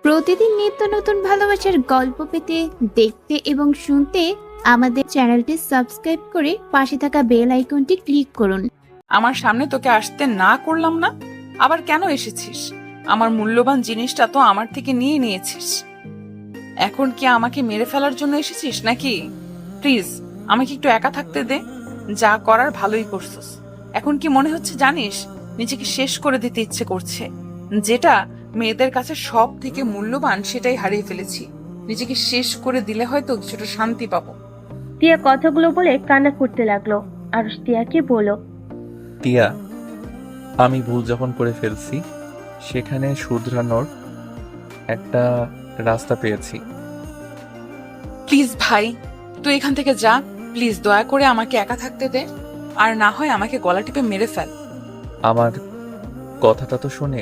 প্রতিদিন নিত্য নতুন ভালোবাসার গল্প পেতে, দেখতে এবং শুনতে আমাদের চ্যানেলটি সাবস্ক্রাইব করে পাশে থাকা বেল আইকনটি ক্লিক করুন। আমার সামনে তোকে আসতে না করলাম না, আবার কেন এসেছিস? আমার মূল্যবান জিনিসটা তো আমার থেকে নিয়ে নিয়েছিস। এখন কি আমাকে মেরে ফেলার জন্য এসেছিস নাকি? প্লিজ আমাকে একটু একা থাকতে দে। যা করার ভালোই করছিস। এখন কি মনে হচ্ছে জানিস, নিজেকে শেষ করে দিতে ইচ্ছে করছে। যেটা মেয়েদের কাছে সব থেকে মূল্যবান সেটাই হারিয়ে ফেলেছি। নিজেকে শেষ করে দিলে হয়তো কিছুটা শান্তি পাবো। টিয়া কথাগুলো বলে কান্না করতে লাগলো। আরুষ টিয়াকে বলল, টিয়া, আমি ভুল যখন করে ফেলছি সেখানে শুধরানোর একটা রাস্তা পেয়েছি। প্লিজ ভাই, তুই এখান থেকে যা। প্লিজ দয়া করে আমাকে একা থাকতে দে, আর না হয় আমাকে গলা টিপে মেরে ফেল। আমার কথাটা তো শোনে।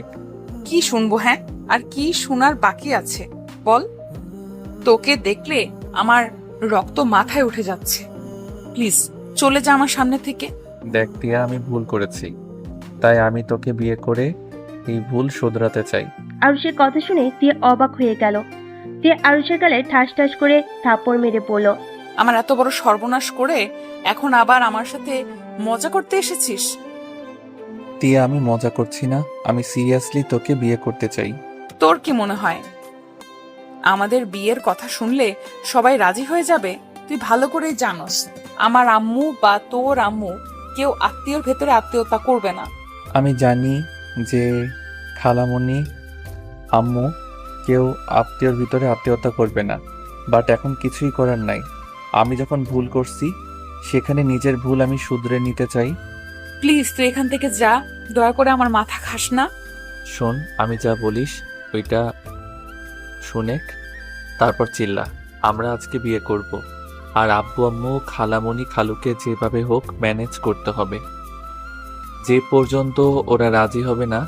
কি শুনবো? হ্যাঁ, আর কি শোনার বাকি আছে বল? তোকে দেখলে আমার রক্ত মাথায় উঠে যাচ্ছে। প্লিজ চলে যা আমার সামনে থেকে। দেখ টিয়া, আমি ভুল করেছি, তাই আমি তোকে বিয়ে করে এই ভুল শোধরাতে চাই। আরুষের কথা শুনে টিয়া অবাক হয়ে গেল। টিয়া আরুষের গালে ঠাস ঠাস করে থাপ্পড় মেরে বলল, আমার এত বড় সর্বনাশ করে এখন আবার আমার সাথে মজা করতে এসেছিস? টিয়া, আমি মজা করছি না, আমি সিরিয়াসলি তোকে বিয়ে করতে চাই। তোর কি মনে হয় আমাদের বিয়ের কথা শুনলে সবাই রাজি হয়ে যাবে? তুই ভালো করেই জানোস আমার আম্মু বা তোর আম্মু কেউ আত্মীয়র ভেতরে আত্মীয়তা করবে না। আমি জানি যে খালামণি, আম্মু কেউ আত্মীয়র ভিতরে আত্মীয়তা করবে না, বাট এখন কিছুই করার নাই। আমি যখন ভুল করছি সেখানে নিজের ভুল আমি শুধরে নিতে চাই। প্লিজ তুই এখান থেকে যা, দয়া করে আমার মাথা খাস না। শোন, আমি যা বলিস ওইটা শুনে তারপর চিল্লা। আমরা আজকে বিয়ে করব, আর আব্বু আম্মু খালামণি খালুকে যেভাবে হোক ম্যানেজ করতে হবে। যে পর্যন্ত ওরা রাজি হবে না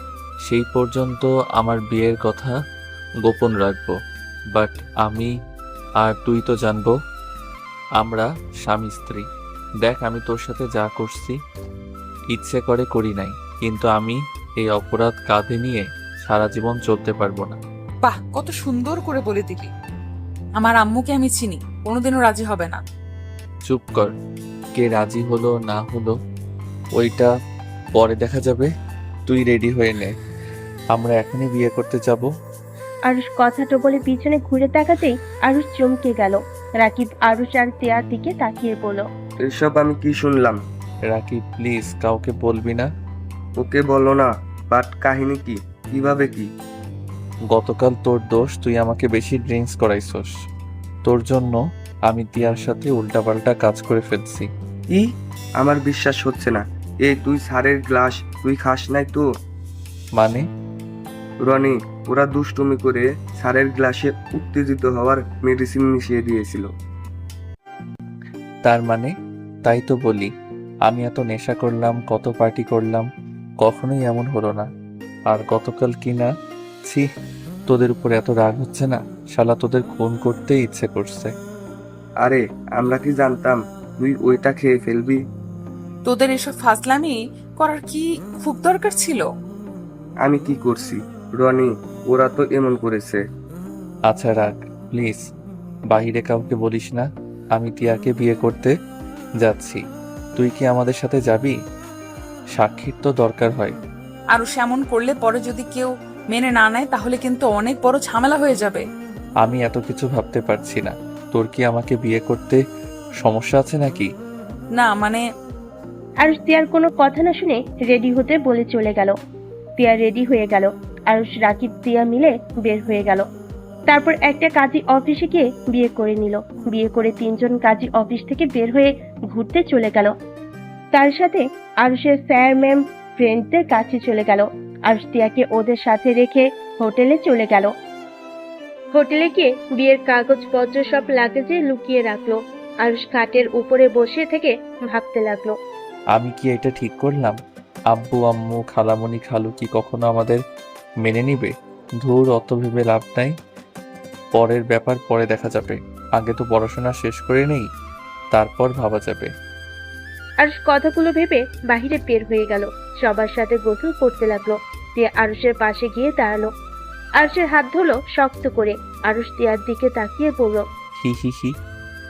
সেই পর্যন্ত আমার বিয়ের কথা গোপন রাখবো। বাট আমি আর তুই তো জানবো আমরা স্বামী স্ত্রী। দেখ, আমি তোর সাথে যা করছি ইচ্ছে করে করি নাই, কিন্তু আমি এই অপরাধ কাঁধে নিয়ে সারা জীবন চলতে পারবো না। বাহ, কত সুন্দর করে বলে দিলি। আমার আম্মুকে আমি চিনি, কোনোদিনও রাজি হবে না। চুপ কর, কে রাজি হলো না হলো ওইটা পরে দেখা যাবে। তুই রেডি হয়ে নে, আমরা এখনই বিয়ে করতে যাব। আরুষ কথাটা বলে পিছনে ঘুরে তাকাতেই আরুষ চমকে গেল। রাকিব আরুষ আর টিয়ার দিকে তাকিয়ে বলল, এসব আমি কি শুনলাম? রাকিব প্লিজ কাউকে বলবি না। ওকে বলো না, বাট কাহিনী কি, কিভাবে কি? গতকাল তোর দোষ, তুই আমাকে বেশি ড্রিঙ্কস করাইছস। তোর জন্য আমি টিয়ার সাথে উল্টাপাল্টা কাজ করে ফেলছি। কি? আমার বিশ্বাস হচ্ছে না। এই তুই সারের গ্লাস তুই খাস নাই তো? মানে? রনি, ওরা দুষ্টুমি করে সারের গ্লাসে উত্তেজিত হওয়ার মেডিসিন মিশিয়ে দিয়েছিল। তার মানে? তাই তো বলি, আমি এত নেশা করলাম, কত পার্টি করলাম, কখনোই এমন হলো না। আর গতকাল কিনা, ছি, তোদের উপর এত রাগ হচ্ছে না? শালা তোদের খুন করতে ইচ্ছে করছে। আরে আমরা কি জানতাম তুই ওইটা খেয়ে ফেলবি? তোদের এসব ফাজলামি করার কি খুব দরকার ছিল? আমি কি করছি রনি? ওরা তো এমন করেছে। আচ্ছা রাগ, প্লিজ বাহিরে কাউকে বলিস না। আমি টিয়াকে বিয়ে করতে যাচ্ছি, তুই কি আমাদের সাথে যাবি? সাক্ষীর তো দরকার হয়। আর এমন করলে পরে যদি কেউ মেনে না নেয় তাহলে কিন্তু অনেক বড় ঝামেলা হয়ে যাবে। আমি এত কিছু ভাবতে পারছি না। তোর কি আমাকে বিয়ে করতে সমস্যা আছে নাকি? না মানে আরুষ টিয়ার কোনো কথা না শুনে রেডি হতে বলে চলে গেল। টিয়া রেডি হয়ে গেল। আরুষ রাকিব টিয়া মিলে বের হয়ে গেল। তারপর একটা কাজী অফিসে গিয়ে বিয়ে করে নিল। বিয়ে করে তিনজন কাজী অফিস থেকে বের হয়ে ঘুরতে চলে গেল। তার সাথে আরুষের স্যার ম্যাম ফ্রেন্ডদের কাছে চলে গেল। আরুষ টিয়াকে ওদের সাথে রেখে হোটেলে চলে গেল। হোটেলে গিয়ে বিয়ের কাগজপত্র সব লাগেজে লুকিয়ে রাখলো। আরুষ খাটের উপরে বসে থেকে ভাবতে লাগলো, আমি কি এটা ঠিক করলাম? আব্বু আম্মু খালামণি খালু কি কখনো আমাদের মেনে নিবে? ধুর, অত ভেবে লাভ নাই। পরের ব্যাপার পরে দেখা যাবে। আগে তো পড়াশোনা শেষ করে নেই, তারপর ভাবা যাবে। আরুষ কথাগুলো ভেবে বাহিরে বের হয়ে গেল। সবার সাথে গোসল করতে লাগলো। তিয়া আরুষের পাশে গিয়ে দাঁড়ালো। আরুষের হাত ধরলো শক্ত করে। আরুষ তিয়ার দিকে তাকিয়ে বলল, হি হি হি,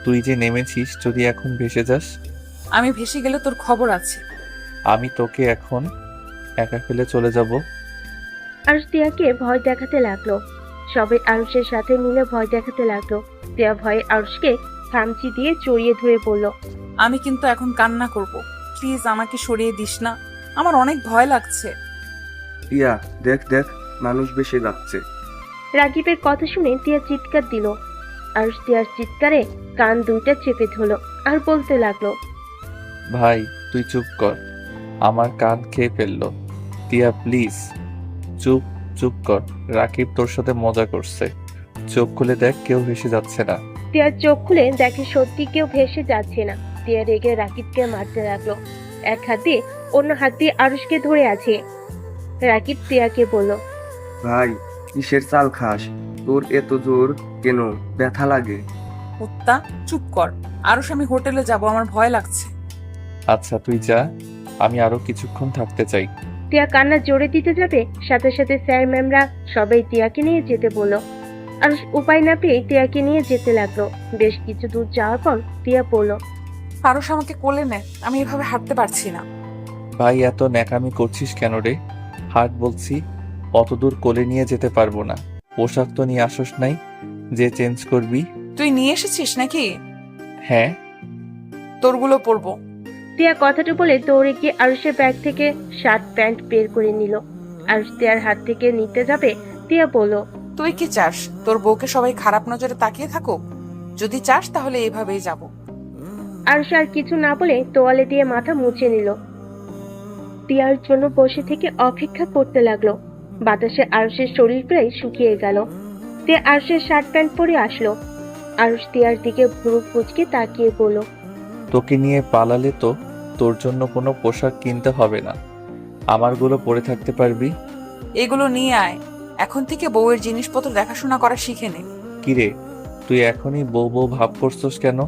তুই যে নেমেছিস, যদি এখন ভেসে যাস, আমি ভেসে গেলে তোর খবর আছে। আমি তোকে এখন একা ফেলে চলে যাব। আরুষ তিয়াকে ভয় দেখাতে লাগলো। সবাই আরুষের সাথে মিলে ভয় দেখাতে লাগলো। তিয়া ভয়ে আরুষকে খামচি দিয়ে জড়িয়ে ধরে বলল, আমি কিন্তু এখন কান্না করব, প্লিজ আমাকে সরিয়ে দিস না, আমার অনেক ভয় লাগছে। টিয়া, দেখ দেখ, মানুষ বেশি যাচ্ছে। রাগিবের কথা শুনে তিয়া চিৎকার দিল। আরুষ তিয়ার চিৎকারে কান দুইটা চেপে ধরলো আর বলতে লাগলো, ভাই তুই চুপ কর, আমার কান খেয়ে ফেললো। টিয়া প্লিজ চুপ চুপ কর, রাকিব তোর সাথে মজা করছে। চোখ খুলে দেখ, কেউ ভেসে যাচ্ছে না। তিয়ার চোখ খুলে দেখে সত্যি কেউ ভেসে যাচ্ছে না। তিয়া রেগে রাকিবকে মারতে লাগলো। এক হাত দিয়ে অন্য হাত দিয়ে আরুষকে ধরে আছে। রাকিব তিয়াকে বলল, ভাই, কিসের চাল খাস? তোর এত জোর কেন? ব্যথা লাগে? কুত্তা, চুপ কর। আরো আমি হোটেলে যাব, আমার ভয় লাগছে। আচ্ছা তুই যা, আমি আরো কিছুক্ষণ থাকতে চাই। তিয়া কান্না জোরে দিতে যাবে, সাথে সাথে স্যার ম্যামরা সবাই তিয়াকে নিয়ে যেতে বলল। আরুষ উপায় না পেয়ে তিয়াকে নিয়ে যেতে লাগলো। বেশ কিছু দূর যাওয়ার পর তিয়া বলল, আরো আমাকে কোলে নে, আমি এভাবে হাঁটতে পারছি না। ভাই এত ন্যাকামি করছিস কেন রে? হাট বলছি, অত দূর কোলে নিয়ে যেতে পারবো না। পোশাক তো নিয়ে আসোস নাই যে চেঞ্জ করবি? তুই নিয়ে এসেছিস নাকি? হ্যাঁ। তোরগুলো পরবো। তিয়া কথাটা বলে দৌড়ে গিয়ে আরুষের ব্যাগ থেকে শার্ট প্যান্ট বের করে নিল। আরুষ তিয়ার হাত থেকে নিতে যাবে, তিয়া বলল, তুই কি চাস তোর বউকে সবাই খারাপ নজরে তাকিয়ে থাকুক? যদি চাস তাহলে এভাবেই যাব। আরুষ আর কিছু না বলে তোয়ালে দিয়ে মাথা মুছে নিল। তিয়ার জন্য বসে থেকে অপেক্ষা করতে লাগলো। বাতাসে আরুষের শরীর প্রায় শুকিয়ে গেল। তিয়া আরুষের শার্ট প্যান্ট পরে আসলো। আরুষ তিয়ার দিকে ভুরু কুচকে তাকিয়ে বলল, তোকে নিয়ে পালালে তো তোর জন্য কোনো পোশাক কিনতে হবে না, আমারগুলো পরে থাকতে পারবি। এগুলো নিয়ে আয়, এখন থেকে বউয়ের জিনিসপত্র দেখাশোনা করা শিখে নে। কিরে, তুই এখনই বউ বউ ভাব করছস কেন?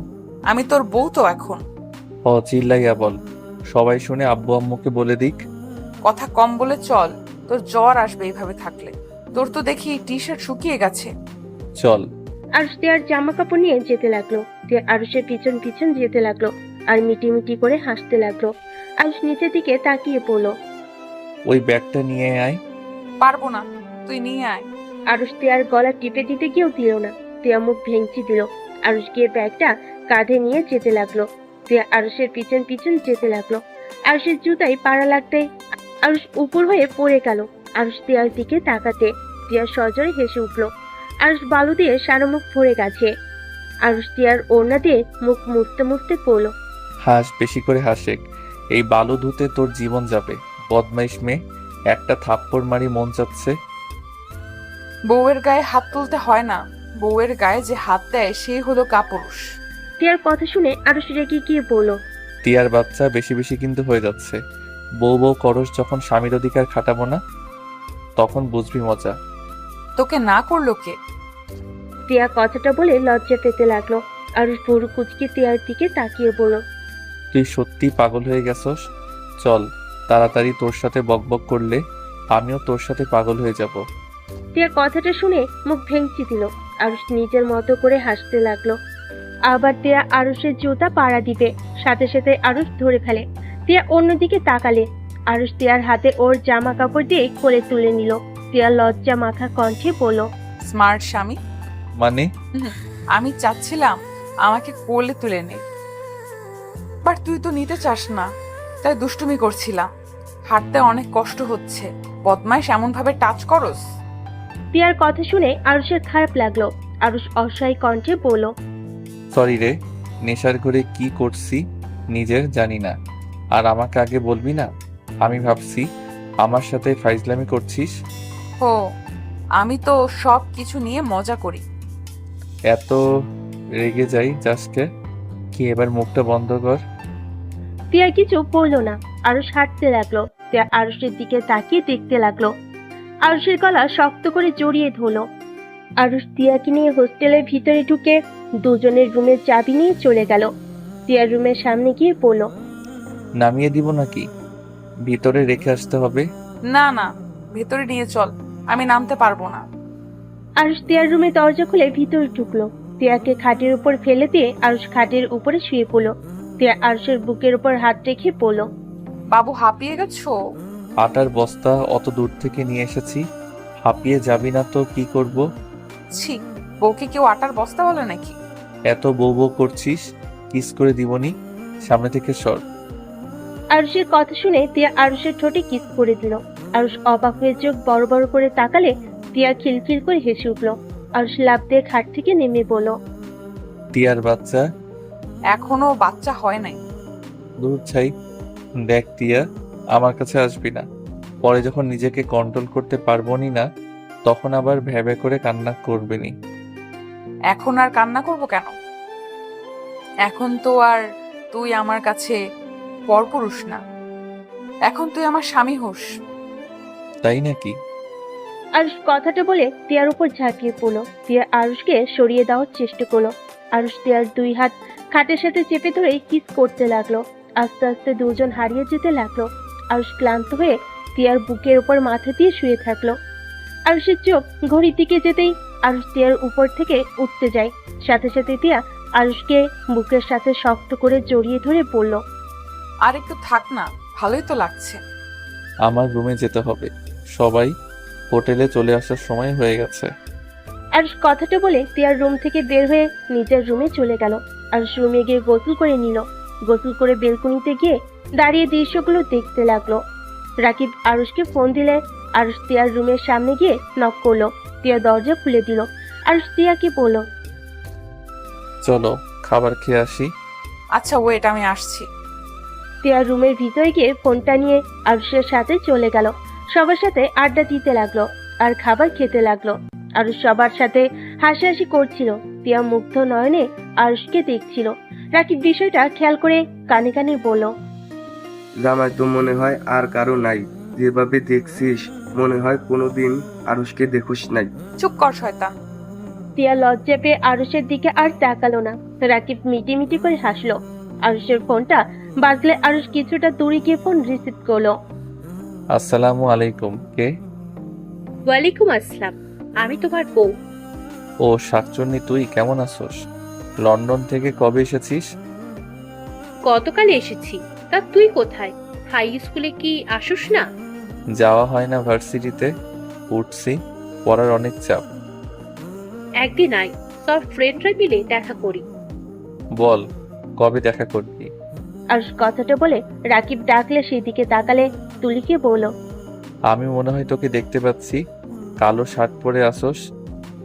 আমি তোর বউ তো এখন। চিল্লাইয়া বল, সবাই শুনে আব্বু আম্মুকে বলে দিক। কথা কম বলে চল, তোর জ্বর আসবে এইভাবে থাকলে। তোর তো দেখি টি শার্ট শুকিয়ে গেছে। চল। আরুষ তিয়ার জামা কাপড় নিয়ে যেতে লাগলো। তিয়া আরুষের পিছন পিছন যেতে লাগলো আর মিটি মিটি করে হাসতে লাগলো। আরুষ নিচের দিকে তাকিয়ে পড়ল। ওই ব্যাগটা নিয়ে আয়। পারবো না, তুই নিয়ে আয়। আরুষ তিয়ার গলা টিপে দিতে গিয়েও দিল না। তিয়া মুখ ভেঙচি দিল। আরুষ গিয়ে ব্যাগটা কাঁধে নিয়ে যেতে লাগলো। তিয়া আরুষের পিছন পিছন যেতে লাগলো। আরুষের জুতায় পাড়া লাগতে আরুষ উপর হয়ে পড়ে গেল। আরুষ তিয়ার দিকে তাকাতে তিয়া সজোরে হেসে উঠল। আরুষ বালু দিয়ে সারা মুখ ভরে গেছে। আরুষ তিয়ার ওড়না দিয়ে মুখ মুছতে মুছতে পড়ল। হাস, বেশি করে হাসেক, এই বালু ধুতে তোর জীবন যাবে। বদমাইশ মেয়ে, একটা থাপ্পড় মারি মন চাচ্ছে। বউয়ের গায়ে হাত তুলতে হয় না, বউয়ের গায়ে যে হাত দেয় সেই হলো কাপুরুষ। তিয়ার কথা শুনে আরুষ রেগে গিয়ে বলল, টিয়ার বাচ্চা, বেশি বেশি কিন্তু হয়ে যাচ্ছে। বউ বউ করস যখন স্বামীর অধিকার খাটাবো না, তখন বুঝবি মজা। তোকে না করলো কে? তিয়া কথাটা বলে লজ্জা পেতে লাগলো। আরুষ ভুরু কুচকে তিয়ার দিকে তাকিয়ে বলল, তুই সত্যি পাগল হয়ে গেছস। চল তাড়াতাড়ি, তোর সাথে বকবক করলে আমিও তোর সাথে পাগল হয়ে যাব। তিয়া কথাটা শুনে মুখ ভেঙচি দিল। আরুষ নিজের মতো করে হাসতে লাগলো। আবার তিয়া আরুষের জুতা পাড়া দিবে, সাথে সাথে আরুষ ধরে ফেলে। তিয়া অন্যদিকে তাকালে আরুষ তিয়ার হাতে ওর জামা কাপড় দিয়ে কোলে তুলে নিল। তিয়া লজ্জা মাখা কণ্ঠে বলল, স্মার্ট স্বামী। মানে? আমি চাচ্ছিলাম আমাকে কোলে তুলে নে, বাট তুই তো নিতে চাস না, তাই দুষ্টুমি করছিলাম। হাঁটতে অনেক কষ্ট হচ্ছে, বদমাইশ এমন ভাবে টাচ করস। তিয়ার কথা শুনে আরুষের খারাপ লাগলো। আরুষ অসহায় কণ্ঠে বলল, সরি রে, নেশার ঘরে কি করছি নিজের জানি না, আর আমাকে আগে বলবি না? আমি ভাবছি আমার সাথে ফাইজলামি করছিস। ও, আমি তো সব কিছু নিয়ে মজা করি। এত রেগে যাই জাস্টে কি? এবার মুখটা বন্ধ কর। তিয়া কিছু বলল না। আরুষ হাঁটতে লাগলো। তিয়া আরুষের দিকে তাকিয়ে দেখতে লাগলো। আরুষের গলা শক্ত করে জড়িয়ে ধরলো। আরুষ তিয়াকে নিয়ে হোস্টেলের ভিতরে ঢুকে দুজনের রুমের চাবি নিয়ে চলে গেল। তিয়ার রুমের সামনে গিয়ে বলল, নামিয়ে দিব নাকি? ভিতরে রেখে আসতে হবে? না না, ভেতরে নিয়ে চল, আমি নামতে পারবো না। আরুষ তিয়ার রুমে দরজা খুলে ভিতরে ঢুকলো। তিয়াকে খাটের উপর ফেলে দিয়ে আরুষ খাটের উপরে শুয়ে পড়লো। তিয়া আরুষের বুকের উপর হাত রেখে পড়লো। বাবু হাঁপিয়ে গেছো? আটার বস্তা অত দূর থেকে নিয়ে এসেছি, হাঁপিয়ে যাবি না তো কি করব? ছি, বউকে কেউ আটার বস্তা বলে নাকি? এত বউ বউ করছিস, কিস করে দিবনি, সামনে থেকে সর। আরুষের কথা শুনে তিয়া আরুষের ঠোঁটে কিস করে দিল। আরুষ অবাক হয়ে চোখ বড় বড় করে তাকালে তিয়া খিলখিল করে হেসে উঠলো। আরুষ লাফ দিয়ে খাট থেকে নেমে পড়ল। টিয়ার বাচ্চা, এখনো বাচ্চা হয় নাই। দূর ছাই। দেখ টিয়া, আমার কাছে আসবি না। পরে যখন নিজেকে কন্ট্রোল করতে পারবনি না, তখন আবার ভ্যাবে করে কান্না করবেনি। এখন আর কান্না করব কেন? এখন তো আর তুই আমার কাছে পরপুরুষ না, এখন তুই আমার স্বামী হোস। তাই নাকি? আরুষ কথাটা বলে তিয়ার উপর ঝাঁপিয়ে পড়লো। তিয়া আরুষকে সরিয়ে দেওয়ার চেষ্টা করলো। আরুষ তিয়ার দুই হাত খাটের সাথে চেপে ধরে কিস করতে লাগলো। আস্তে আস্তে দুজন হারিয়ে যেতে লাগলো। আরুষ ক্লান্ত হয়ে তিয়ার বুকের উপর মাথা দিয়ে শুয়ে থাকলো। আরুষের চোখ ঘড়ির দিকে যেতেই আরুষ তিয়ার উপর থেকে উঠতে যায়। সাথে সাথে তিয়া আরুষকে বুকের সাথে শক্ত করে জড়িয়ে ধরে পড়ল। আর একটু থাক না, ভালোই তো লাগছে। আমার রুমে যেতে হবে, সবাই হোটেলে চলে আসার সময় হয়ে গেছে। আরুষ কথাটা বলে তিয়ার রুম থেকে বের হয়ে নিজের রুমে চলে গেল। আরুষ রুমে গিয়ে গোসল করে নিল। গোসল করে বেলকনিতে গিয়ে দাঁড়িয়ে দৃশ্যগুলো দেখতে লাগলো। রাকিব আরুষকে ফোন দিলে আরুষ তিয়ার রুমের সামনে গিয়ে নক করলো। তিয়া দরজা খুলে দিল। আরুষ তিয়াকে বলল, চলো খাবার খেয়ে আসি। আচ্ছা ওয়েট, আমি আসছি। তিয়া রুমের ভিতরে গিয়ে ফোনটা নিয়ে আরুষের সাথে চলে গেল। সবার সাথে আড্ডা দিতে লাগলো আর খাবার খেতে লাগলো। আরুষ সবার সাথে হাসাহাসি করছিল। তিয়া মুগ্ধ নয়নে আরুষকে দেখছিল। রাকিব বিষয়টা খেয়াল করে কানে কানে বলল, জামাই তো মনে হয় আর কারো নাই, যেভাবে দেখছিস মনে হয় কোনোদিন আরুষকে দেখোস নাই। চুপ কর শয়তান। তিয়া লজ্জা পেয়ে আরুষের দিকে আর তাকালো না। রাকিব মিটি মিটি করে হাসলো। আরুষের ফোনটা বাজলে আরুষ কিছুটা দূরে গিয়ে ফোন রিসিভ করলো। আসসালামু আলাইকুম। কে? ওয়ালাইকুম আসসালাম, আমি তোমার বউ। ও শাকচুন্নি, তুই কেমন আছোস? লন্ডন থেকে কবে এসেছিস? গতকাল এসেছি। তা তুই কোথায়? হাই স্কুলে কি আসুস না? যাওয়া হয় না ভার্সিটিতে, উঠছি, পড়ার অনেক চাপ। একদিন আয়, সব ফ্রেন্ডরা মিলে দেখা করি। বল, কবে দেখা করবি? আরুষ কথাটা বলে রাকিব ডাকলে সেদিকে তাকালে তুলিকে বলল, আমি মনে হয় তোকে দেখতে পাচ্ছি। কালো শার্ট পরে আসোস,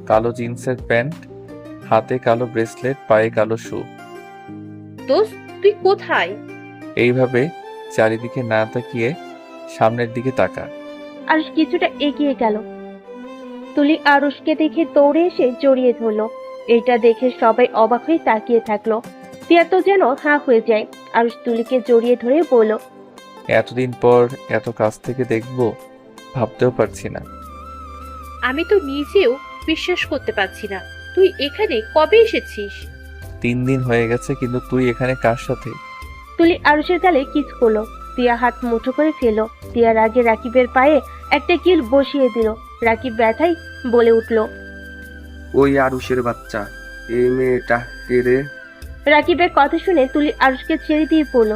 কালো জিন্সের প্যান্ট, হাতে কালো ব্রেসলেট, পায়ে কালো শু। দোস্ত, তুই কোথায়? এইভাবে চারিদিকে না তাকিয়ে সামনের দিকে তাকা। আরুষ কিছুটা এগিয়ে গেল। তুলি আরুষকে দেখে দৌড়ে এসে জড়িয়ে ধরলো। এটা দেখে সবাই অবাক হয়ে তাকিয়ে থাকলো। তিয়া তো যেন হাঁ হয়ে যায়। আরুষ তুলিকে জড়িয়ে ধরে বলল, এতদিন পর এত কাছ থেকে দেখবো ভাবতেও পারছি না। আমি তো নিজেও বিশ্বাস করতে পারছি না। তুই এখানে কবে এসেছিস? 3 দিন হয়ে গেছে, কিন্তু তুই এখানে কার সাথে? তুলি আরুষের গালে কিস করলো। তিয়া হাত মুঠো করে ফেলল। তিয়ার আগে রাকিবের পায়ে একটা কিল বসিয়ে দিল। রাকিব ব্যথায় বলে উঠল, ওই আরুষের বাচ্চা, এই মেয়েটা কে রে? রাকিবের কথা শুনে তুলি আরুষকে ছেড়ে দিয়ে পড়ল।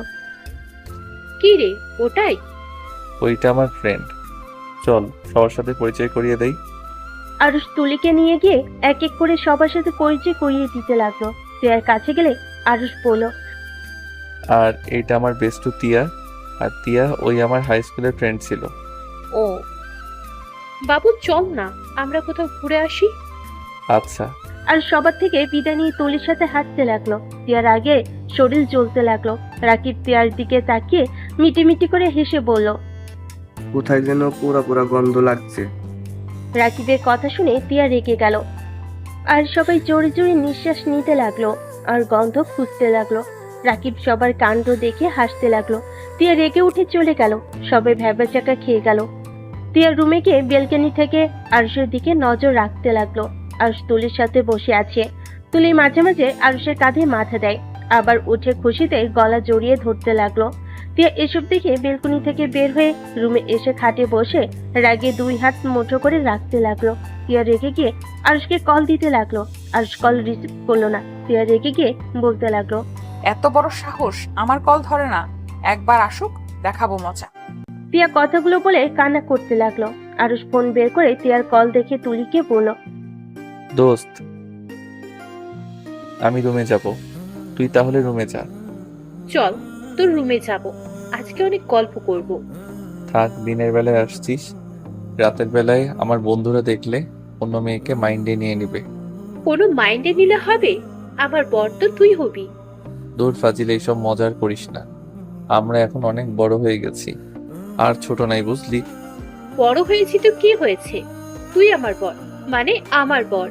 কি রে, ওটাই? ওইটা আমার ফ্রেন্ড। চল সবার সাথে পরিচয় করিয়ে দেই। আরুষ তুলিকে নিয়ে গিয়ে এক এক করে সবার সাথে পরিচয় করিয়ে দিতে লাগলো। তিয়ার কাছে গেলে আরুষ বলল, আর এইটা আমার বেস্টু তিয়া। আর তিয়া ওই আমার হাই স্কুলের ফ্রেন্ড ছিল। ও বাবু চল না, আমরা কোথাও ঘুরে আসি। আচ্ছা। আর সবার থেকে বিদায় নিয়ে তুলির সাথে হাঁটতে লাগলো। তিয়ার আগে শরীর জ্বলতে লাগলো। রাকিব তিয়ার দিকে তাকিয়ে মিটি মিটি করে হেসে বলল, কোথায় যেন পোড়া পোড়া গন্ধ লাগছে। রাকিবের কথা শুনে তিয়া রেগে গেল। আর সবাই জোরে জোরে নিঃশ্বাস নিতে লাগলো আর গন্ধ খুঁজতে লাগলো। রাকিব সবার কাণ্ড দেখে হাসতে লাগলো। তিয়া রেগে উঠে চলে গেল। সবাই ভ্যাবাচাকা খেয়ে গেল। তিয়া রুমে গিয়ে বেলকনি থেকে আরুষের দিকে নজর রাখতে লাগলো। আরুষ তুলির সাথে বসে আছে। তুলি মাঝে মাঝে আরুষের কাঁধে মাথা দেয়, আবার উঠে খুশিতে গলা জড়িয়ে ধরতে লাগলো। তিয়া এসব দেখে বেলকনি থেকে বের হয়ে রুমে এসে খাটে বসে রাগে 2 হাত মুঠো করে রাখতে লাগলো। তিয়া রেগে গিয়ে আরুষকে কল দিতে লাগলো। আরুষ কল রিসিভ করলো না। তিয়া রেগে গিয়ে বলতে লাগলো, এত বড় সাহস, আমার কল ধরে না। একবার আসুক, দেখাবো মজা। তিয়া কথাগুলো বলে কান্না করতে লাগলো। আরুষ ফোন বের করে তিয়ার কল দেখে তুলিকে বলল, দোস্ত, আমি রুমে যাব, তুই তাহলে রুমে যা। চল তোর রুমে যাব, আজকে অনেক গল্প করব। থাক, দিনের বেলায় আসছিস, রাতের বেলায় আমার বন্ধুরা দেখলে অন্য মেয়েকে মাইন্ডে নিয়ে নিবে। কোনো মাইন্ডে নিলে হবে? আমার বর তো তুই হবি। দূর ফাজিল, এইসব মজার করিস না। আমরা এখন অনেক বড় হয়ে গেছি, আর ছোট নাই, বুঝলি? বড় হয়েছি তো কি হয়েছে, তুই আমার বর, মানে আমার বর।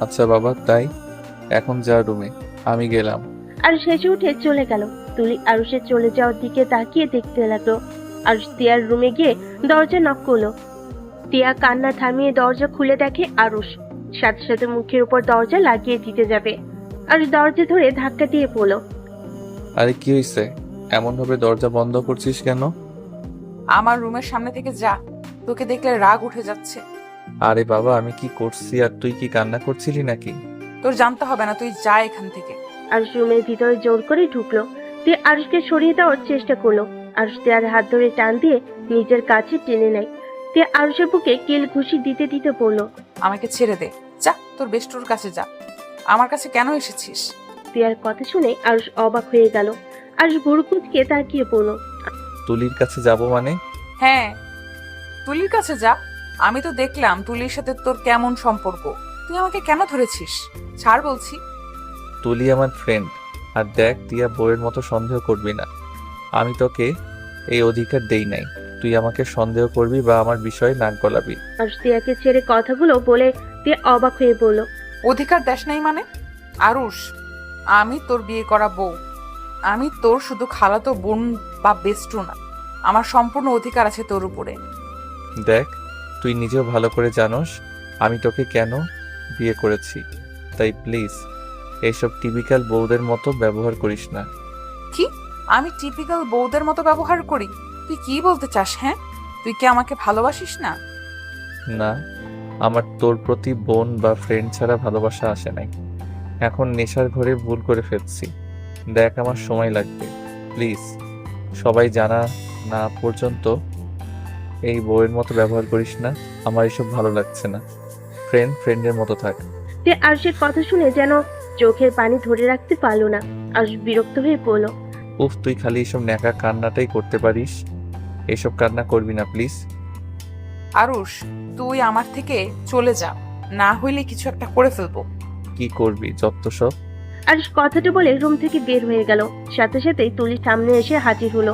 আচ্ছা বাবা, তাই এখন যা রুমে, আমি গেলাম। আরুষ হেসে উঠে চলে গেল। তুলি আরুষের চলে যাওয়ার দিকে তাকিয়ে দেখতে লাগলো। আরুষ তিয়ার রুমে গিয়ে দরজা নক করলো। তিয়া কান্না থামিয়ে দরজা খুলে দেখে আরুষ। সাথে সাথে মুখের উপর দরজা লাগিয়ে দিতে যাবে। আরুষ দরজা ধরে ধাক্কা দিয়ে পড়লো। আরে কি হয়েছে, এমন ভাবে দরজা বন্ধ করছিস কেন? আমার রুমের সামনে থেকে যা, তোকে দেখলে রাগ উঠে যাচ্ছে। আরে বাবা, আমি কি করছি আর তুই কি কান্না করছিলি নাকি? তোর জানতে হবে না, তুই যা এখান থেকে। আরুষ রুমের ভিতরে জোর করে ঢুকলো। তিয়া আরুষকে সরিয়ে দেওয়ার চেষ্টা করলো। আরুষ তিয়ার হাত ধরে টান দিয়ে নিজের কাছে টেনে নেয়। তিয়া আরুষের বুকে কিল ঘুষি দিতে দিতে বলল, আমাকে ছেড়ে দে, যা তোর বেষ্টুর কাছে যা। আমার কাছে কেন এসেছিস? তিয়ার কথা শুনে আরুষ অবাক হয়ে গেল। আরুষ ভুরু কুঁচকে তাকিয়ে পড়ল। তুলির কাছে যাব মানে? হ্যাঁ, তুলির কাছে যা। আমি তো দেখলাম তুলির সাথে তোর কেমন সম্পর্ক। তুই আমাকে কেন ধরেছিস? ছাড় বলছি। তুলি আমার ফ্রেন্ড, আর দেখ, তিয়া বউয়ের মতো সন্দেহ করবি না। আমি তোকে এই অধিকার দেই নাই তুই আমাকে সন্দেহ করবি বা আমার বিষয়ে নাক গলাবি। আরুষ তিয়াকে ছেড়ে কথাগুলো বলে তিয়া অবাক হয়ে বলল, অধিকার দেশ নাই মানে? আরুষ, আমি তোর বিয়ে করা বউ। আমি তোর শুধু খালাতো বোন বা বেস্টু না, আমার সম্পূর্ণ অধিকার আছে তোর উপরে। দেখ, তুই নিজেও ভালো করে জানোস আমি তোকে কেন বিয়ে করেছি, তাই প্লিজ এইসব টিপিক্যাল বউদের মতো ব্যবহার করিস না। কি? আমি টিপিক্যাল বউদের মতো ব্যবহার করি? তুই কি বলতে চাস? হ্যাঁ, তুই কি আমাকে ভালোবাসিস না? না, আমার তোর প্রতি বোন বা ফ্রেন্ড ছাড়া ভালোবাসা আসে নাই। এখন নেশার ঘরে ভুল করে ফেলছি। দেখ, আমার সময় লাগবে, প্লিজ। সবাই জানা না পর্যন্ত এই বউয়ের মতো ব্যবহার করিস না। আমার এসব ভালো লাগছে না। ফ্রেন্ডের মতো থাক। তিয়া আরুষের কথা শুনে যেন চোখের পানি ধরে রাখতে পারলো না। আরুষ বিরক্ত হয়ে পড়ল। উফ, তুই খালি এসব ন্যাকা কান্নাটাই করতে পারিস। এসব কান্না করবি না প্লিজ। আরুষ, তুই আমার থেকে চলে যা, না হইলে কিছু একটা করে ফেলবো। কি করবি যত সব? আরুষ কথাটা বলে রুম থেকে বের হয়ে গেল। সাথে সাথেই তুলির সামনে এসে হাজির হলো।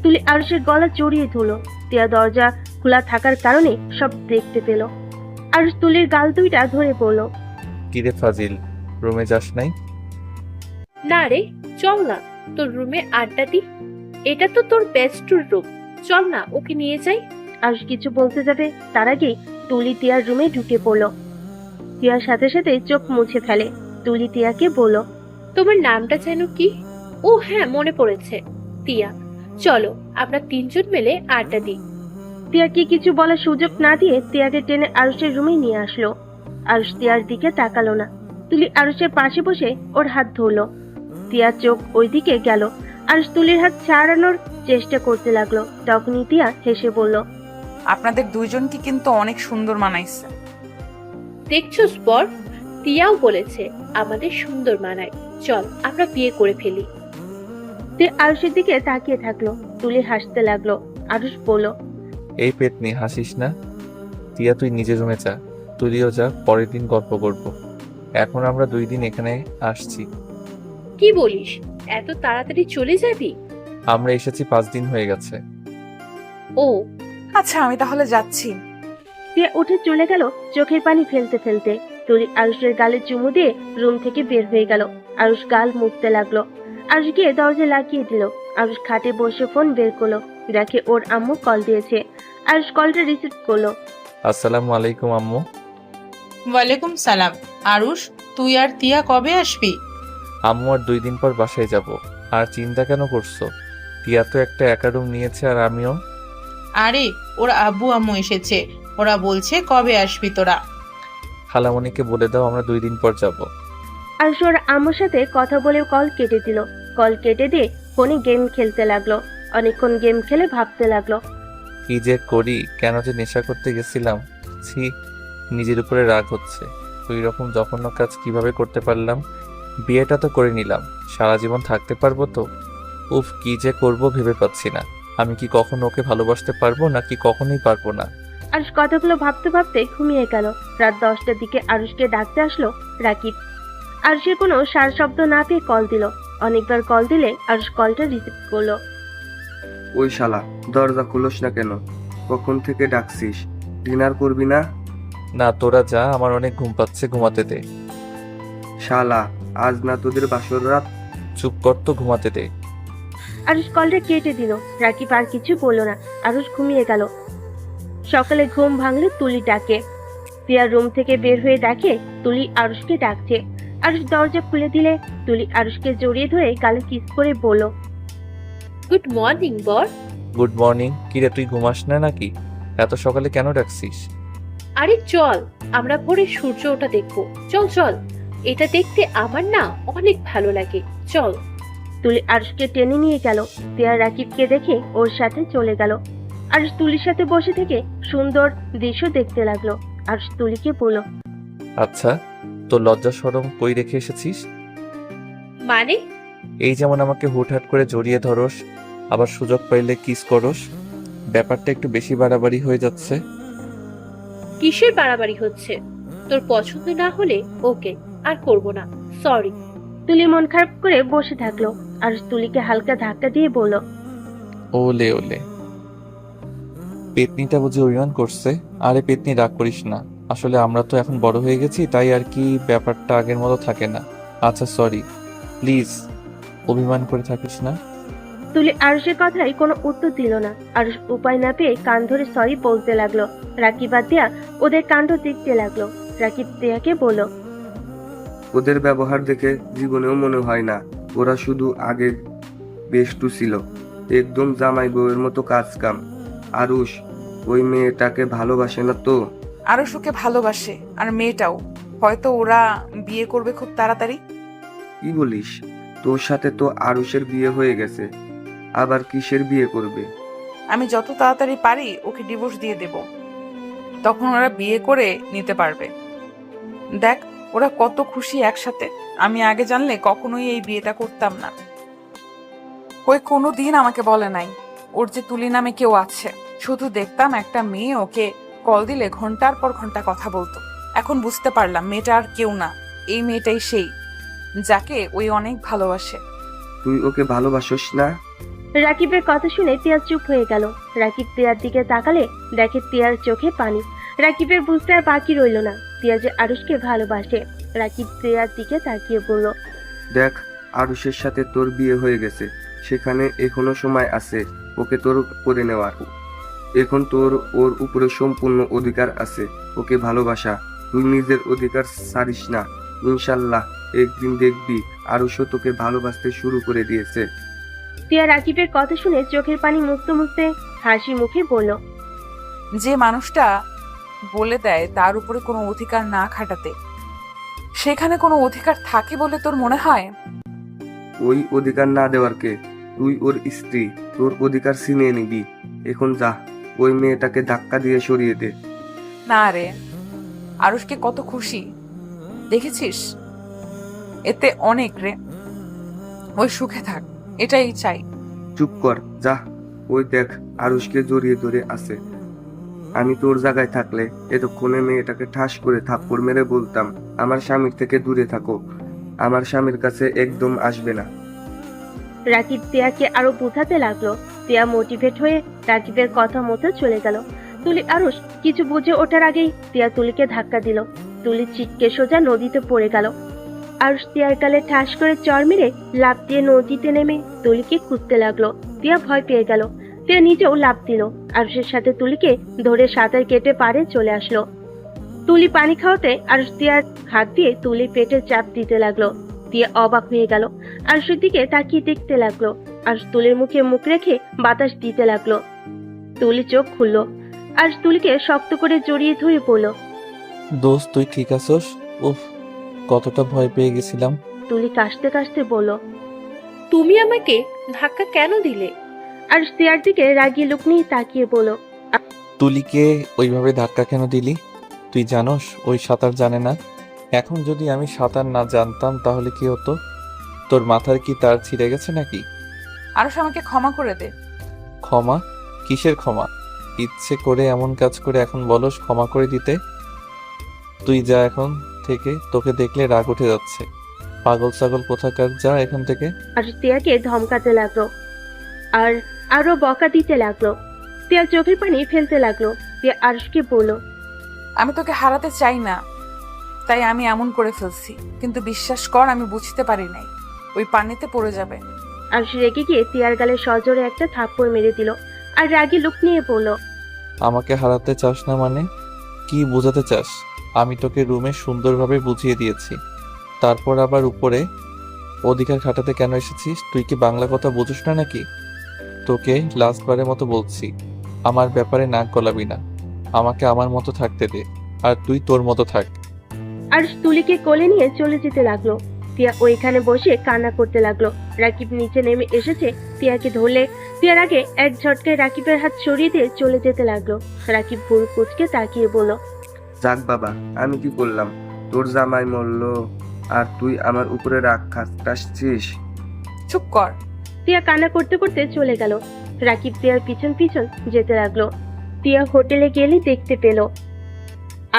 তুলি আরুষের গলা জড়িয়ে ধরলো। তিয়া দরজা খোলা থাকার কারণে সব দেখতে পেল। আরুষ তুলির গাল দুইটা ধরে পড়ল। কিরে ফাজিল, রুমে যাস নাই? না রে, চল না তোর রুমে আড্ডা দি। এটা তো তোর বেস্টুর রুম, চল না ওকে নিয়ে যাই। আরুষ কিছু বলতে যাবে, তার আগেই তুলি তিয়ার রুমে ঢুকে পড়লো। তিয়ার সাথে সাথে চোখ মুছে ফেলে। তুলি তিয়াকে বলল, তোমার নামটা যেন কি? ও হ্যাঁ, মনে পড়েছে, তিয়া। চলো আমরা তিনজন মিলে আড্ডা দিই। তিয়াকে কিছু বলার সুযোগ না দিয়ে তিয়াকে টেনে আরুষের রুমে নিয়ে আসলো। আরুষ তিয়ার দিকে তাকালো না। তুলি আরুষের পাশে বসে ওর হাত ধরলো। তিয়ার চোখ ওই দিকে গেল। আরুষ তুলির হাত ছাড়ানোর চেষ্টা করতে লাগলো। তখনই তিয়া হেসে বলল, আপনাদের দুইজনকে কিন্তু অনেক সুন্দর মানাইছে। দেখছোস বর, তিয়াও বলেছে আমাদের সুন্দর মানায়, চল আমরা বিয়ে করে ফেলি। তিয়া আরুষের দিকে তাকিয়ে থাকলো। তুলি হাসতে লাগলো। আরুষ বলল, এই পেতনি, হাসিস না। তিয়া, তুই নিজের রুমে যা, তুলিও যা, পরের দিন গল্প করব। এখন আমরা 2 দিন এখানে আসছি। কি বলিস, এত তাড়াতাড়ি চলে যাবি? আমরা এসেছি 5 দিন হয়ে গেছে। ও আচ্ছা, আমি তাহলে যাচ্ছি। তিয়া উঠে চলে গেল চোখের পানি ফেলতে ফেলতে। তুলি আরুষের গালে চুমু দিয়ে রুম থেকে বের হয়ে গেল। আরুষ গাল মুছতে লাগলো। আরুষ গিয়ে দরজা লাগিয়ে দিল। আরুষ খাটে বসে ফোন বের করলো। দেখে ওর আম্মু কল দিয়েছে। আরুষ কলটা রিসিভ করলো। আসসালামু আলাইকুম আম্মু। ওয়ালাইকুম সালাম। আরুষ, তুই আর তিয়া কবে আসবি? আম্মু আর 2 দিন পর বাসায় যাব। আর চিন্তা কেন করছো? টিয়া তো একটা একা রুম নিয়েছে আর আমিও। আরে ওর আব্বু আম্মু এসেছে, ওরা বলছে কবে আসবি তোরা। খালামণিকে বলে দাও আমরা 2 দিন পর যাব। আরুষ ওর আম্মুর সাথে কথা বলে কল কেটে দিল। কল কেটে দিয়ে ফোনে গেম খেলতে লাগলো। অনেকক্ষণ গেম খেলে ভাবতে লাগলো। কি যে করি, কেন যে নেশা করতে গেছিলাম। ছি, নিজের উপরে রাগ হচ্ছে। ওই রকম জঘন্য কাজ কিভাবে করতে পারলাম। বিয়েটা তো করে নিলাম, সারা জীবন থাকতে পারবো তো? উফ, কি যে করব ভেবে পাচ্ছি না। আমি কি কখনো ওকে ভালোবাসতে পারবো নাকি কখনোই পারবো না? আরুষ কথাগুলো ভাবতে ভাবতে ঘুমিয়ে গেল। রাত 10টার দিকে আরুষকে ডাকতে আসলো রাকিব। আরুষের কোনো সার শব্দ না পেয়ে কল দিল। অনেকবার কল দিলে আরুষ কলটা রিসিভ করলো। ওই শালা, দরজা খুলোস না কেন? কখন থেকে ডাকছিস? ডিনার করবি না? না, তোরা যা, আমার অনেক ঘুম পাচ্ছে, ঘুমাতে দে। শালা, আজ না তোদের বাসর রাত? চুপ কর তো, ঘুমাতে দে। আরুষ কলটা কেটে দিল। রাকিব আর কিছু বলল না। আরুষ ঘুমিয়ে গেল। সকালে ঘুম ভাঙলে তুলি ডাকে। টিয়া রুম থেকে বের হয়ে দেখে তুলি আরুষকে ডাকছে। আরুষ দরজা খুলে দিলে তুলি আরুষকে জড়িয়ে ধরে গালে কিস করে বলল, গুড মর্নিং বর। Good morning. কিরে, তুই ঘুমাস না নাকি? এত সকালে কেন ডাকছিস? আরে চল, আমরা ভোরে সূর্য ওঠা দেখবো। চল চল, এটা দেখতে আমার না অনেক ভালো লাগে, চল। তুলি আরুষকে টেনে নিয়ে গেল। টিয়া রাকিবকে দেখে ওর সাথে চলে গেল। আরুষ তুলির সাথে বসে থেকে সুন্দর দৃশ্য দেখতে লাগলো। আরুষ তুলিকে বলল, আচ্ছা, তোর লজ্জা শরম কই রেখে এসেছিস? মানে? এই যেমন আমাকে হুটহাট করে জড়িয়ে ধরস, আবার সুযোগ পাইলে কিস করস। ব্যাপারটা একটু বেশি বাড়াবাড়ি হয়ে যাচ্ছে। কিসের বাড়াবাড়ি হচ্ছে? তোর পছন্দ না হলে ওকে, আর করব না, সরি। তুলি মন খারাপ করে বসে থাকলো। আরুষ তুলিকে হালকা ধাক্কা দিয়ে বলল, ওলে ওলে, পেতনিটা বুঝে অভিমান করছে। আরে পেতনি, রাগ করিস না, আসলে আমরা তো এখন বড় হয়ে গেছি, তাই আর কি ব্যাপারটা আগের মতো থাকে না। আচ্ছা সরি, প্লিজ অভিমান করে থাকিস না। তুলি আরুষের কথাই কোনো উত্তর দিল না। আরুষ উপায় না পেয়ে কান ধরে সরি বলতে লাগলো। রাকিব আর তিয়া ওদের কাণ্ড দেখতে লাগলো। রাকিব তিয়াকে বলল, ওদের ব্যবহার দেখে জীবনেও মনে হয় না ওরা শুধু আগে বেষ্টু ছিল, একদম জামাই বউয়ের মতো কাজ কাম। আরুষ ওই মেয়েটাকে ভালোবাসে না তো? আরো সুখে ভালোবাসে, আর মেয়েটাও। হয়তো ওরা বিয়ে করবে খুব তাড়াতাড়ি। কি বলিস? তোর সাথে তো আরুষের বিয়ে হয়ে গেছে, আবার কিসের বিয়ে করবে? আমি যত তাড়াতাড়ি পারি ওকে ডিভোর্স দিয়ে দেব, তখন ওরা বিয়ে করে নিতে পারবে। দেখ ওরা কত খুশি একসাথে। আমি আগে জানলে কখনোই এই বিয়েটা করতাম না। ওই কোনোদিন আমাকে বলে নাই ওর যে তুলি নামে কেউ আছে। শুধু দেখতাম একটা মেয়ে ওকে কল দিলে ঘন্টার পর ঘন্টা কথা বলতো। এখন বুঝতে পারলাম মেয়েটা আর কেউ না, এই মেয়েটাই সেই যাকে ওই অনেক ভালোবাসে। তুই ওকে ভালোবাসিস না? রাকিবের কথা শুনে তিয়া চুপ হয়ে গেল। রাকিব তিয়ার দিকে তাকালে দেখে তিয়ার চোখে পানি। রাকিবের বুঝতে আর বাকি রইল না তিয়া যে আরুষকে ভালোবাসে। রাকিব তিয়ার দিকে তাকিয়ে বলল, দেখ, আরুষের সাথে তোর বিয়ে হয়ে গেছে, সেখানে এখনো সময় আছে ওকে তোর করে নেওয়ার। এখন তোর ওর উপরে সম্পূর্ণ অধিকার আছে ওকে ভালোবাসা। তুই নিজের অধিকার ছাড়িস না। ইনশাল্লাহ একদিন দেখবি আরুষও তোকে ভালোবাসতে শুরু করে দিয়েছে। তিয়া রাকিবের কথা শুনে চোখের পানি মুছতে মুছতে হাসি মুখে বলল, যে মানুষটা বলে দেয় তার উপরে কোনো অধিকার না খাটাতে, সেখানে কোনো অধিকার থাকে বলে তোর মনে হয়? ওই অধিকার না দেওয়ার কে? তুই ওর স্ত্রী, তোর অধিকার ছিনিয়ে নিবি। এখন যা, ওই মেয়েটাকে ধাক্কা দিয়ে সরিয়ে দে। না রে, আরুষকে কত খুশি দেখেছিস? এতে অনেক রে। ওই সুখে থাক, এটাই চাই। চুপ কর, যা। ওই দেখ, আরুষকে জড়িয়ে ধরে আছে। আমি তোর জায়গায় থাকলে এতক্ষণে মেয়েটাকে ঠাস করে থাপ্পড় মেরে বলতাম, আমার স্বামীর থেকে দূরে থাকো, আমার স্বামীর কাছে একদম আসবে না। রাকিব তিয়াকে আরো বোঝাতে লাগলো। তিয়া মোটিভেট হয়ে রাকিবের কথা মতো চলে গেল। তুলি আরুষ কিছু বুঝে ওঠার আগেই তিয়া তুলিকে ধাক্কা দিল। তুলি ছিটকে সোজা নদীতে পড়ে গেল। আরুষ তিয়ার গালে ঠাস করে চড় মেরে লাফ দিয়ে নদীতে নেমে তুলিকে খুঁজতে লাগলো। তিয়া ভয় পেয়ে গেল। তিয়া নিজেও লাফ দিল। আরুষের সাথে তুলিকে ধরে সাঁতার কেটে পাড়ে চলে আসলো। তুলি পানি খাওয়াতে আরুষ তিয়ার হাত দিয়ে তুলি পেটে চাপ দিতে লাগলো। তিয়া অবাক হয়ে গেল। আরুষের দিকে তাকিয়ে দেখতে লাগলো। আর তুলির মুখে মুখ রেখে বাতাস দিতে লাগলো। তুলি চোখ খুললো আর তুলিকে শক্ত করে জড়িয়ে ধরে পড়লো। দোস্ত তুই ঠিক আছোস? উফ, কতটা ভয় পেয়ে গেছিলাম। তুলি কাশতে কাশতে বলল। তুমি আমাকে ধাক্কা কেন দিলে? আর তিয়ার দিকে রাগিয়ে লোক নিয়ে তাকিয়ে বলল। তুলিকে ওইভাবে ধাক্কা কেন দিলি? তুই জানোস ওই সাঁতার জানে না। এখন যদি আমি সাঁতার না জানতাম তাহলে কি হতো? তোর মাথার কি তার ছিঁড়ে গেছে নাকি? আরশ আমাকে ক্ষমা করে দে। ক্ষমা? কিসের ক্ষমা? ইচ্ছে করে এমন কাজ করে এখন বলস ক্ষমা করে দিতে? তুই যা এখন থেকে, তোকে দেখলে রাগ উঠে যাচ্ছে। পাগল ছাগল কোথাকার, যা এখান থেকে। আর তিয়াকে ধমকাতে লাগলো আর আরো বকা দিতে লাগলো। তিয়া চোখের পানি ফেলতে লাগলো। তিয়া আরশকে বলল। আমি তোকে হারাতে চাই না, তাই আমি এমন করে ফেলছি, কিন্তু বিশ্বাস কর আমি বুঝতে পারি নাই ওই পানিতে পড়ে যাবে। আরশ রেগে গিয়ে তিয়ার গালে সজোরে একটা থাপ্পড় মেরে দিল আর রাগী লোক নিয়ে বলল। আমাকে হারাতে চাস না মানে? কি বোঝাতে চাস? আমি তোকে রুমে সুন্দরভাবে বুঝিয়ে দিয়েছি, তারপর আবার উপরে অধিকার খাটাতে কেন এসেছিস? তুই কি বাংলা কথা বুঝিস না নাকি? তোকে লাস্টবারের মতো বলছি, আমার ব্যাপারে নাক গলাবি না। আমাকে আমার মতো থাকতে দে, আর তুই তোর মতো থাক। আরশ তুলিকে কোলে নিয়ে চলে যেতে লাগলো। তিয়া ওইখানে বসে কান্না করতে লাগলো। রাকিব নিচে নেমে এসেছে, তিয়াকে ধরলে তিয়ার আগে এক ঝটকায় রাকিবের হাত সরিয়ে দিয়ে চলে যেতে লাগলো। রাকিব ভুরু কুচকে তাকিয়ে বলল। যাক বাবা, আমি কি করলাম? তোর জামাই মরল আর তুই আমার উপরে রাগ খাসছিস? চুপ কর। তিয়া কান্না করতে করতে চলে গেল। রাকিব তিয়ার পিছন পিছন যেতে লাগলো। তিয়া হোটেলে গেলে দেখতে পেল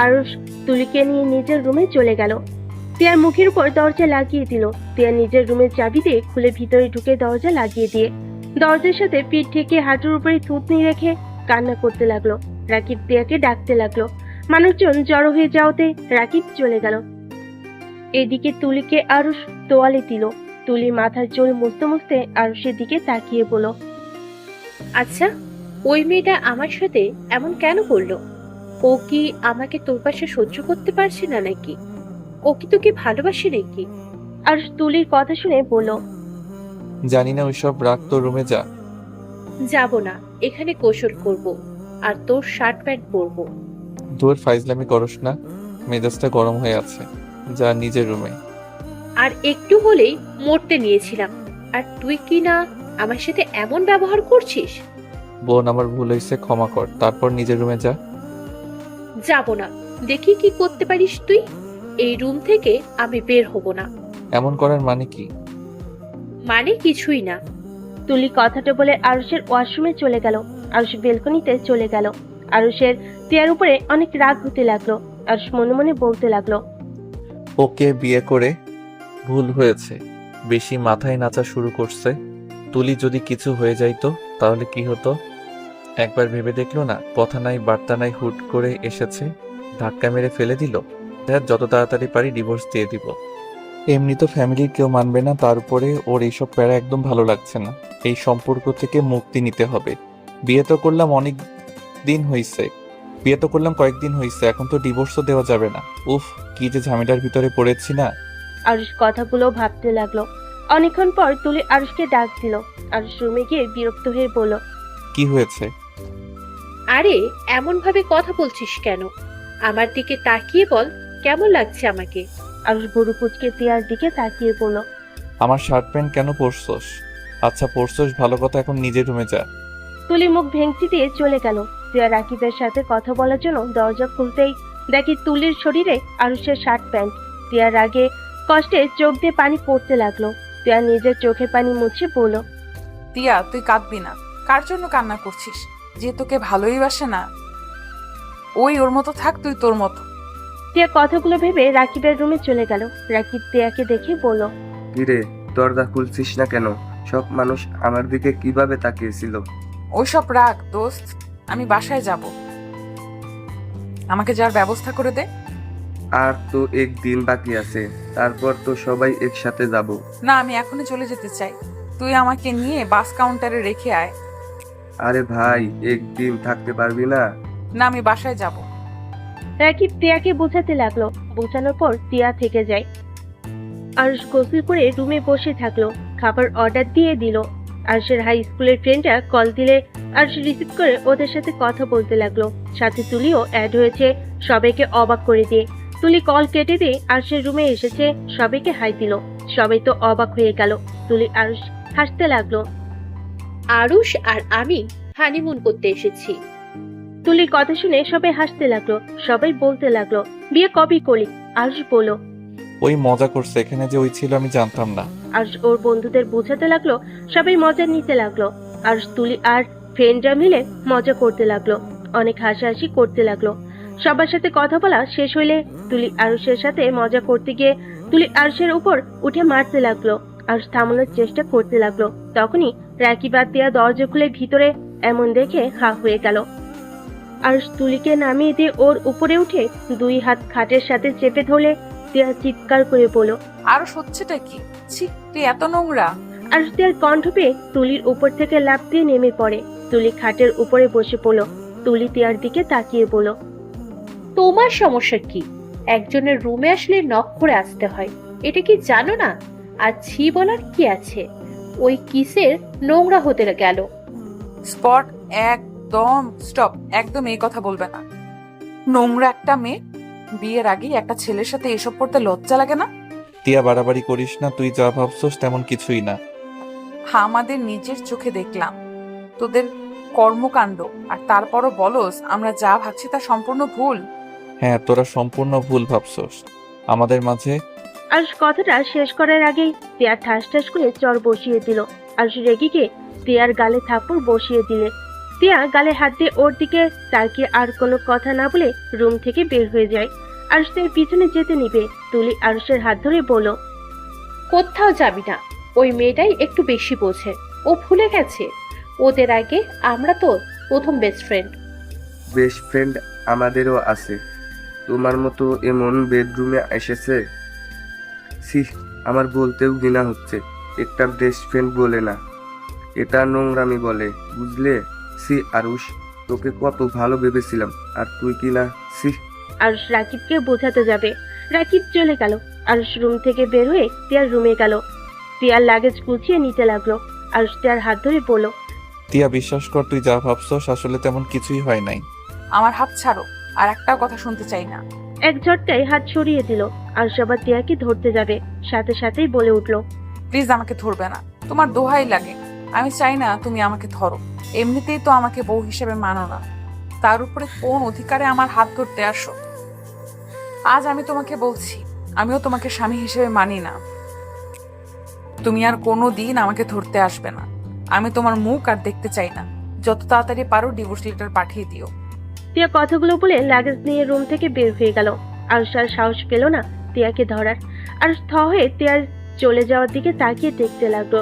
আরশ তুলিকে নিয়ে নিজের রুমে চলে গেল। তিয়ার মুখের উপর দরজা লাগিয়ে দিল। তিয়া নিজের রুমের চাবি দিয়ে খুলে ভিতরে ঢুকে দরজা লাগিয়ে দিয়ে দরজার সাথে পিঠ ঠেকে হাঁটুর উপরে থুতনি রেখে কান্না করতে লাগলো। রাকিব তিয়াকে ডাকতে লাগলো। মানুষজন জড়ো হয়ে যাওয়াতে রাকিব চলে গেল। এদিকে তুলিকে আরশ তোয়ালে দিল। তুলি মাথার চুল মুছতে মুছতে আরশের দিকে তাকিয়ে বলল। আচ্ছা, ওই মেয়েটা আমার সাথে এমন কেন করলো? ও কি আমাকে তোর পাশে সহ্য করতে পারছে না নাকি? ও কি তোকে ভালোবাসে নাকি? আরশ তুলির কথা শুনে বলল। জানি না, ওইসব রাগ, তোর রুমে যা। যাব না, এখানে কৌশল করব আর তোর শার্ট প্যান্ট পরবো। তোর ফাইজলামি করস না, মেজাজটা গরম হয়ে আছে। যা নিজের রুমে। আর একটু হলেই মরতে নিয়েছিলাম, আর তুই কি না আমার সাথে এমন ব্যবহার করছিস? বোন, আমার ভুল হয়েছে, ক্ষমা কর। তারপর নিজের রুমে যা। যাব না, দেখি কি করতে পারিস তুই। এই রুম থেকে আমি বের হব না। এমন করার মানে কি? মানে কিছুই না। তুলি কথাটা বলে আরশের ওয়াশরুমে চলে গেল। আরশ বেলকনিতে চলে গেল। আরশের তিয়ার উপরে অনেক রাগ হতে লাগলো। আরশ মনে মনে বলতে লাগলো। ওকে বিয়ে করে ভুল হয়েছে, বেশি মাথায় নাচা শুরু করছে। তুলি যদি কিছু হয়ে যাইতো তাহলে কি হতো? একবার ভেবে দেখলো না? কথা নাই বার্তা নাই, হুট করে এসেছে, ধাক্কা মেরে ফেলে দিল। যত তাড়াতাড়ি পারি ডিভোর্স দিয়ে দিব। এমনি তো ফ্যামিলির কেউ মানবে না, তার উপরে ওর এইসব প্যারা একদম ভালো লাগছে না। এই সম্পর্ক থেকে মুক্তি নিতে হবে। বিয়ে তো করলাম কয়েকদিন হয়েছে, এখন তো ডিভোর্সও দেওয়া যাবে না। উফ, কি যে ঝামেলার ভিতরে পড়েছি না। আরশ কথাগুলো ভাবতে লাগলো। অনেকক্ষণ পর তুলি আরশকে ডাক দিল। আরশ রুমে গিয়ে বিরক্ত হয়ে বলল। কি হয়েছে? আরে এমন ভাবে কথা বলছিস কেন? আমার দিকে তাকিয়ে বল, কেমন লাগছে আমাকে? আরশ ভুরু কুচকে তিয়ার দিকে তাকিয়ে বলল। আমার শার্ট প্যান্ট কেন পরছস? আচ্ছা পরছস, ভালো কথা, এখন নিজের রুমে যা। তুলি মুখ ভেঙচি দিয়ে চলে গেল। তিয়া রাকিবের সাথে কথা বলার জন্য দরজা খুলতেই দেখি তুলির শরীরে আরশের শার্ট প্যান্ট। তিয়ার আগে কষ্টে চোখ দিয়ে পানি পড়তে লাগলো। তিয়া নিজের চোখের পানি মুছে বলল। তিয়া, তুই কাঁদবি না। কার জন্য কান্না করছিস? যে তোকে ভালোই বাসে না, ওই ওর মতো থাক, তুই তোর মতো। তিয়া কথাগুলো ভেবে রাকিবের রুমে চলে গেল। রাকিব তিয়াকে দেখে বলল। কিরে, দরজা খুলছিস না কেন? সব মানুষ আমার দিকে কিভাবে তাকিয়েছিল? ওইসব রাখ দোস্ত, আমি বাসায় যাব। আমাকে যাওয়ার ব্যবস্থা করে দে। আর তো একদিন বাকি আছে, তারপর তো সবাই একসাথে যাব। না, আমি এখনই চলে যেতে চাই। তুই আমাকে নিয়ে বাস কাউন্টারে রেখে আয়। আরে ভাই, একদিন থাকতে পারবি না? না, আমি বাসায় যাব। রাকিব তিয়াকে বোঝাতে লাগলো। বোঝানোর পর তিয়া থেকে যায়। আরশ গোসল করে রুমে বসে থাকলো। খাবার অর্ডার দিয়ে দিল। আরশের হাই স্কুলের ফ্রেন্ডরা কল দিলে আরশ রিসিভ করে ওদের সাথে কথা বলতে লাগলো। সাথে তুলিও অ্যাড হয়েছে, সবাইকে অবাক করে দিয়ে। তুলি কল কেটে দিয়ে আরশের রুমে এসেছে, সবাইকে হাই দিল। সবাই তো অবাক হয়ে গেল। তুলি আরশ হাসতে লাগলো। আরুষ আর আমি হানিমুন করতে এসেছি। তুলির কথা শুনে সবাই হাসতে লাগলো। সবাই বলতে লাগলো, বিয়ে কবে করলি? আরশ বলল। ওই মজা করছে, এখানে যে ওই ছিল আমি জানতাম না। আরশ ওর বন্ধুদের বোঝাতে লাগলো। সবাই মজা নিতে লাগলো। আরশ তুলি আর ফ্রেন্ডরা মিলে মজা করতে লাগলো। অনেক হাসাহাসি করতে লাগলো। সবার সাথে কথা বলা শেষ হইলে তুলি আরশের সাথে মজা করতে গিয়ে তুলি আরশের উপর উঠে মারতে লাগলো। আরশ থামানোর চেষ্টা করতে লাগলো। তখনই রাকিব আর তিয়া দরজা খুলে ভিতরে এমন দেখে হা হয়ে গেল। আরশ তুলিকে নামিয়ে দিয়ে ওর উপরে উঠে 2 হাত খাটের সাথে চেপে ধরলে তিয়া চিৎকার করে বলল। আরো হচ্ছেটা কি? ছি, তুই এত নোংরা। আরশ তিয়ার কণ্ঠ পেয়ে তুলির উপর থেকে লাফ দিয়ে নেমে পড়ে। তুলি খাটের উপরে বসে পড়ল। তুলি তিয়ার দিকে তাকিয়ে বলল, তোমার সমস্যা কি? একজনের রুমে আসলে নক করে আসতে হয়, এটা কি জানো না? আর ছি বলার কি আছে? ওই কিসের নোংরা হতে গেল। স্পট, একদম স্টপ, একদম এই কথা বলবে না। নোংরা একটা মেয়ে, বিয়ের আগেই একটা ছেলের সাথে এসব করতে লজ্জা লাগে না? তিয়া বাড়াবাড়ি করিস না, তুই যা ভাবছস তেমন কিছুই না। আমাদের নিজের চোখে দেখলাম তোদের কর্মকাণ্ড, আর তারপরও বলস আমরা যা ভাবছি তা সম্পূর্ণ ভুল। হ্যাঁ, তোরা সম্পূর্ণ ভুল ভাবছস। আমাদের মাঝে আরশ কথাটা শেষ করার আগেই তিয়া ঠাস ঠাস করে চর বসিয়ে দিল। আরশ রেগে গিয়ে তিয়ার গালে থাপ্পড় বসিয়ে দিলে। তিয়া গালে হাত দিয়ে ওর দিকে তাকিয়ে আর কোনো কথা না বলে রুম থেকে বের হয়ে যায়। আরশ তার পিছনে যেতে নিবে। তুলি আরশের হাত ধরে বলল, কোথাও যাবি না। ওই মেয়েটাই একটু বেশি বোঝে, ও ভুলে গেছে ওদের আগে আমরা তো প্রথম বেস্ট ফ্রেন্ড। বেস্ট ফ্রেন্ড আমাদেরও আছে, তোমার মতো এমন বেডরুমে এসেছে। সি, আমার বলতেও ঘৃণা হচ্ছে। একটা বেস্ট ফ্রেন্ড বলে না, এটা নোংরামি বলে, বুঝলে? সি আরুষ, তোকে কত ভালো ভেবেছিলাম, আর তুই কি না। সি। আরশ রাকিবকে বোঝাতে যাবে, রাকিব চলে গেল। আরশ রুম থেকে বের হয়ে তিয়ার রুমে গেল। তিয়ার লাগেজ গুছিয়ে নিতে লাগলো। আরশ তিয়ার হাত ধরে বলল, তিয়া বিশ্বাস কর, তুই যা ভাবছস আসলে তেমন কিছুই হয় নাই। আমার হাত ছাড়ো, আর একটাও কথা শুনতে চাই না। এক ঝটকায় হাত সরিয়ে দিল। আরশ আবার তিয়াকে ধরতে যাবে, সাথে সাথেই বলে উঠল, প্লিজ আমাকে ধরবে না, তোমার দোহাই লাগে। আমি চাই না তুমি আমাকে ধরো, এমনিতেই তো আমাকে বউ হিসেবে মানো না, তার উপরে কোন অধিকারে আমার হাত ধরতে আসো? আজ আমি তোমাকে বলছি, আমিও তোমাকে স্বামী হিসেবে মানি না। তুমি আর কোনো দিন আমাকে ধরতে আসবে না। আমি তোমার মুখ আর দেখতে চাই না। যত তাড়াতাড়ি পারো ডিভোর্স লেটার পাঠিয়ে দিও। তিয়া কথাগুলো বলে লাগেজ নিয়ে রুম থেকে বের হয়ে গেল। আরশ আর সাহস পেল না তিয়াকে ধরার। আর থ হয়ে তিয়ার চলে যাওয়ার দিকে তাকিয়ে দেখতে লাগলো।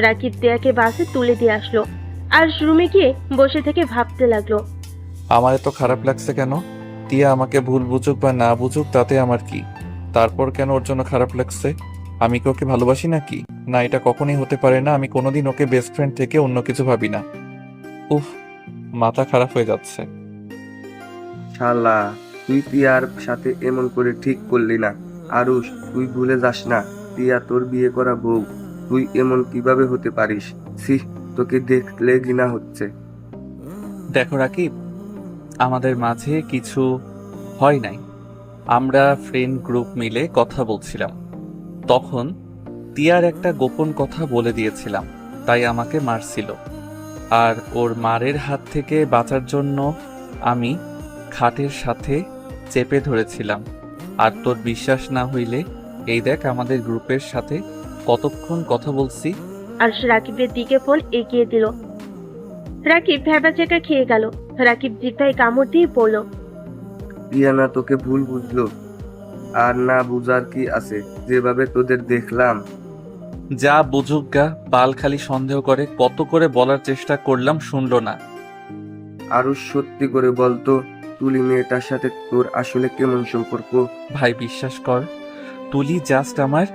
রাকিব তিয়াকে বাসে তুলে দিয়ে আসলো। আর রুমে গিয়ে বসে থেকে ভাবতে লাগলো, আমার এত খারাপ লাগছে কেন? তিয়া আমাকে ভুল বুঝুক বা না বুঝুক তাতে আমার কি? তারপর কেন ওর জন্য খারাপ লাগছে? আমি কি ওকে ভালোবাসি নাকি? না, এটা কখনোই হতে পারে না। আমি কোনোদিন ওকে বেস্ট ফ্রেন্ড থেকে অন্য কিছু ভাবি না। উফ, মাথা খারাপ হয়ে যাচ্ছে। শালা, তুই তিয়ার সাথে এমন করে ঠিক করলি না। আরুষ, তুই ভুলে যাস না, তিয়া তোর বিয়ে করা বউ। তুই এমন কিভাবে হতে পারিস? সি, তোকে দেখলে ঘৃণা হচ্ছে। দেখো রাকিব, আমাদের মাঝে কিছু হয় নাই। আমরা ফ্রেন্ড গ্রুপ মিলে কথা বলছিলাম, তখন তিয়ার একটা গোপন কথা বলে দিয়েছিলাম, তাই আমাকে মারছিল। আর ওর মারের হাত থেকে বাঁচার জন্য আমি খাটের সাথে চেপে ধরেছিলাম। আর তোর বিশ্বাস না হইলে এই দেখ আমাদের গ্রুপের সাথে কতক্ষণ কথা বলছি। আর রাকিবের দিকে ফোন এগিয়ে দিল। রাকিব ভ্যাবাচেকা খেয়ে গেল। রাকিব জিভটায় কামড় দিয়ে বলল, তিয়া না তোকে ভুল বুঝলো, আর না বুঝার কি আছে, যেভাবে তোদের দেখলাম। যা বুঝুক গা, বাল খালি সন্দেহ করে। কত করে বলার চেষ্টা করলাম, শুনলো না। আরুষ, সত্যি করে বলতো, তুলি মেয়েটার সাথে তোর আসলে কেমন সম্পর্ক? ভাই বিশ্বাস কর, তুলি জাস্ট আমার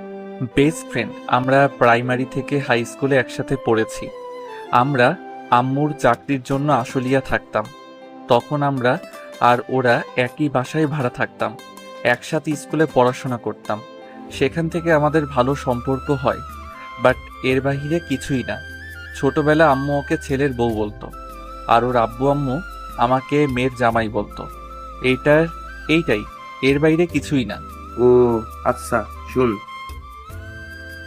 বেস্ট ফ্রেন্ড। আমরা প্রাইমারি থেকে হাই স্কুলে একসাথে পড়েছি। আমরা আম্মুর চাকরির জন্য আশুলিয়া থাকতাম। তখন আমরা আর ওরা একই বাসায় ভাড়া থাকতাম, একসাথে স্কুলে পড়াশোনা করতাম। সেখান থেকে আমাদের ভালো সম্পর্ক হয়, বাট এর বাহিরে কিছুই না। ছোটবেলা আম্মু ওকে ছেলের বউ বলতো, আর ওর আব্বু আম্মু আমাকে মেয়ের জামাই বলতো। এইটাই, এর বাইরে কিছুই না। ও আচ্ছা, শুন,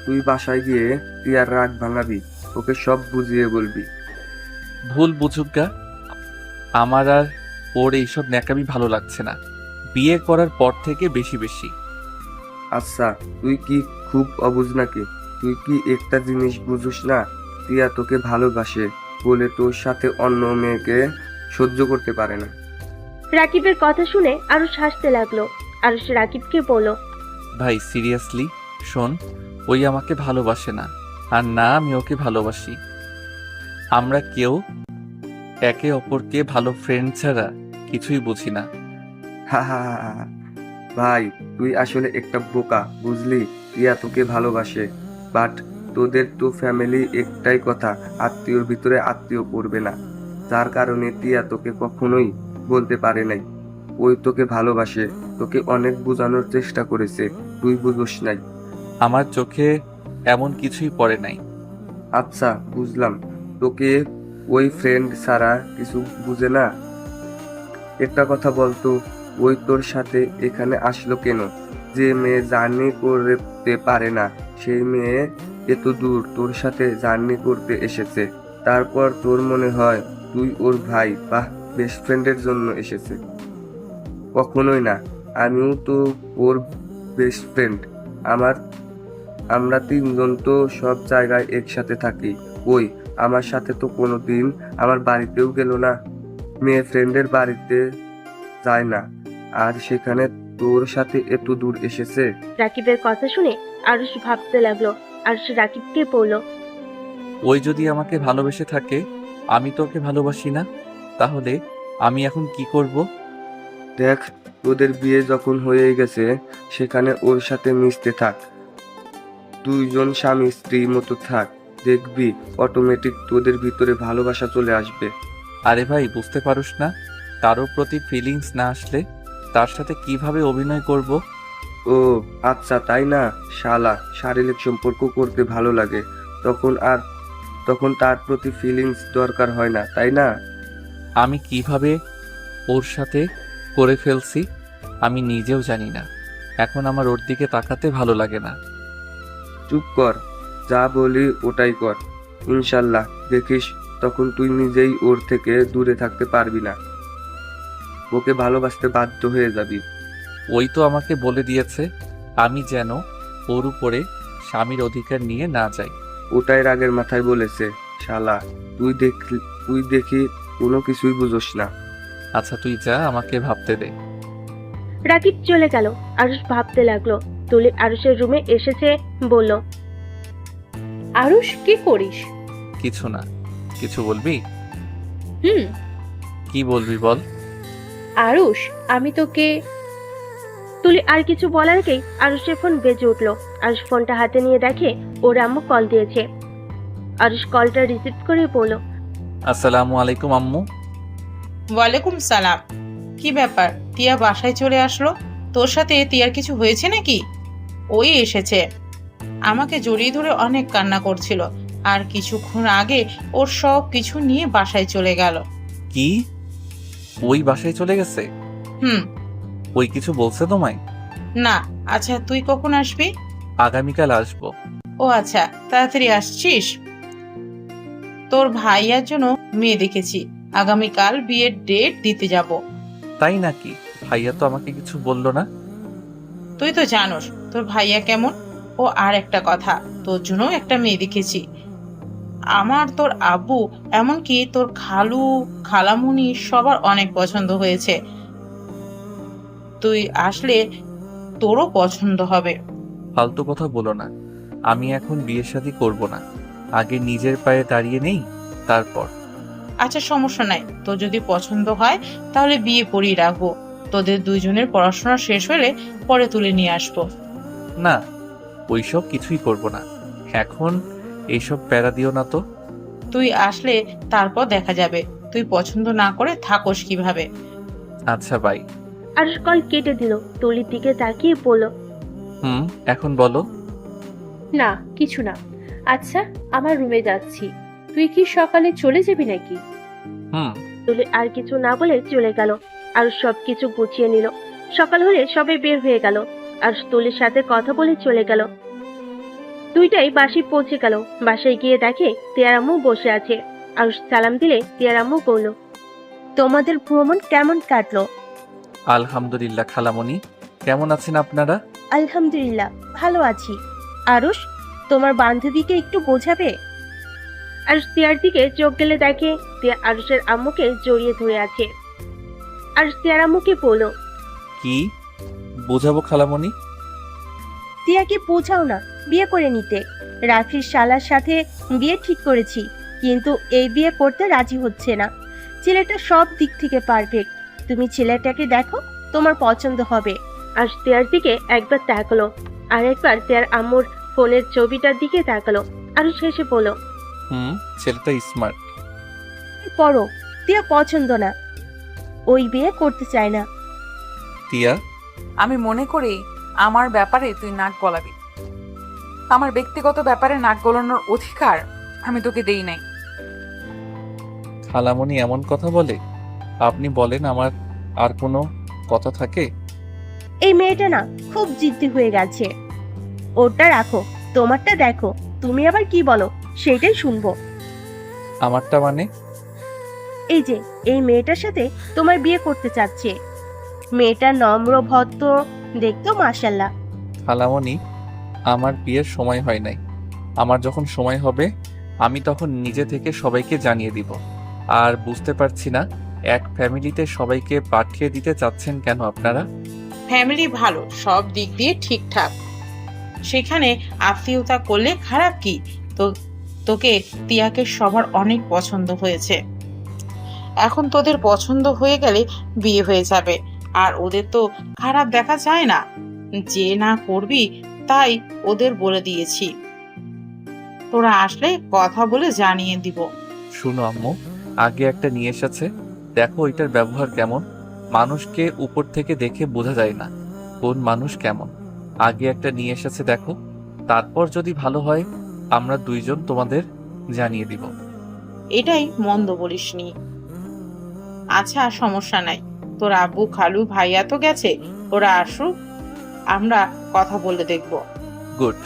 তুই বাসায় গিয়ে টিয়ার রাগ ভাঙাবি, ওকে সব বুঝিয়ে বলবি। ভুল বুঝুক গা, আমার আর ওর এইসব ন্যাকামি ভালো লাগছে না, বিয়ে করার পর থেকে বেশি বেশি। আচ্ছা, তুই কি খুব অবুঝ নাকি? তুই কি একটা জিনিস বুঝিস না? টিয়া তোকে ভালোবাসে বলে তোর সাথে অন্য মেয়েকে সহ্য করতে পারে না। রাকিবের কথা শুনে আরুষ হাসতে লাগলো। আরুষ রাকিবকে বলল, ভাই সিরিয়াসলি শোন, ওই আমাকে ভালোবাসে না, আর না আমি ওকে ভালোবাসি। আমরা কেউ একে অপরকে ভালো ফ্রেন্ড ছাড়া কিছুই বুঝি না। হা হা হা হা। ভাই, তুই আসলে একটা বোকা, বুঝলি? টিয়া তোকে ভালোবাসে, বাট তোদের তো ফ্যামিলি একটাই কথা, আত্মীয়র ভিতরে আত্মীয় পড়বে না, যার কারণে টিয়া তোকে কখনোই বলতে পারে নাই ওই তোকে ভালোবাসে। তোকে অনেক বোঝানোর চেষ্টা করেছে, তুই বুঝোস নাই। আমার চোখে এমন কিছুই পড়ে নাই। আচ্ছা বুঝলাম, তোকে ওই ফ্রেন্ড ছাড়া কিছু বুঝে না। একটা কথা বলতো, ওই তোর সাথে এখানে আসলো কেন? যে মেয়ে জার্নি করতে পারে না, সেই মেয়ে এত দূর তোর সাথে জার্নি করতে এসেছে, তারপর তোর মনে হয় তুই ওর ভাই বা বেস্ট ফ্রেন্ডের জন্য এসেছে? কখনোই না, আমিও তো ওর বেস্ট ফ্রেন্ড। আমরা তিনজন তো সব জায়গায় একসাথে থাকি। ওই আমার সাথে তো কোনোদিন আমার বাড়িতেও গেল না, মেয়ে ফ্রেন্ডের বাড়িতে যায় না, আর সেখানে তোর সাথে এত দূর এসেছে। রাকিবের কথা শুনে আরুষ ভাবতে লাগলো। আরুষ রাকিবকে বলল, ওই যদি আমাকে ভালোবেসে থাকে, আমি তো ওকে ভালোবাসি না, তাহলে আমি এখন কি করব? দেখ, তোদের বিয়ে যখন হয়ে গেছে সেখানে ওর সাথে মিশতে থাক, দুইজন স্বামী স্ত্রীর মতো থাক, দেখবি অটোমেটিক তোদের ভিতরে ভালোবাসা চলে আসবে। আরে ভাই, বুঝতে পারোস না, কারোর প্রতি ফিলিংস না আসলে তার সাথে কিভাবে অভিনয় করব? ও আচ্ছা, তাই না? শালা, শারীরিক সম্পর্ক করতে ভালো লাগে, তখন তার প্রতি ফিলিংস দরকার হয় না, তাই না? আমি কিভাবে ওর সাথে করে ফেলছি আমি নিজেও জানি না, এখন আমার ওর দিকে তাকাতে ভালো লাগে না। চুপ কর, যা বলি ওটাই কর। ইনশাল্লাহ দেখিস, তখন তুই নিজেই ওর থেকে দূরে থাকতে পারবি না, ওকে ভালোবাসতে বাধ্য হয়ে যাবি। ওই তো আমাকে বলে দিয়েছে আমি যেন ওর উপরে স্বামীর অধিকার নিয়ে না যাই। ওটাই রাগের মাথায় বলেছে। শালা, তুই দেখি কোনো কিছুই বুঝোস না। আচ্ছা তুই যা, আমাকে ভাবতে দে। রাকিব চলে গেল। আরুষ ভাবতে লাগলো। তুলি আরুষের রুমে এসেছে, বলল, আরুষ কি করিস? কিছু না। কিছু বলবি? হুম। কি বলবি বল। আরুষ, আমি তোকে তুলি আর কিছু বলার আগেই আরুষের ফোন বেজে উঠলো। আরুষ ফোনটা হাতে নিয়ে দেখে ওর আম্মু কল দিয়েছে। আরুষ কলটা রিসিভ করে বলল, আসসালামু আলাইকুম আম্মু। ওয়ালাইকুম সালাম। কি ব্যাপার, টিয়া বাসায় চলে আসলো? তোর সাথে টিয়ার কিছু হয়েছে নাকি? ওই এসেছে, আমাকে জড়িয়ে ধরে অনেক কান্না করছিল, আর কিছুক্ষণ আগে ওর সব কিছু নিয়ে বাসায় চলে গেল। কি, ওই বাসায় চলে গেছে? হুম। ওই কিছু বলছে তোমায়? না। আচ্ছা তুই কখন আসবি? আগামীকাল আসবো। ও আচ্ছা, তাড়াতাড়ি আসছিস? তোর ভাইয়ার জন্য মেয়ে দেখেছি, আগামীকাল বিয়ের ডেট দিতে যাব। তাই নাকি? ভাইয়া তো আমাকে কিছু বললো না। তুই তো জানোস তোর ভাইয়া কেমন। ও আর একটা কথা, তোর জন্য একটা মেয়ে দেখেছি। আমার, তোর আব্বু, এমনকি তোর খালু খালামুনি সবার অনেক পছন্দ হয়েছে। তুই আসলে তোরও পছন্দ হবে। ফালতু কথা বলো না, আমি এখন বিয়ে শাদী করবো না, আগে নিজের পায়ে দাঁড়িয়ে নেই তারপর। আচ্ছা সমস্যা নাই, তোর যদি পছন্দ হয় তাহলে বিয়ে পড়িয়ে রাখবো। তোদের দুইজনের পড়াশোনা শেষ হলে পরে তুলে নিয়ে আসবো। না, ওইসব কিছুই করব না, এখন এইসব প্যারা দিও না তো। তুই আসলে তারপর দেখা যাবে তুই পছন্দ না করে থাকোস কিভাবে। আচ্ছা বাই। আরুষ কল কেটে দিল। তুলির দিকে তাকিয়ে বলল, এখন বলো। না, কিছু না। আচ্ছা, আমার রুমে যাচ্ছি। তুই কি সকালে চলে যাবি নাকি? হুম। তুলি আর কিছু না বলে চলে গেল আর সবকিছু গুছিয়ে নিল। সকাল হলে সবাই বের হয়ে গেল আর তুলির সাথে কথা বলে চলে গেল। দুইটাই বাসি পৌঁছে গেল। বাসায় গিয়ে দেখে তিয়ার আম্মু বসে আছে। আর সালাম দিলে তিয়ার আম্মু বলল, তোমাদের ভ্রমণ কেমন কাটলো? আলহামদুলিল্লাহ। খালামণি, কেমন আছেন আপনারা? আলহামদুলিল্লাহ, ভালো আছি। আরুষ, তোমার বান্ধবীকে একটু বোঝাবে। আরুষ তিয়ার দিকে চোখ গেলে দেখে তিয়া আরুষের আম্মুকে জড়িয়ে ধরে আছে। আরুষ তিয়ার আম্মুকে বলল, কি বোঝাবো খালামণি? তিয়াকে বোঝাও না বিয়ে করে নিতে। রাফির শালার সাথে বিয়ে ঠিক করেছি, কিন্তু এই বিয়ে করতে রাজি হচ্ছে না। ছেলেটা সব দিক থেকে পারফেক্ট। তুমি ছেলেটাকে দেখো, তোমার পছন্দ হবে। আর তিয়ার দিকে একবার তাকালো, আর একবার তিয়ার আম্মুর ফোনের ছবিটার দিকে তাকালো। আর শেষে বলল, ছেলেটা স্মার্ট। পড়ো, তিয়া পছন্দ না, ওই বিয়ে করতে চায় না। তিয়া, আমি মনে করি আমার ব্যাপারে তুই নাক গলাবি। আমার ব্যক্তিগত ব্যাপারে নাক গলানোর অধিকার আমি তোকে দেই নাই। খালামণি এমন কথা বলে? আপনি বলেন, আমার আর কোনো কথা থাকে? এই মেয়েটা না খুব জিদ্দি হয়ে গেছে। ওটা রাখো, তোমারটা দেখো। তুমি আবার কি বলো সেটাই শুনবো। আমারটা মানে? এই যে এই মেয়েটার সাথে তোমার বিয়ে করতে চাচ্ছে। মেয়েটা নম্র, ভদ্র, দেখতেও মাশাল্লাহ। খালামণি, আমার বিয়ের সময় হয় নাই। আমার যখন সময় হবে আমি তখন নিজে থেকে সবাইকে জানিয়ে দিব। আর বুঝতে পারছি না, এক ফ্যামিলিতে সবাইকে পাঠিয়ে দিতে চাচ্ছেন কেন আপনারা? ফ্যামিলি ভালো, সব দিক দিয়ে ঠিকঠাক। সেখানে আত্মীয়তা করলে খারাপ কি? তো তোকে তিয়াকে সবার অনেক পছন্দ হয়েছে। এখন তোদের পছন্দ হয়ে গেলে বিয়ে হয়ে যাবে। আর ওদের তো খারাপ দেখা যায় না। যে না করবি তাই ওদের বলে দিয়েছি। তোরা আসলে কথা বলে জানিয়ে দিব। শুনো আম্মু, আগে একটা নিয়ে এসেছে, দেখো ওইটার ব্যবহার কেমন। মানুষকে উপর থেকে দেখে বোঝা যায় না কোন মানুষ কেমন। আগে একটা নিয়ে এসেছে দেখো, তারপর যদি ভালো হয় আমরা দুইজন তোমাদের জানিয়ে দিব। এটাই মন্দ বলিসনি। আচ্ছা, সমস্যা নাই। তোর আব্বু, খালু, ভাইয়া তো গেছে, ওরা আসুক, আমরা কথা বলে দেখব। গুড।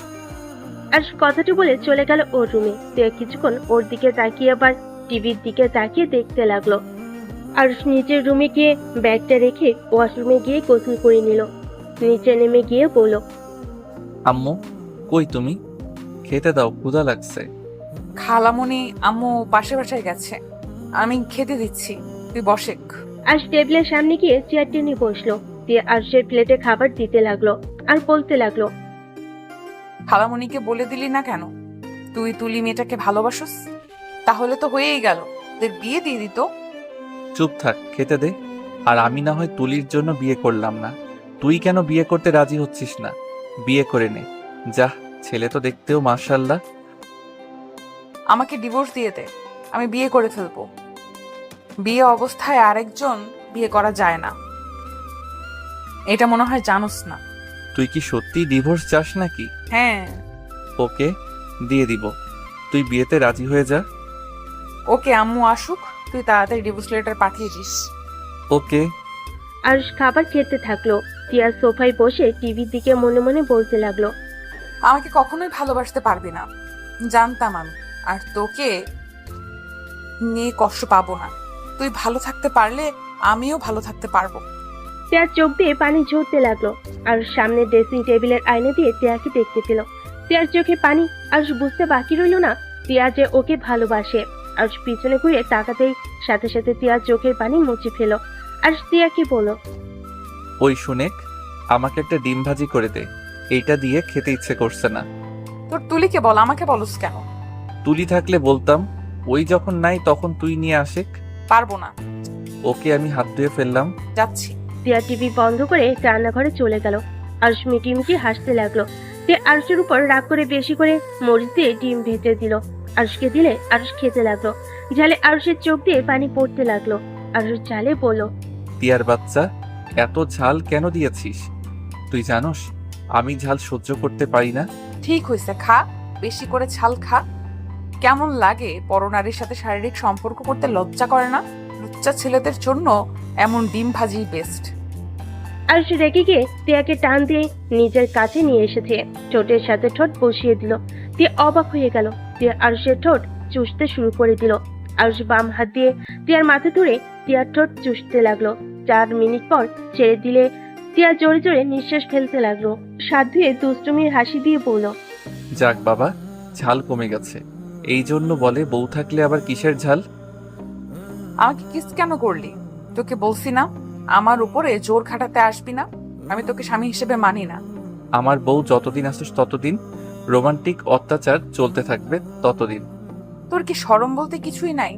আর কথাটি বলে চলে গেল ওর রুমে। তিয়া কিছুক্ষণ ওর দিকে তাকিয়ে আবার টিভির দিকে তাকিয়ে দেখতে লাগলো। আর নিচের রুমে গিয়ে ব্যাগটা রেখে ওয়াশরুমে গিয়ে গোসল করে নিল। নিচে নেমে গিয়ে বলল, আম্মু কই তুমি? খেতে দাও, ক্ষুধা লাগছে। খালামণি আম্মু পাশে বাসায় গেছে, আমি খেতে দিচ্ছি, তুই বসেক। আর টেবিলের সামনে গিয়ে চেয়ার টেনে বসলো। তিয়া আরশের প্লেটে খাবার দিতে লাগলো আর বলতে লাগলো, খালামণিকে বলে দিলি না কেন তুই তুলি মেয়েটাকে ভালোবাসস? তাহলে তো হয়েই গেল, তোর বিয়ে দিয়ে দিত। চুপ থাক, খেতে দে। আর আমি না হয় তুলির জন্য বিয়ে করলাম না, তুই কেন বিয়ে করতে রাজি হচ্ছিস না? বিয়ে করে নে যা, ছেলে তো দেখতেও মাশাআল্লাহ। আমাকে ডিভোর্স দিয়ে দে, আমি বিয়ে করে ফেলবো। বিয়ে অবস্থায় আরেকজন বিয়ে করা যায় না, এটা মনে হয় জানোস না। তুই কি সত্যি ডিভোর্স চাস নাকি? হ্যাঁ। ওকে, দিয়ে দিব। তুই বিয়েতে রাজি হয়ে যা। ওকে, আম্মু আসুক, তুই তাড়াতাড়ি ডিভোর্স লেটার পাঠিয়ে দিস। ওকে। আরশ খাবার খেতে থাকলো। তিয়া সোফায় বসে টিভির দিকে মনে মনে বলতে লাগলো, আমাকে কখনোই ভালোবাসতে পারবি না জানতাম আমি, আর তোকে নিয়ে কষ্ট পাবো না। তুই ভালো থাকতে পারলে আমিও ভালো থাকতে পারবো। তিয়ার চোখ দিয়ে পানি ঝরতে লাগলো। আর সামনে ড্রেসিং টেবিলের আয়না দিয়ে তিয়াকে দেখতেছিল। তিয়ার চোখে পানি। আর বুঝতে বাকি রইল না তিয়া যে ওকে ভালোবাসে। আর পিছনে ঘুরে তাকাতেই সাথে সাথে তিয়ার চোখের পানি মুছে ফেল। আর তিয়াকে বলল, ওই শুনেক, আমাকে একটা ডিম ভাজি করে দে, এইটা দিয়ে খেতে ইচ্ছে করছে না। তোর তুলিকে বল, আমাকে বলস কেন? তুলি থাকলে বলতাম, ওই যখন নাই তখন তুই নিয়ে আসেক। পারবো না। ওকে, আমি হাত ধুয়ে ফেললাম, যাচ্ছি। তিয়া টিভি বন্ধ করে রান্নাঘরে চলে গেল। আরশ মিটিমিটি হাসতে লাগলো। তিয়া আরশের উপর রাগ করে বেশি করে মরিচ দিয়ে ডিম ভেজে দিল। আরশকে দিলে আরশ খেতে লাগলো। ঝালে আরশের চোখ দিয়ে পানি পড়তে লাগলো। আরশ ঝালে বলল, টিয়ার বাচ্চা, এত ঝাল কেন দিয়েছিস? তুই জানোস আমি ঝাল সহ্য করতে পারি না। ঠিক হয়েছে, খা, বেশি করে ঝাল খা। কেমন লাগে পরনারীর সাথে শারীরিক সম্পর্ক করতে লজ্জা করে না? লজ্জা ছেলেদের জন্য এমন ডিম ভাজি বেস্ট। আরুষ রেগে গিয়ে টিয়াকে টান দিয়ে নিজের কাছে নিয়ে এসেছে, ঠোঁটের সাথে ঠোঁট বসিয়ে দিল। টিয়া অবাক হয়ে গেল। টিয়া আরুষের ঠোঁট চুষতে শুরু করে দিল। আরুষ বাম হাত দিয়ে টিয়ার মাথা ধরে টিয়ার ঠোঁট চুষতে লাগলো। 4 মিনিট পর ছেড়ে দিলে টিয়া জোরে জোরে নিঃশ্বাস ফেলতে লাগলো। সাধ ধুয়ে দুষ্টুমির হাসি দিয়ে বলল, যাক বাবা, ঝাল কমে গেছে। এই জন্য বলে বউ থাকলে আবার কিসের ঝাল। আমাকে কিস কেন করলি? তোকে বলছি না আমার উপরে জোর খাটাতে আসবি না। আমি তোকে স্বামী হিসেবে মানি না। আমার বউ যতদিন আসিস ততদিন রোমান্টিক অত্যাচার চলতে থাকবে ততদিন। তোর কি শরম বলতে কিছুই নাই?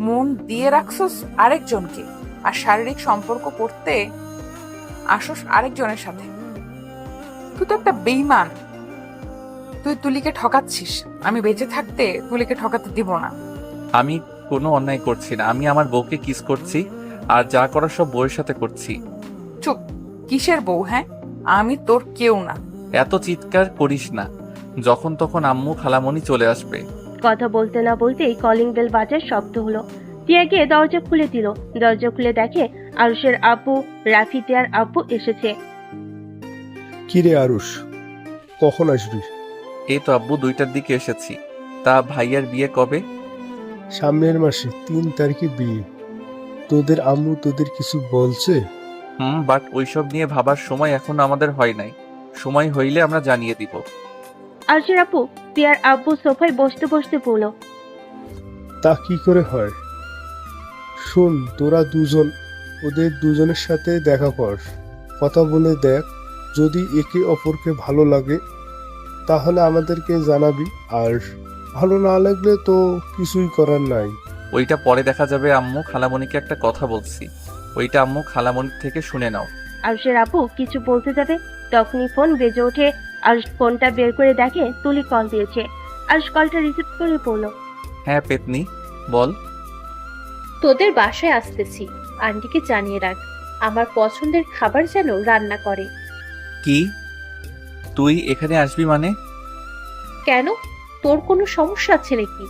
মন দিয়ে রাখছস আরেকজনকে, আর শারীরিক সম্পর্ক করতে আসস আরেকজনের সাথে। তুই তো একটা বেঈমান। তুই তুলিকে ঠকাচ্ছিস। আমি বেঁচে থাকতে তুলিকে ঠকাতে দিব না। আমি কোনো অন্যায় করছি না। আমি আমার বউকে কিস করছি, আর যা করার সব বউয়ের সাথে করছি। চুপ। কিসের বউ? হ্যাঁ, আমি তোর কেউ না। এত চিৎকার করিস না, যখন তখন আম্মু খালামণি চলে আসবে। কথা বলতে না বলতেই কলিং বেল বাজার শব্দ হলো। টিয়া গিয়ে দরজা খুলে দিল। দরজা খুলে দেখে আরুষের আব্বু, রাফি টিয়ার আব্বু এসেছে। কিরে আরুষ, কখন আসবি? এই তো আব্বু 2টার দিকে এসেছি। তা ভাইয়ার বিয়ে কবে? সামনের মাসে 3 তারিখে বিয়ে। তোদের আম্মু তোদের কিছু বলছে? বাট ওইসব নিয়ে ভাবার সময় এখন আমাদের হয় নাই। সময় হইলে আমরা জানিয়ে দিব। আরুষের আপু টিয়ার আব্বু সোফায় বসতে বসতে বলল, তা কি করে হয়? শোন, তোরা দুজন ওদের দুজনের সাথে দেখা কর, কথা বলে দেখ। যদি একে অপরকে ভালো লাগে তাহলে আমাদেরকে জানাবি, আর ভালো না লাগলে তো কিছুই করার নাই। ওইটা পরে দেখা যাবে আম্মু। খালামণিকে একটা কথা বলছি, ওইটা আম্মু খালামণির থেকে শুনে নাও। আরুষের আপু কিছু বলতে যাবে, তখনই ফোন বেজে ওঠে। আরুষ ফোনটা বের করে দেখে তুলি কল দিয়েছে। আরুষ কলটা রিসিভ করে বলল, হ্যাঁ পেতনি, বল। তোদের বাসায় আসতেছি, আন্টিকে জানিয়ে রাখ আমার পছন্দের খাবার যেন রান্না করে। কি তুই এখানে আসবি মানে? কেন, তোর কোনো সমস্যা আছে নাকি?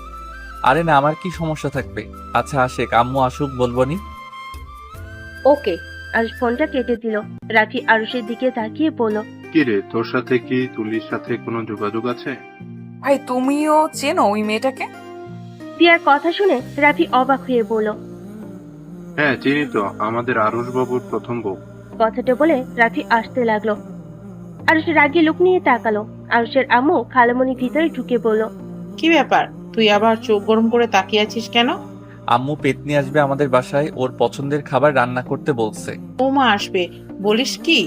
আরে না, আমার কি সমস্যা থাকবে? আচ্ছা আশেক, আম্মু আসুক বলবনি। ওকে। আরুষ ফোনটা কেটে দিল। রাফি আরুষের দিকে তাকিয়ে বলল, কিরে, তোর সাথে কি তুলির সাথে কোনো যোগাযোগ আছে? ভাই, তুমিও চেনো ওই মেয়েটাকে? টিয়ার কথা শুনে রাফি অবাক হয়ে বলল, হ্যাঁ চিনি তো, আমাদের আরুষ বাবুর প্রথম বউ। কথাটা বলে রাফি আসতে লাগলো। আরুষ রাগী লোক নিয়ে তাকালো। আরুষের আম্মু খালামণি ভিতরে ঢুকে বলল, কি ব্যাপার, তুই আবার চোখ গরম করে তাকিয়ে আছিস কেন? আম্মু পেতনি আসবে আমাদের বাসায়, ওর পছন্দের খাবার রান্না করতে বলছে। বৌমা আসবে বলিস কি?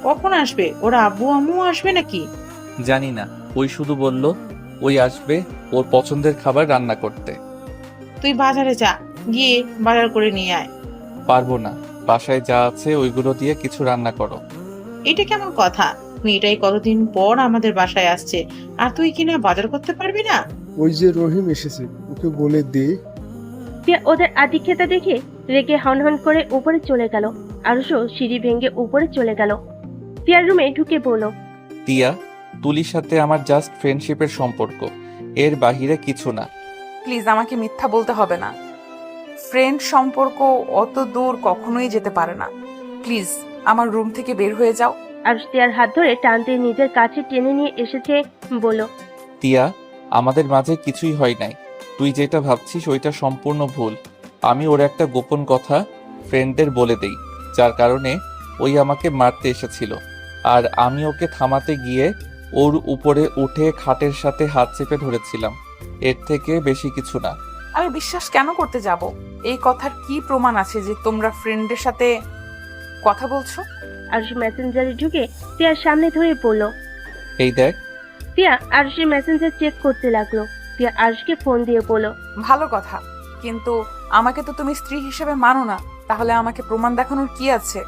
কখন আসবে? ওরা আব্বু আম্মু আসবে নাকি? জানি না, ওই শুধু বলল ওই আসবে ওর পছন্দের খাবার রান্না করতে। তুই বাজারে যা, গিয়ে বাজার করে নিয়ে আয়। পারবো না, বাসায় যা আছে ওইগুলো দিয়ে কিছু রান্না করো। এটা কেমন কথা? মেয়েটাই কতদিন পর আমাদের বাসায় আসছে, আর তুই কিনা বাজার করতে পারবি না? ওই যে রহিম এসেছে, ওকে বলে দে। টিয়া ওদের আদিক্ষেতা দেখে রেগে হনহন করে উপরে চলে গেল। আরুষও সিঁড়ি ভেঙে উপরে চলে গেল। টিয়ার রুমে ঢুকে বলল, টিয়া, তুলির সাথে আমার জাস্ট ফ্রেন্ডশিপের সম্পর্ক, এর বাহিরে কিছু না। প্লিজ, আমাকে মিথ্যা বলতে হবে না। ফ্রেন্ড সম্পর্ক অত দূর কখনোই যেতে পারে না। প্লিজ আমার রুম থেকে বের হয়ে যাও। আরুষ টিয়ার হাত ধরে টানতে নিজের কাছে টেনে নিয়ে এসেছে। বলল, টিয়া, আমাদের মাঝে কিছুই হয় নাই। তুই যেটা ভাবছিস ওইটা সম্পূর্ণ ভুল। আমি ওর একটা গোপন কথা ফ্রেন্ডদের বলে দেই, যার কারণে ওই আমাকে মারতে এসেছিল, আর আমি ওকে থামাতে গিয়ে ওর উপরে উঠে খাটের সাথে হাত চেপে ধরেছিলাম। এর থেকে বেশি কিছু না। আমি বিশ্বাস কেন করতে যাব? এই কথার কি প্রমাণ আছে যে তোমরা ফ্রেন্ডের সাথে কথা বলছো? আরুষ মেসেঞ্জারে ঢুকে টিয়ার সামনে ধরে বলল। এই দেখ। টিয়া আরুষের মেসেঞ্জার চেক করতে লাগলো। টিয়া আরুষকে ফোন দিয়ে বলল, ভালো কথা, কিন্তু আমাকে তো তুমি স্ত্রী হিসেবে মানো না। তাহলে আমাকে প্রমাণ দেখানোর কি আছে?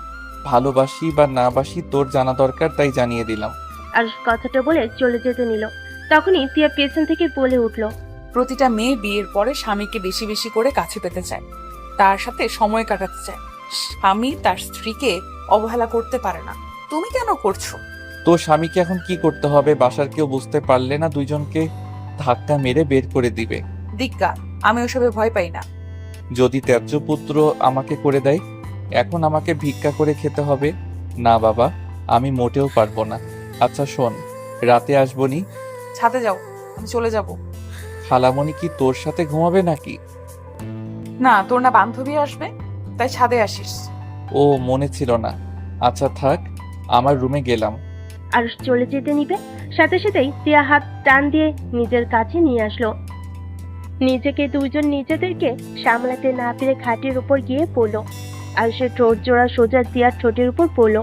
ভালোবাসি বা না বাসি তোর জানা দরকার, তাই জানিয়ে দিলাম। আরুষ কথাটা বলে চলে যেতে নিল। তখনই টিয়া পেছন থেকে বলে উঠল, প্রতিটা মেয়ে বিয়ের পরে স্বামীকে বেশি বেশি করে কাছে পেতে চায়, তার সাথে সময় কাটাতে চায়। স্বামী তার স্ত্রীকে অবহেলা করতে পারে না। তুমি কেন করছো? তোর স্বামীকে এখন কি করতে হবে বাসার কেউ বুঝতে পারলে না দুইজনকে ধাক্কা মেরে বের করে দিবে। দিক্কা, আমি ওসবে ভয় পাই না। যদি ত্যায্য পুত্র আমাকে করে দেয়, এখন আমাকে ভিক্ষা করে খেতে হবে? না বাবা, আমি মোটেও পারবো না। আচ্ছা শোন, রাতে আসবনি। ছাদে যাও, আমি চলে যাব। খালামণি কি তোর সাথে ঘুমাবে নাকি? না, তোর না বান্ধবী আসবে, তাই ছাদে আসিস। ও, মনে ছিল না। আচ্ছা থাক, আমার রুমে গেলাম। আরুষ চলে যেতে নিবে, সাথে সাথেই তিয়া হাত টান দিয়ে নিজের কাছে নিয়ে আসলো। নিজেকে দুইজন নিজেদেরকে সামলাতে না পেরে খাটের উপর গিয়ে পড়লো। আরুষের ঠোঁট জোড়া সোজা তিয়ার ঠোঁটের উপর পড়লো।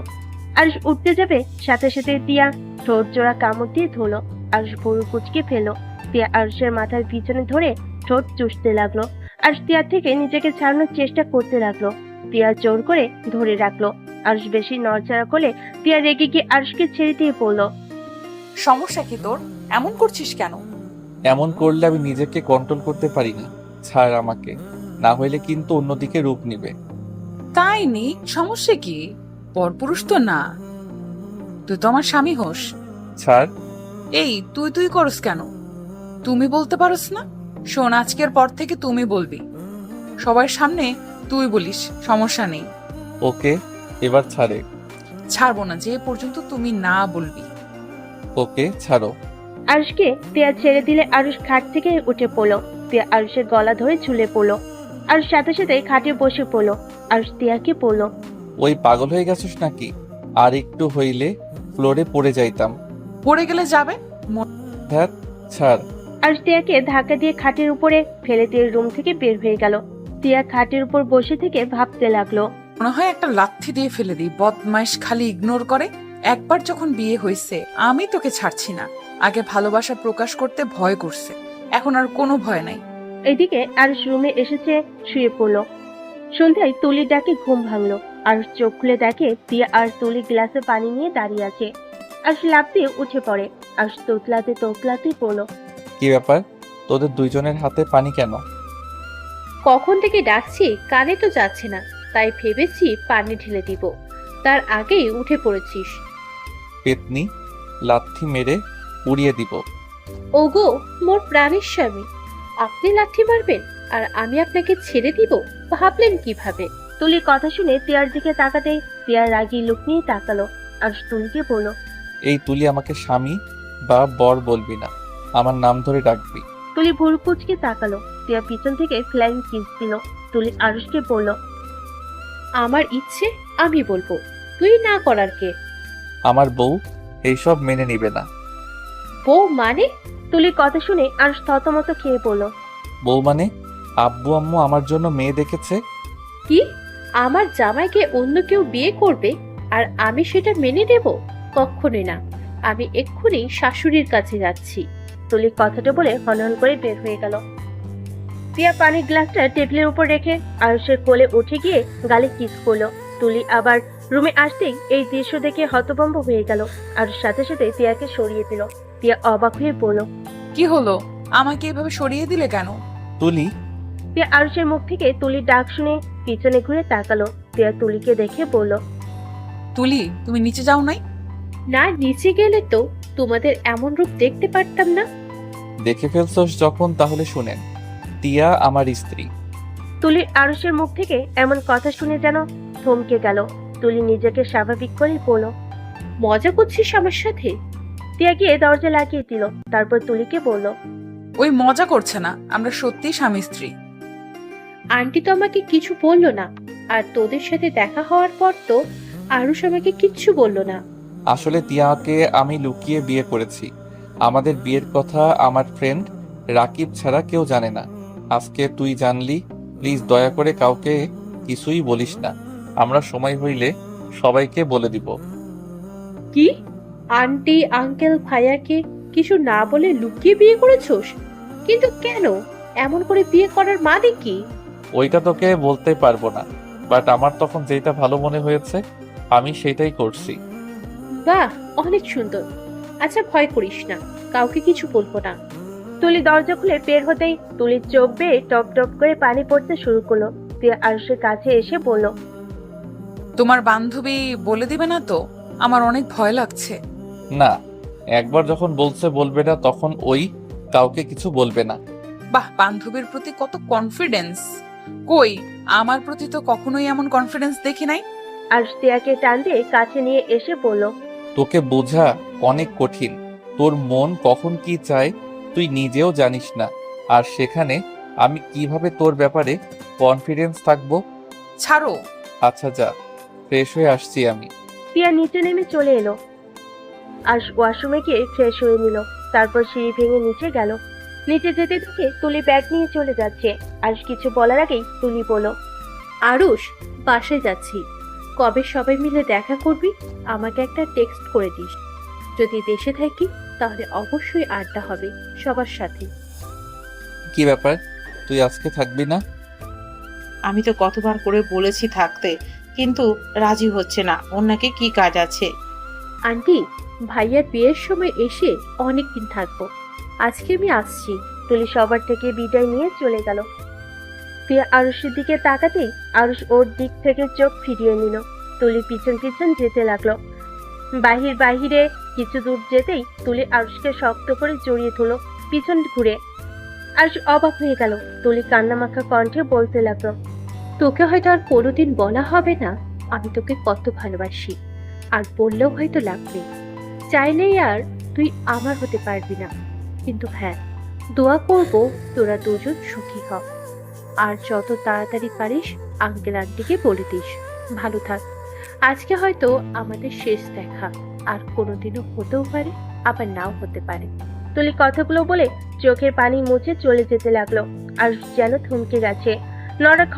আরুষ উঠতে যাবে, সাথে সাথে তিয়া ঠোঁট জোড়া কামড় দিয়ে ধরলো। আরুষ ভুরু কুচকে ফেললো। তিয়া আরুষের মাথার পিছনে ধরে ঠোঁট চুষতে লাগলো। আরুষ তিয়ার থেকে নিজেকে ছাড়ানোর চেষ্টা করতে লাগলো। তিয়া জোর করে ধরে রাখলো। আরুষ বেশি নড়চড়া করলে তিয়া রেগে গিয়ে আরুষকে ছেড়ে দিয়ে পড়লো। সমস্যা কি তোর? এমন করছিস কেন? এমন করলে আমি নিজেকে কন্ট্রোল করতে পারি না। ছাড় আমাকে, না হইলে কিন্তু অন্যদিকে রূপ নিবে। তাই নি, সমস্যা কি? পরপুরুষ তো না, তুই তো আমার স্বামী হোস। ছাড়। এই তুই তুই করস কেন? তুমি বলতে পারস না? শোন, আজকের পর থেকে তুমি বলবি, সবার সামনে তুই বলিস, সমস্যা নেই। ওকে, এবার ছাড়ে। ছাড়বো না যে পর্যন্ত তুমি না বলবি। ওকে, ছাড়ো। আরুষকে তিয়া ছেড়ে দিলে আরুষ খাট থেকে উঠে পড়লো। তিয়া আরুষের গলা ধরে ঝুলে পড়লো। আরুষ সাথে সাথে খাটে বসে পড়লো। আরুষ তিয়াকে পড়লো। ওই পাগল হয়ে গেছিস নাকি? আর একটু হইলে ফ্লোরে পড়ে যাইতাম। পড়ে গেলে যাবে। ধ্যাত, ছাড়। আরুষ তিয়াকে ধাক্কা দিয়ে খাটের উপরে ফেলে দিয়ে রুম থেকে বের হয়ে গেল। তিয়া খাটের উপর বসে থেকে ভাবতে লাগলো। মনে হয় একটা লাথি দিয়ে ফেলে দিই, বদমাইশ খালি ইগনোর করে। একবার যখন বিয়ে হয়েছে, আমি তোকে ছাড়ছি না। আগে ভালোবাসা প্রকাশ করতে ভয় করছে, এখন আর কোনো ভয় নাই। এদিকে আরুষ রুমে এসেছে, শুয়ে পড়লো। সন্ধ্যায় তুলির ডাকে ঘুম ভাঙলো। আরুষ চোখ খুলে দেখে তিয়া আর তুলি গ্লাসে পানি নিয়ে দাঁড়িয়ে আছে। আরুষ লাফ দিয়ে উঠে পড়ে। আরুষ তোতলাতে পড়লো। কি ব্যাপার, তোদের দুইজনের হাতে পানি কেন? কখন থেকে ডাকছি, কানে তো যাচ্ছে না, তাই ভেবেছি পানি ঢেলে দিব, তার আগেই উঠে পড়েছিস। পেতনি, লাথি মেরে উড়িয়ে দিব। ওগো মোর প্রাণের স্বামী, আপনি লাঠি মারবেন আর আমি আপনাকে ছেড়ে দিব? ভাবলেন কিভাবে? তুলির কথা শুনে তিয়ার দিকে তাকাতেই তিয়ার রাগী লুক নিয়ে তাকালো। আরুষ তুলিকে বলল, এই তুলি আমাকে স্বামী বা বর বলবি না, আমার নাম ধরে ডাকবি। তুলি ভুরু কুচকে তাকালো। তিয়া পিছন থেকে ফ্লাইং কিস দিল। তুলি আরুষকে বলল, আমার ইচ্ছে আমি বলবো, তুই না করার কে? আমার বউ এইসব মেনে নিবে না। বউ মানে? তুলির কথা শুনে আরুষ থতমত খেয়ে পড়ল। বউ মানে আব্বু আম্মু আমার জন্য মেয়ে দেখেছে। কি? আমার জামাইকে অন্য কেউ বিয়ে করবে আর আমি সেটা মেনে নেব? কখনোই না। আমি এক্ষুনি শাশুড়ির কাছে যাচ্ছি। তুলি কথাটা বলে হনহন করে বের হয়ে গেল। তিয়া পানির গ্লাসটা টেবিলের উপর রেখে আরুষের কোলে উঠে গিয়ে গালে কিস করলো। তুলি আবার রুমে আসতেই এই দৃশ্য দেখে হতভম্ব হয়ে গেল। আর সাথে সাথে তিয়াকে সরিয়ে দিল। তিয়া অবাক হয়ে বলল, কি হলো? আমাকে এভাবে সরিয়ে দিলে কেন? তুলি, তিয়া আরুষের মুখ থেকে তুলির ডাক শুনে পিছনে ঘুরে তাকালো। তিয়া তুলিকে দেখে বলল, তুলি, তুমি নিচে যাও নাই? না, নিচে গেলে তো তোমাদের এমন রূপ দেখতে পারতাম না। দেখে ফেলছস যখন, তাহলে শুনেন, তিয়া আমার স্ত্রী। তুলির আরুষের মুখ থেকে এমন কথা শুনে যেন থমকে গেল। তুলি নিজেকে স্বাভাবিক করে বলল, মজা করছিস আমার সাথে? তিয়া গিয়ে দরজা লাগিয়ে দিল। তারপর তুলিকে বলল, ওই মজা করছে না, আমরা সত্যি স্বামী স্ত্রী। আন্টি তো আমাকে কিছু বললো না, আর তোদের সাথে দেখা হওয়ার পর তো আরুষ আমাকে কিচ্ছু বললো না। আসলে তিয়াকে আমি লুকিয়ে বিয়ে করেছি। আমাদের বিয়ের কথা আমার ফ্রেন্ড রাকিব ছাড়া কেউ জানে না। আজকে তুই জানলি, প্লিজ দয়া করে কাউকে কিছুই বলিস না। আমরা সময় হইলে সবাইকে বলে দিব। কি? আন্টি আঙ্কেল ভাইয়াকে কিছু না বলে লুকিয়ে বিয়ে করেছোস? কিন্তু কেন? এমন করে বিয়ে করার মানে কি? ওইটা তোকে বলতে পারবো না, বাট আমার তখন যেটা ভালো মনে হয়েছে আমি সেটাই করছি। বাহ, অনেক সুন্দর। আচ্ছা, ভয় করিস না, কাউকে কিছু বলবো না। তুলি দরজা খুলে বের হতেই তুলির চোখ বেয়ে টপ টপ করে পানি পড়তে শুরু করলো। তিয়া আরুষের কাছে এসে বলল, তোমার বান্ধবী বলে দিবে না তো? আমার অনেক ভয় লাগছে। না, একবার যখন বলছে বলবে না, তখন ওই কাউকে কিছু বলবে না। বাহ, বান্ধবীর প্রতি কত কনফিডেন্স! কই, আমার প্রতি তো কখনোই এমন কনফিডেন্স দেখি নাই। আরুষ তিয়াকে টান দিয়ে কাছে নিয়ে এসে বলল, তোকে বোঝা অনেক কঠিন। তোর মন কখন কি চায় তুই নিজেও জানিস না, আর সেখানে আমি কিভাবে তোর ব্যাপারে কনফিডেন্স থাকবো? ছাড়ো। আচ্ছা যা, ফ্রেশ হয়ে আসছি আমি। তিয়া নিচে নেমে চলে এলো। আরুষ ওয়াশরুমে গিয়ে ফ্রেশ হয়ে নিল, তারপর সিঁড়ি ভেঙে নিচে গেল। নিচে যেতে থেকে তুলি ব্যাগ নিয়ে চলে যাচ্ছে। আরুষ কিছু বলার আগেই তুলি বলল, আরুষ, বাসায় যাচ্ছি। কবে সবাই মিলে দেখা করবি? আমাকে একটা টেক্সট করে দিস। যদি দেশে থাকি তাহলে অবশ্যই আড্ডা হবে সবার সাথে। কি ব্যাপার, তুই আজকে থাকবি না? আমি তো কতবার করে বলেছি থাকতে, কিন্তু রাজি হচ্ছে না। ওর নাকি কি কাজ আছে। আন্টি, ভাইয়ার বিয়ের সময় এসে অনেকদিন থাকবো। আজকে আমি আসছি। তুলি সবার থেকে বিদায় নিয়ে চলে গেল। তিয়া আরুষের দিকে তাকাতেই আরুষ ওর দিক থেকে চোখ ফিরিয়ে নিল। তুলি পিছন পিছন যেতে লাগলো। বাহিরে কিছু দূর যেতেই তুলি আরুষকে শক্ত করে জড়িয়ে ধরল পিছন ঘুরে। আরুষ অবাক হয়ে গেল। তুলি কান্নামাখা কণ্ঠে বলতে লাগলো, তোকে হয়তো আর কোনোদিন বলা হবে না আমি তোকে কত ভালোবাসি, আর বললেও হয়তো লাগবে। চাইলেই আর তুই আমার হতে পারবি না, কিন্তু হ্যাঁ, দোয়া করব তোরা দুজন সুখী হ। আর যত তাড়াতাড়ি পারিস আঙ্কেল আন্টিকে বলে দিস ভালো থাক। আজকে হয়তো আমাদের শেষ দেখা, আর কোনোদিনও হতেও পারে, আবার নাও হতে পারে। তুলি কথাগুলো বলে চোখের পানি মুছে চলে যেতে লাগলো। আরুষ যেন থমকে গেছে। নড়ার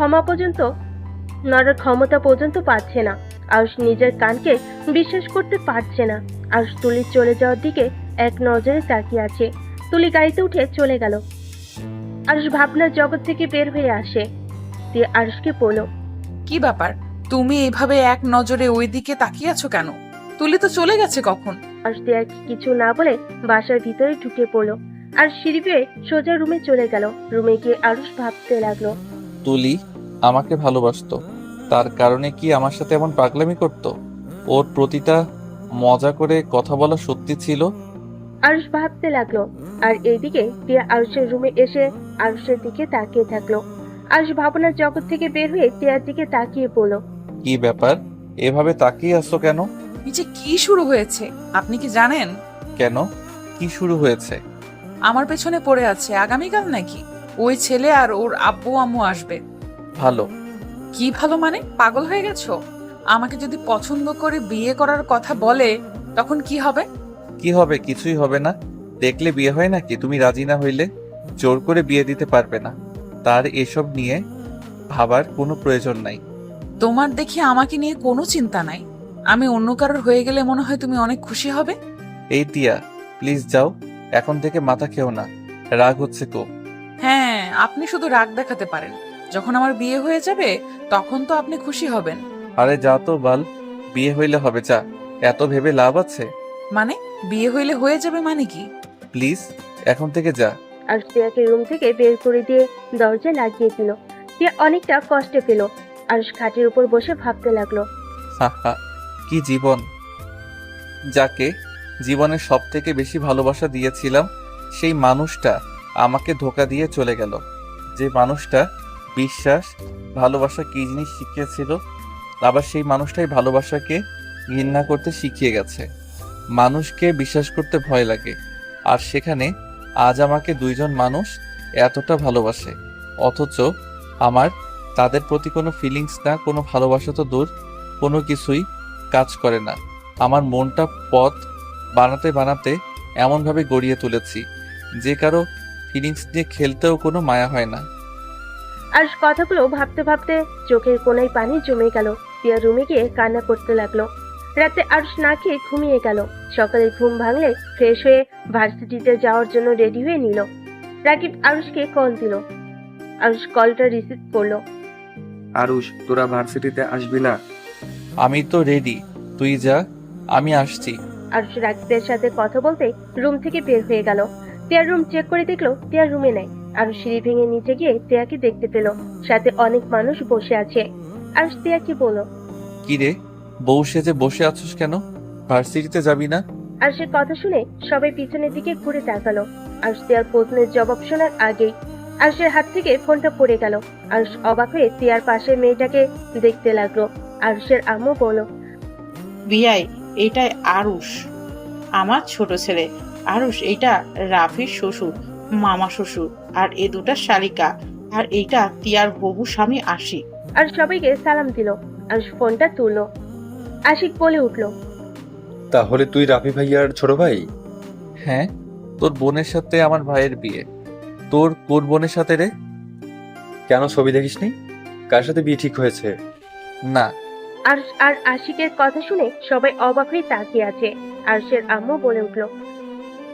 ক্ষমতা পর্যন্ত পাচ্ছে না। আরুষ নিজের কানকে বিশ্বাস করতে পারছে না। আরুষ তুলির চলে যাওয়ার দিকে এক নজরে তাকিয়ে আছে। তুলি গাড়িতে উঠে চলে গেল। আরুষ ভাবনার জগৎ থেকে বের হয়ে আসে। দিয়ে আরুষকে বলল, কি ব্যাপার, তুমি এইভাবে এক নজরে ওই দিকে তাকিয়ে আছো কেন? তুলি তো চলে গেছে কখন। আরুষ দিয়ে কিছু না বলে বাসার ভিতরে ঢুকে পড়লো। আর সিঁড়ি বেয়ে সোজা রুমে চলে গেল। রুমে গিয়ে আরুষ ভাবতে লাগলো, তুলি আমাকে ভালোবাসতো, তার কারণে কি আমার সাথে এমন পাগলামি করতো? ওর প্রতিটা মজা করে কথা বলা সত্যি ছিল? আরুষ ভাবতে লাগলো। আর এইদিকে টিয়া আরুষের রুমে এসে আরুষের দিকে তাকিয়ে থাকলো। আরুষ ভাবনার জগৎ থেকে বের হয়ে টিয়ার দিকে তাকিয়ে পড়ল। কি ব্যাপার, এভাবে তাকিয়ে আসছো কেন? নিচে কি শুরু হয়েছে আপনি কি জানেন? কেন, কি শুরু হয়েছে? আমার পেছনে পড়ে আছে আগামীকাল নাকি ওই ছেলে আর ওর আব্বু আম্মু আসবে। ভালো। কি ভালো মানে, পাগল হয়ে গেছো? আমাকে যদি পছন্দ করে বিয়ে করার কথা বলে তখন কি হবে? কি হবে? কিছুই হবে না। দেখলে বিয়ে হয় নাকি? তুমি রাজি না হইলে জোর করে বিয়ে দিতে পারবে না। তার এসব নিয়ে ভাবার কোনো প্রয়োজন নাই। তোমার দেখি আমাকে নিয়ে কোনো চিন্তা নাই। আমি অন্য কারোর হয়ে গেলে মনে হয় তুমি অনেক খুশি হবে। এই টিয়া, প্লিজ যাও, এখন থেকে মাথা খেও না। রাগ হচ্ছে কো? হ্যাঁ, আপনি শুধু রাগ দেখাতে পারেন। যখন আমার বিয়ে হয়ে যাবে তখন তো আপনি খুশি হবেন। আরে যা তো বাল, বিয়ে হইলে হবে, যা। এত ভেবে লাভ আছে? মানে বিয়ে হইলে হয়ে যাবে মানে কি? প্লিজ এখন থেকে যা। আর টিয়াকে রুম থেকে বের করে দিয়ে দরজা লাগিয়ে দিল। টিয়া অনেকটা কষ্টে পেল। আরুষ খাটের উপর বসে ভাবতে লাগলো, হাহা, কি জীবন! যাকে জীবনের সব থেকে বেশি ভালোবাসা দিয়েছিলাম সেই মানুষটা আমাকে ধোঁকা দিয়ে চলে গেল। যে মানুষটা বিশ্বাস ভালোবাসা কি জিনিস শিখিয়েছিল, আবার সেই মানুষটাই ভালোবাসাকে ঘৃণা করতে শিখিয়ে গেছে। মানুষকে বিশ্বাস করতে ভয় লাগে, আর সেখানে আজ আমাকে দুইজন মানুষ এতটা ভালোবাসে, অথচ আমার তাদের প্রতি কোনো ফিলিংস না, কোনো ভালোবাসা তো দূর, কোনো কিছুই কাজ করে না। আমার মনটা পথ বানাতে বানাতে এমনভাবে গড়িয়ে তুলেছি যে কারো ফিলিংস নিয়ে খেলতেও কোনো মায়া হয় না। আরুষ কথাগুলো ভাবতে ভাবতে চোখের কোনায় পানি জমে গেল। টিয়া রুমে গিয়ে কান্না করতে লাগলো। রাতে আরুষ না খেয়ে ঘুমিয়ে গেল। সকালে ঘুম ভাঙলে ফ্রেশ হয়ে ভার্সিটিতে যাওয়ার জন্য রেডি হয়ে নিল। রাকিব আরুষকে কল দিল। আরুষ কলটা রিসিভ করলো। আরুষ, তোরা ভার্সিটিতে আসবি না? আমি তো রেডি, তুই যা, আমি আসছি। আরুষ রাকিবের সাথে কথা বলতে রুম থেকে বের হয়ে গেল। টিয়ার রুম চেক করে দেখলো টিয়ার রুমে নাই। আরুষ সিঁড়ি ভেঙে নিচে গিয়ে টিয়াকে দেখতে পেল, সাথে অনেক মানুষ বসে আছে। আরুষ টিয়াকে বলল, কি রে, বউ সেজে বসে আছিস কেন? ভার্সিটিতে যাবি না? আরুষের কথা শুনে সবাই পিছনের দিকে ঘুরে তাকালো। আরুষ তিয়ার প্রশ্নের জবাব শোনার আগেই আরুষের হাত থেকে ফোনটা পড়ে গেল। আরুষ অবাক হয়ে তিয়ার পাশে মেয়েটাকে দেখতে লাগলো। আরুষের আম্মু বলল, বিয়াই, এটাই আরুষ, আমার ছোট ছেলে। আরুষ, এইটা রাফির শ্বশুর, মামা শ্বশুর, আর এ দুটা শালিকা, আর এইটা তিয়ার হবু স্বামী আশিক। আর সবাইকে সালাম দিল। আরুষ ফোনটা তুললো। আশিক বলে উঠলো, তাহলে তুই রাফি ভাইয়ার ছোট ভাই? হ্যাঁ, তোর বোনের সাথে আমার ভাইয়ের বিয়ে। তোর কোন বোনের সাথে রে? কেন ছবি দেখিসনি? কার সাথে বিয়ে ঠিক হয়েছে? না। আরুষ আর আশিকের কথা শুনে সবাই অবাক হয়ে তাকিয়ে আছে। আরুষের আম্মু বলে উঠলো,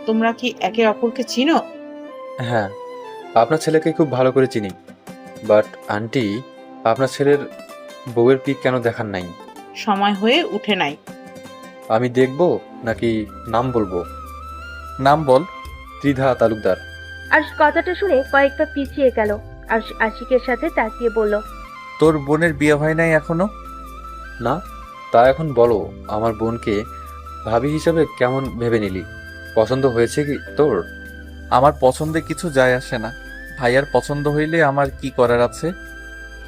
তোমরা কি একে অপরকে চিনো? হ্যাঁ, আপনার ছেলেকে খুব ভালো করে চিনি। বাট আন্টি, আপনার ছেলের বউয়ের পিক কেন দেখান নাই? সময় হয়ে উঠে নাই। আমি দেখবো নাকি নাম বলবো? নাম বল। ত্রিধা তালুকদার। আরুষ কথাটা শুনে কয়েকটা পিছিয়ে গেল। আরুষ আশিকের সাথে তাকিয়ে বলল, তোর বোনের বিয়ে হয় নাই এখনো? না, তা এখন বলো, আমার বোনকে ভাবি হিসাবে কেমন ভেবে নিলি? পছন্দ হয়েছে কি তোর? আমার পছন্দে কিছু যায় আসে না। ভাইয়ার পছন্দ হইলে আমার কি করার আছে?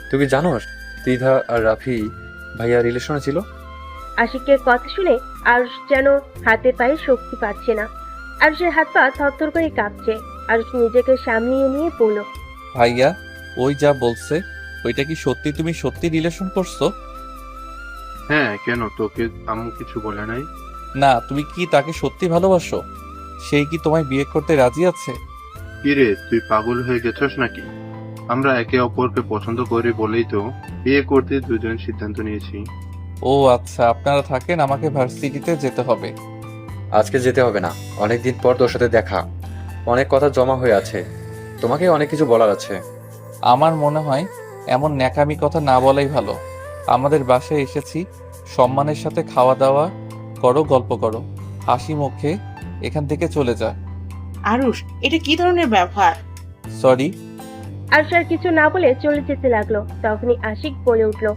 তুই জানোস ত্রিধা আর রাফি ভাইয়া রিলেশনে ছিল? আশিকের কথা শুনে আরুষ যেন হাতে পায়ে শক্তি পাচ্ছে না। আরুষের হাত পা থরথর করে কাঁপছে। আরুষ নিজেকে সামলিয়ে নিয়ে বলল, ভাইয়া, ওই যা বলছে ওইটা কি সত্যি? তুমি সত্যি রিলেশন করছো? হ্যাঁ, কেন, তোকে আম্মু কিছু বলে নাই? না, তুমি কি তাকে সত্যি ভালোবাসো? সেই কি তোমায় বিয়ে করতে রাজি আছে? কিরে, তুই পাগল হয়ে গেছস নাকি? আমরা একে অপরকে পছন্দ করি বলেই তো বিয়ে করতে দুজন সিদ্ধান্ত নিয়েছি। ও আচ্ছা, আপনারা থাকেন, আমাকে ভার্সিটিতে যেতে হবে। আজকে যেতে হবে না, অনেকদিন পর তোর সাথে দেখা, অনেক কথা জমা হয়ে আছে, তোমাকে অনেক কিছু বলার আছে। আমার মনে হয় এমন ন্যাকামি কথা না বলাই ভালো। আমাদের বাসায় এসেছি, সম্মানের সাথে খাওয়া দাওয়া করো, গল্প করো, হাসি মুখে এখান থেকে চলে যা। আরুষ, এটা কি ধরনের ব্যবহার? সরি। আরুষ আর কিছু না বলে চলে যেতে লাগলো। তখনই আশিক বলে উঠলো,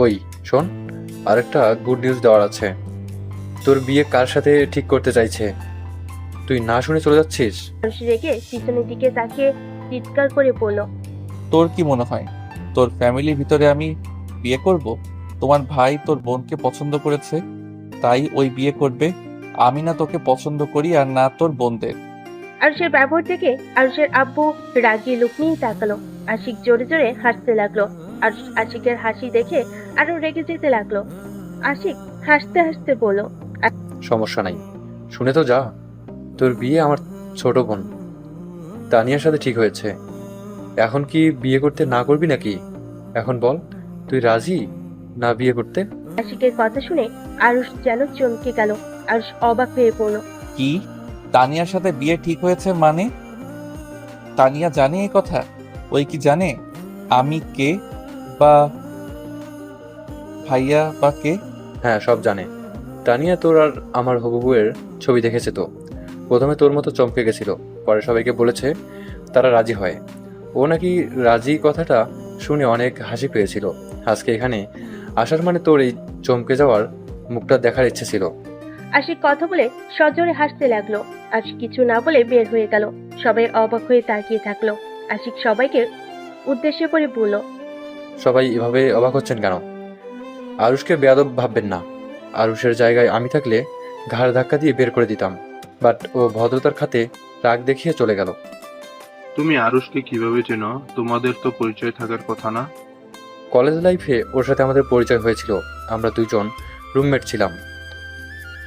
ওই শোন, আরেকটা গুড নিউজ দেওয়ার আছে। তোর বিয়ে কার সাথে ঠিক করতে চাইছে, তুই না শুনে চলে যাচ্ছিস? আরুষ রেগে পিছনের দিকে তাকিয়ে চিৎকার করে বলল, তোর কি মনে হয় তোর ফ্যামিলির ভিতরে আমি বিয়ে করব? তোমার ভাই তোর বোনকে পছন্দ করেছে, তাই ওই বিয়ে করবে। আমি না তোকে পছন্দ করি, আর না তোর বোনদের। আরুষের ব্যবহার থেকে আরুষের আব্বু রাগী লুক নিয়ে তাকালো। আশিক জোরে জোরে হাসতে লাগলো। আরুষ আশিকের হাসি দেখে আরো রেগে যেতে লাগলো। আশিক হাসতে হাসতে বলল, সমস্যা নাই, শুনে তো যা, তোর বিয়ে আমার ছোট বোন তানিয়ার সাথে ঠিক হয়েছে। এখন কি বিয়ে করতে না করবি নাকি? এখন বল, তুই রাজি না বিয়ে করতে? আশিকের কথা শুনে আরুষ যেন চমকে গেল। আরুষ অবাক হয়ে পড়ল। কি? তানিয়ার সাথে বিয়ে ঠিক হয়েছে মানে? তানিয়া জানে এই কথা? ওই কি জানে আমি কে, বা ভাইয়া বা কে? হ্যাঁ, সব জানে। তানিয়া তোর আর আমার হবু বউয়ের ছবি দেখেছে তো, প্রথমে তোর মতো চমকে গেছিল, পরে সবাইকে বলেছে, তারা রাজি হয়। ও নাকি রাজি কথাটা শুনে অনেক হাসি পেয়েছিল। আজকে এখানে আসার মানে তোর এই চমকে যাওয়ার মুখটা দেখার ইচ্ছে ছিল। আশিক কথা বলে সজোরে হাসতে লাগলো। আশিক কিছু না বলে বের হয়ে গেল। সবাই অবাক হয়ে তাকিয়ে থাকলো। আশিক সবাইকে উদ্দেশ্য করে বলল, সবাই এভাবে অবাক হচ্ছেন কেন? আরুষকে বেয়াদব ভাববেন না। আরুষের জায়গায় আমি থাকলে ঘাড় ধাক্কা দিয়ে বের করে দিতাম, বাট ও ভদ্রতার খাতে রাগ দেখিয়ে চলে গেল। তুমি আরুষকে কিভাবে চেনো? তোমাদের তো পরিচয় থাকার কথা না? কলেজ লাইফে ওর সাথে আমাদের পরিচয় হয়েছিল, আমরা দুইজন রুমমেট ছিলাম।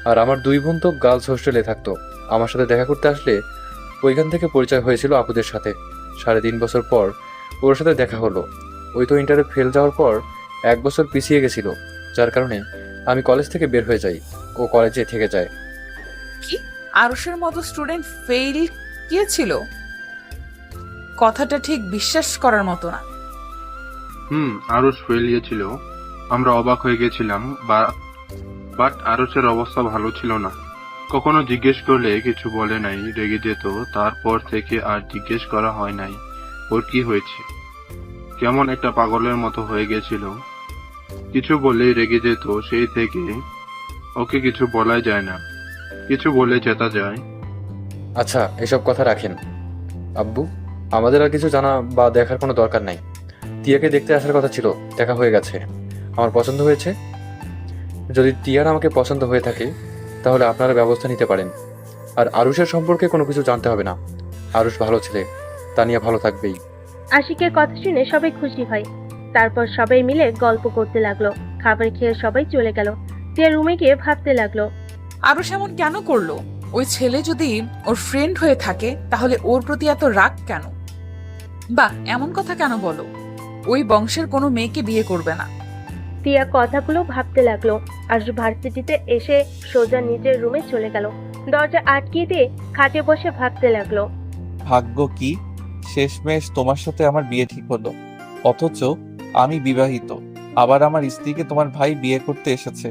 আর আমার দুই বোন তো গার্লস হোস্টেলে থাকতো। আমার সাথে দেখা করতে আসলে ওইখান থেকে পরিচয় হয়েছিল আপুদের সাথে। 3.5 বছর পর ওর সাথে দেখা হলো। ওই তো ইন্টারে ফেল যাওয়ার পর 1 বছর পিছিয়ে গেছিল, যার কারণে আমি কলেজ থেকে বের হয়ে যাই, ও কলেজে থেকে যায়। কি, আরুষের মতো স্টুডেন্ট ফেল গিয়েছিল? কথাটা ঠিক বিশ্বাস করার মতো না। আরুষ ফেল গিয়েছিল, আমরা অবাক হয়ে গেছিলাম, বাট আরুষের অবস্থা ভালো ছিল না। কখনো জিজ্ঞেস করলে কিছু বলে নাই, রেগে যেত। তারপর থেকে আর জিজ্ঞেস করা হয় নাই ওর কি হয়েছে। কেমন একটা পাগলের মতো হয়ে গেছিল, কিছু বললেই রেগে যেত। সেই থেকে ওকে কিছু বলাই যায় না, কিছু বলে জেতা যায়। আচ্ছা, এসব কথা রাখেন আব্বু। আমাদের আর কিছু জানা বা দেখার কোনো দরকার নাই। টিয়াকে দেখতে আসার কথা ছিল, দেখা হয়ে গেছে। আমার পছন্দ হয়েছে। যদি টিয়ার আমাকে পছন্দ হয়ে থাকে তাহলে আপনারা ব্যবস্থা নিতে পারেন। আর আরুষের সম্পর্কে কোনো কিছু জানতে হবে না। আরুষ ভালো ছেলে, তানিয়া ভালো থাকবেই। আশিকের কথা শুনে সবাই খুশি হয়। তারপর সবাই মিলে গল্প করতে লাগলো। খাবার খেয়ে সবাই চলে গেল। টিয়া রুমে গিয়ে ভাবতে লাগলো। আরো এমন কেন করলো? ওই ছেলে যদি ওর ফ্রেন্ড হয়ে থাকে তাহলে ওর প্রতি এত রাগ কেন? বা এমন কথা কেন বলো? ওই বংশের কোনো মেয়েকে বিয়ে করবে না। টিয়া কথাগুলো ভাবতে লাগলো। আর ভার্সিটিতে এসে সোজা নিজের রুমে চলে গেল। দরজা আটকিয়ে দিয়ে খাটে বসে ভাবতে লাগলো। ভাগ্য কি, শেষমেশ তোমার সাথে আমার বিয়ে ঠিক হলো। অথচ আমি বিবাহিত, আবার আমার স্ত্রীকে তোমার ভাই বিয়ে করতে এসেছে।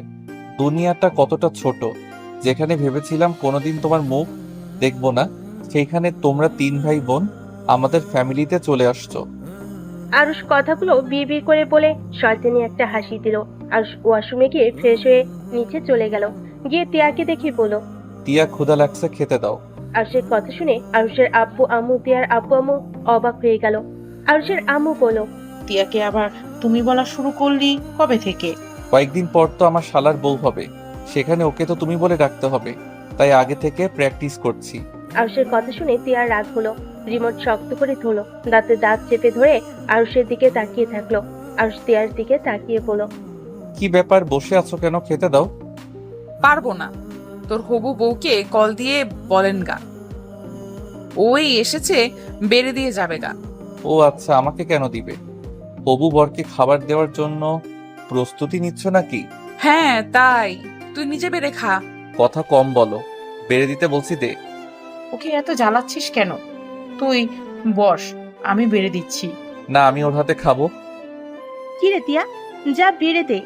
দুনিয়াটা কতটা ছোট। যেখানে ভেবেছিলাম কোনোদিন তোমার মুখ দেখবো না, সেইখানে তোমরা 3 ভাই বোন আমাদের ফ্যামিলিতে চলে আসছো। আরুষ কথাগুলো বিড়বিড় করে বলে শয়তানি একটা হাসি দিল। আর ওয়াশরুমে গিয়ে ফ্রেশ হয়ে নিচে চলে গেল। গিয়ে টিয়াকে দেখে বলল। টিয়া ক্ষুধা লাগছে, খেতে দাও। আরুষের কথা শুনে আরুষের আব্বু আম্মু, টিয়ার আব্বু আম্মু অবাক হয়ে গেল। আরুষের আম্মু বলল। টিয়াকে আবার তুমি বলা শুরু করলি কবে থেকে? কয়েকদিন পর তো আমার শালার বউ হবে, সেখানে ওকে তো তুমি বলে ডাকতে হবে, তাই আগে থেকে প্র্যাকটিস করছি। আরুষের কথা শুনে টিয়ার রাগ হলো। রিমোট শক্ত করে ধরলো। দাঁতে দাঁত চেপে ধরে আরুষের দিকে তাকিয়ে থাকলো। আরুষ টিয়ার দিকে তাকিয়ে বলল। কি ব্যাপার, বসে আছো কেন? খেতে দাও। পারবো না। তোর হবু বউকে কল দিয়ে বলেন গা, ওই এসেছে, বেড়ে দিয়ে যাবে গা। ও আচ্ছা, আমাকে কেন দিবে? হবু বরকে খাবার দেওয়ার জন্য প্রস্তুতি নিচ্ছ নাকি? হ্যাঁ তাই, তুই নিজে বেড়ে খা। কথা কম বলো, বেড়ে দিতে বলছি দে। ওকে এত জ্বালাচ্ছিস কেন? তুই বস, আমি বেড়ে দিচ্ছি। না, আমি ওর হাতে খাবো। কি রে টিয়া, যা বেড়ে দে।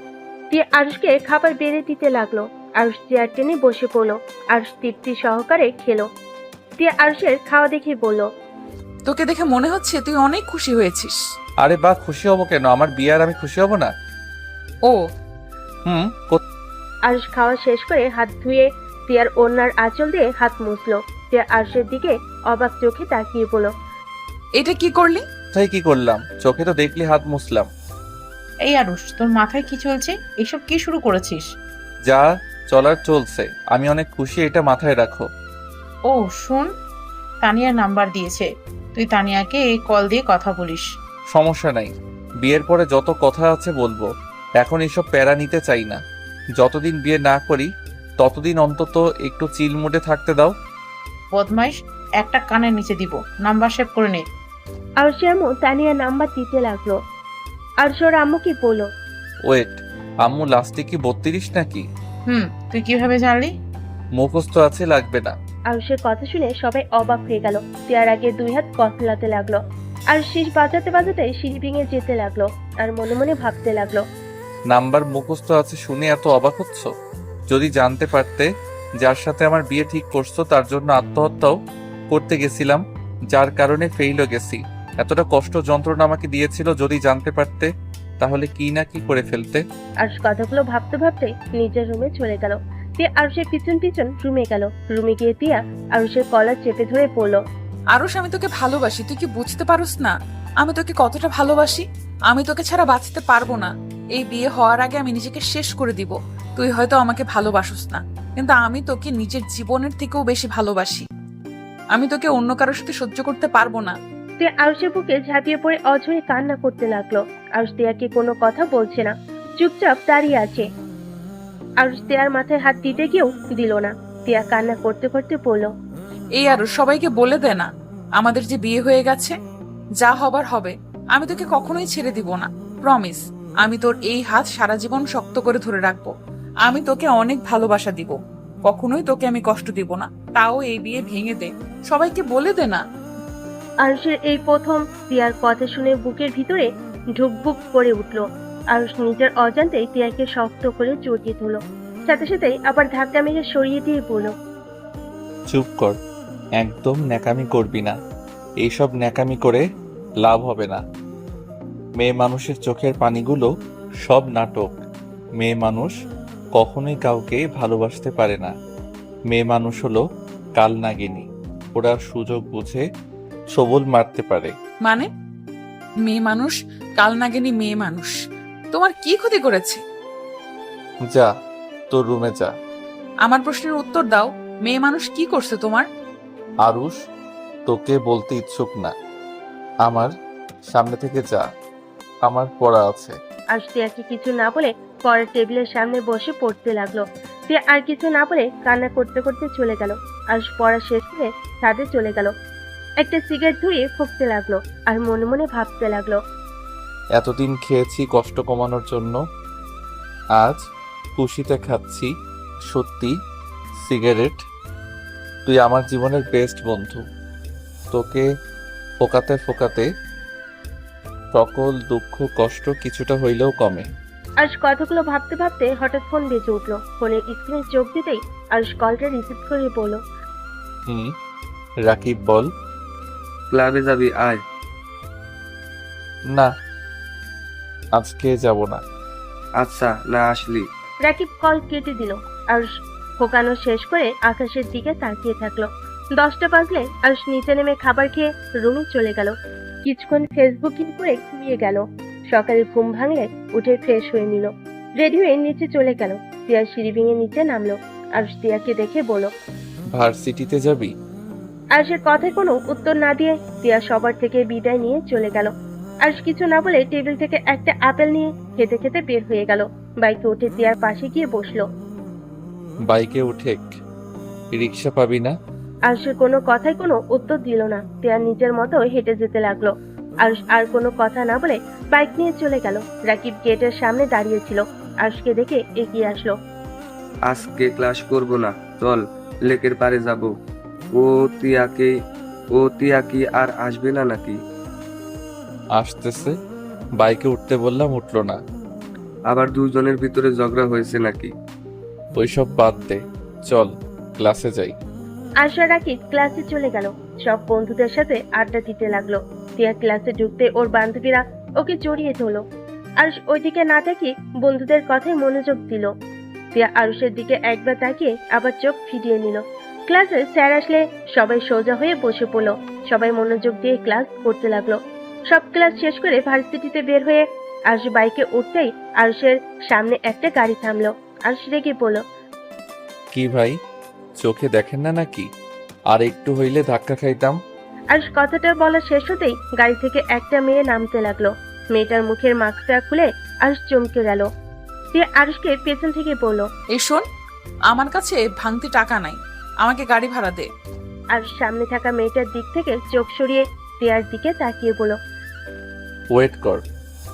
টিয়া আরুষকে খাবার বেড়ে দিতে লাগলো। আরুষ চেয়ার টেনে বসে পড়লো। আরুষ তৃপ্তি সহকারে খেলো। টিয়া আরুষের খাওয়া দেখে বলল। তোকে দেখে মনে হচ্ছে তুই অনেক খুশি হয়েছিস। আরে বাহ, খুশি হব কেন? আমার বিয়ে আর আমি খুশি হব না? ও হুম। আরুষ খাওয়া শেষ করে হাত ধুয়ে টিয়ার ওড়নার আঁচল দিয়ে হাত মুছলো। টিয়া আরুষের দিকে অবাক চোখে তাকিয়ে বলল। এটা কি করলি? তাই কি করলাম? চোখে তো দেখলি হাত মুছলাম। এই আরুষ, তোর মাথায় কি চলছে? এসব কি শুরু করেছিস? যা চলার চলছে, আমি অনেক খুশি, এটা মাথায় রাখো। ও শোন, তানিয়ার নাম্বার দিয়েছে, তুই তানিয়াকে কল দিয়ে কথা বলিস। সমস্যা নাই, বিয়ের পরে যত কথা আছে বলবো। এখন এসব প্যারা নিতে চাই না। যতদিন বিয়ে না করি ততদিন অন্তত একটু চিল মুডে থাকতে দাও। বদমাইশ, একটা কানের নিচে দিব, নাম্বার সেভ করে নে। আরুষের আম্মু তানিয়ার নাম্বার দিতে লাগলো। আরুষ ওর আম্মুকে বলল। ওয়েট, আম্মু লাস্টে কি 32 নাকি? তুই কিভাবে জানলি? মুখস্থ আছে, লাগবে না। আরুষের কথা শুনে সবাই অবাক হয়ে গেল। টিয়ার আগে 2 হাত কসলাতে লাগলো। আর শীষ বাজাতে বাজাতে সিঁড়ি ভেঙে যেতে লাগলো। আর মনে মনে ভাবতে লাগলো। নাম্বার মুখস্থ আছে শুনে এত অবাক হচ্ছ? যদি জানতে পারতে যার সাথে আমার বিয়ে ঠিক করছো তার জন্য আত্মহত্যাও করতে গেছিলাম, যার কারণে ফেইলও গেছি। এতটা কষ্ট যন্ত্রণা আমাকে দিয়েছিল, যদি জানতে পারতে তাহলে কি না কি করে ফেলতে। আরুষ কথাগুলো ভাবতে ভাবতে নিজের রুমে চলে গেল। টিয়া আরুষের পিছন পিছন রুমে গেল। রুমে গিয়ে টিয়া আরুষের কলার চেপে ধরে পড়ল। আরুষ, আমি তোকে ভালোবাসি, তুই কি বুঝতে পারোস না? আমি তোকে কতটা ভালোবাসি। আমি তোকে ছাড়া বাঁচতে পারবো না। এই বিয়ে হওয়ার আগে আমি নিজেকে শেষ করে দিব। তুই হয়তো আমাকে ভালোবাসোস না, কিন্তু আমি তোকে নিজের জীবনের থেকেও বেশি ভালোবাসি। আমি তোকে অন্য কারোর সাথে সহ্য করতে পারবো না। টিয়া আরুষের বুকে ঝাঁপিয়ে পড়ে অঝরে কান্না করতে লাগলো। আরুষ টিয়াকে কোনো কথা বলছে না, চুপচাপ দাঁড়িয়ে আছে। আরুষ টিয়ার মাথায় হাত দিতে গিয়েও দিল না। টিয়া কান্না করতে করতে বলল। এই আরুষ, সবাইকে বলে দে না আমাদের যে বিয়ে হয়ে গেছে। যা হবার হবে, আমি তোকে কখনোই ছেড়ে দিব না, প্রমিস। আমি তোর এই হাত সারা জীবন শক্ত করে ধরে রাখবো। আমি তোকে অনেক ভালোবাসা দিব, কখনোই তোকে আমি কষ্ট দিব না। তাও এই বিয়ে ভেঙে দে, সবাইকে বলে দে না। আরুষের এই প্রথম টিয়ার কথা শুনে বুকের ভিতরে ঢুকবুক করে উঠল। আরুষ নিজের অজান্তেই টিয়াকে শক্ত করে জড়িয়ে ধরল। সাথে সাথে আবার ধাক্কা মেরে সরিয়ে দিয়ে বলল। চুপ কর, একদম ন্যাকামি করবি না। এইসব ন্যাকামি করে লাভ হবে না। মেয়ে মানুষের চোখের পানিগুলো সব নাটক। মেয়ে মানুষ কখনোই কাউকে ভালোবাসতে পারে না। মেয়ে মানুষ হলো কালনাগিনী। ওরা সুযোগ বুঝে সবল মারতে পারে। মানে মেয়ে মানুষ, কাল নাগিনী মেয়ে মানুষ তোমার কি ক্ষতি করেছে? যা, তোর রুমে যা। আমার প্রশ্নের উত্তর দাও, মেয়ে মানুষ কি করছে তোমার? আরুষ, তোকে বলতে ইচ্ছুক না। আমার সামনে থেকে যা, আমার পড়া আছে। আরুষ তিয়াকে কিছু না বলে পরের টেবিলের সামনে বসে পড়তে লাগলো। তিয়া আর কিছু না বলে কান্না করতে করতে চলে গেল। আরুষ পড়া শেষ করে ছাদে চলে গেল। একটা সিগারেট ধরিয়ে ফুঁকতে লাগলো আর মনে মনে ভাবতে লাগলো। এতদিন খেয়েছি কষ্ট কমানোর জন্য, আজ খুশিতে খাচ্ছি সত্যি সিগারেট। তুই আমার জীবনের বেস্ট বন্ধু। তোকে ফোকাতে ফোকাতে সকল দুঃখ কষ্ট কিছুটা হইলেও কমে। আরুষ কথাগুলো ভাবতে ভাবতে হঠাৎ ফোন বেজে উঠলো। ফোনের স্ক্রিনে চোখ দিতেই আরুষ কলটা রিসিভ করে বলল, রাকিব বল। ক্লাবে যাবি? আয়। না, আজকে যাব না। আচ্ছা, না আসলি? রাকিব কল কেটে দিল। আরুষ ফোকানো শেষ করে আকাশের দিকে তাকিয়ে থাকলো। 10টা বাজলে আরুষ নিচে নেমে খাবার খেয়ে রুমে চলে গেল। কিছুক্ষণ ফেসবুকিং করে ঘুমিয়ে গেল। সকালে ঘুম ভাঙলে উঠে ফ্রেশ হয়ে নিল। রেডি হয়ে নিচে চলে গেল। তিয়া সিঁড়ি ভেঙে নিচে নামলো। আরুষ তিয়াকে দেখে বলল, ভার্সিটিতে যাবি? আরুষের কথায় কোনো উত্তর না দিয়ে তিয়া সবার থেকে বিদায় নিয়ে চলে গেল। আরুষ কিছু না বলে টেবিল থেকে একটা আপেল নিয়ে খেতে খেতে বের হয়ে গেল। বাইকে উঠে তিয়ার পাশে গিয়ে বসলো। বাইকে উঠে রিক্সা পাবি না? আরুষের কোনো কথায় কোনো উত্তর দিল না। তিয়া নিজের মতো হেঁটে যেতে লাগলো। আরুষ আর কোনো কথা না বলে বাইক নিয়ে চলে গেল। রাকিব গেটের সামনে দাঁড়িয়েছিল। আরুষকে দেখে এগিয়ে আসলো। আজকে ক্লাস করব না, চল লেকের পাড়ে যাব। ও তিয়া কি আর আসবে না নাকি? আসতেছে। বাইকে উঠতে বললাম, উঠলো না। আবার দুজনের ভিতরে ঝগড়া হয়েছে নাকি? ওইসব বাদ দে, চল ক্লাসে যাই। আরুষ আর রাকিব ক্লাসে চলে গেল। সব বন্ধুদের সাথে আড্ডা দিতে লাগলো। তিয়া ক্লাসে ঢুকতে ওর বান্ধবীরা ওকে জড়িয়ে ধরলো। আরুষ ওইদিকে না তাকিয়ে বন্ধুদের কথায় মনোযোগ দিল। তিয়া আরুষের দিকে একবার তাকিয়ে আবার চোখ ফিরিয়ে নিল। ক্লাসে স্যার আসলে সবাই সোজা হয়ে বসে পড়লো। সবাই মনোযোগ দিয়ে ক্লাস করতে লাগলো। সব ক্লাস শেষ করে ভার্সিটিতে বের হয়ে আরুষ বাইকে উঠতেই আরুষের সামনে একটা গাড়ি থামলো। আরুষ রেগে বলল, কি ভাই, চোখে দেখেন না নাকি? আর একটু হইলে ধাক্কা খাইতাম। আরুষ কথাটা বলা শেষ হতেই গাড়ি থেকে একটা মেয়ে নামতে লাগলো। মেয়েটার মুখের মাস্কটা খুলে আরুষ চমকে গেল। তিয়া আরুষকে পেছন থেকে বলল, এই শোন, আমার কাছে ভাঙতি টাকা নাই, আমাকে গাড়ি ভাড়া দে। আরুষ সামনে থাকা মেয়েটার দিক থেকে চোখ সরিয়ে তিয়ার দিকে তাকিয়ে বলল, ওয়েট কর,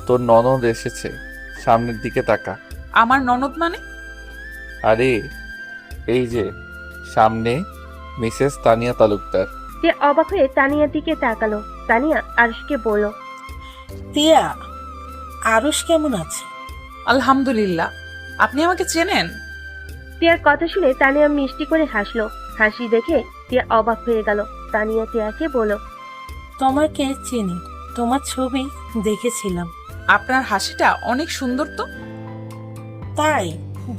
তোর ননদ এসেছে, সামনের দিকে তাকা। আমার ননদ মানে? আরে এই যে সামনে মিসেস তানিয়া তালুকদার। তিয়া অবাক হয়ে তানিয়ার দিকে তাকালো। তানিয়া আরুষকে বলল, তিয়া, আরুষ কেমন আছে? আলহামদুলিল্লাহ। আপনি আমাকে চেনেন? তিয়ার কথা শুনে তানিয়া মিষ্টি করে হাসলো। হাসি দেখে তিয়া অবাক হয়ে গেল। তানিয়া তিয়াকে বলল, তোমাকে চিনি, তোমার ছবি দেখেছিলাম। আপনার হাসিটা অনেক সুন্দর তো। তাই?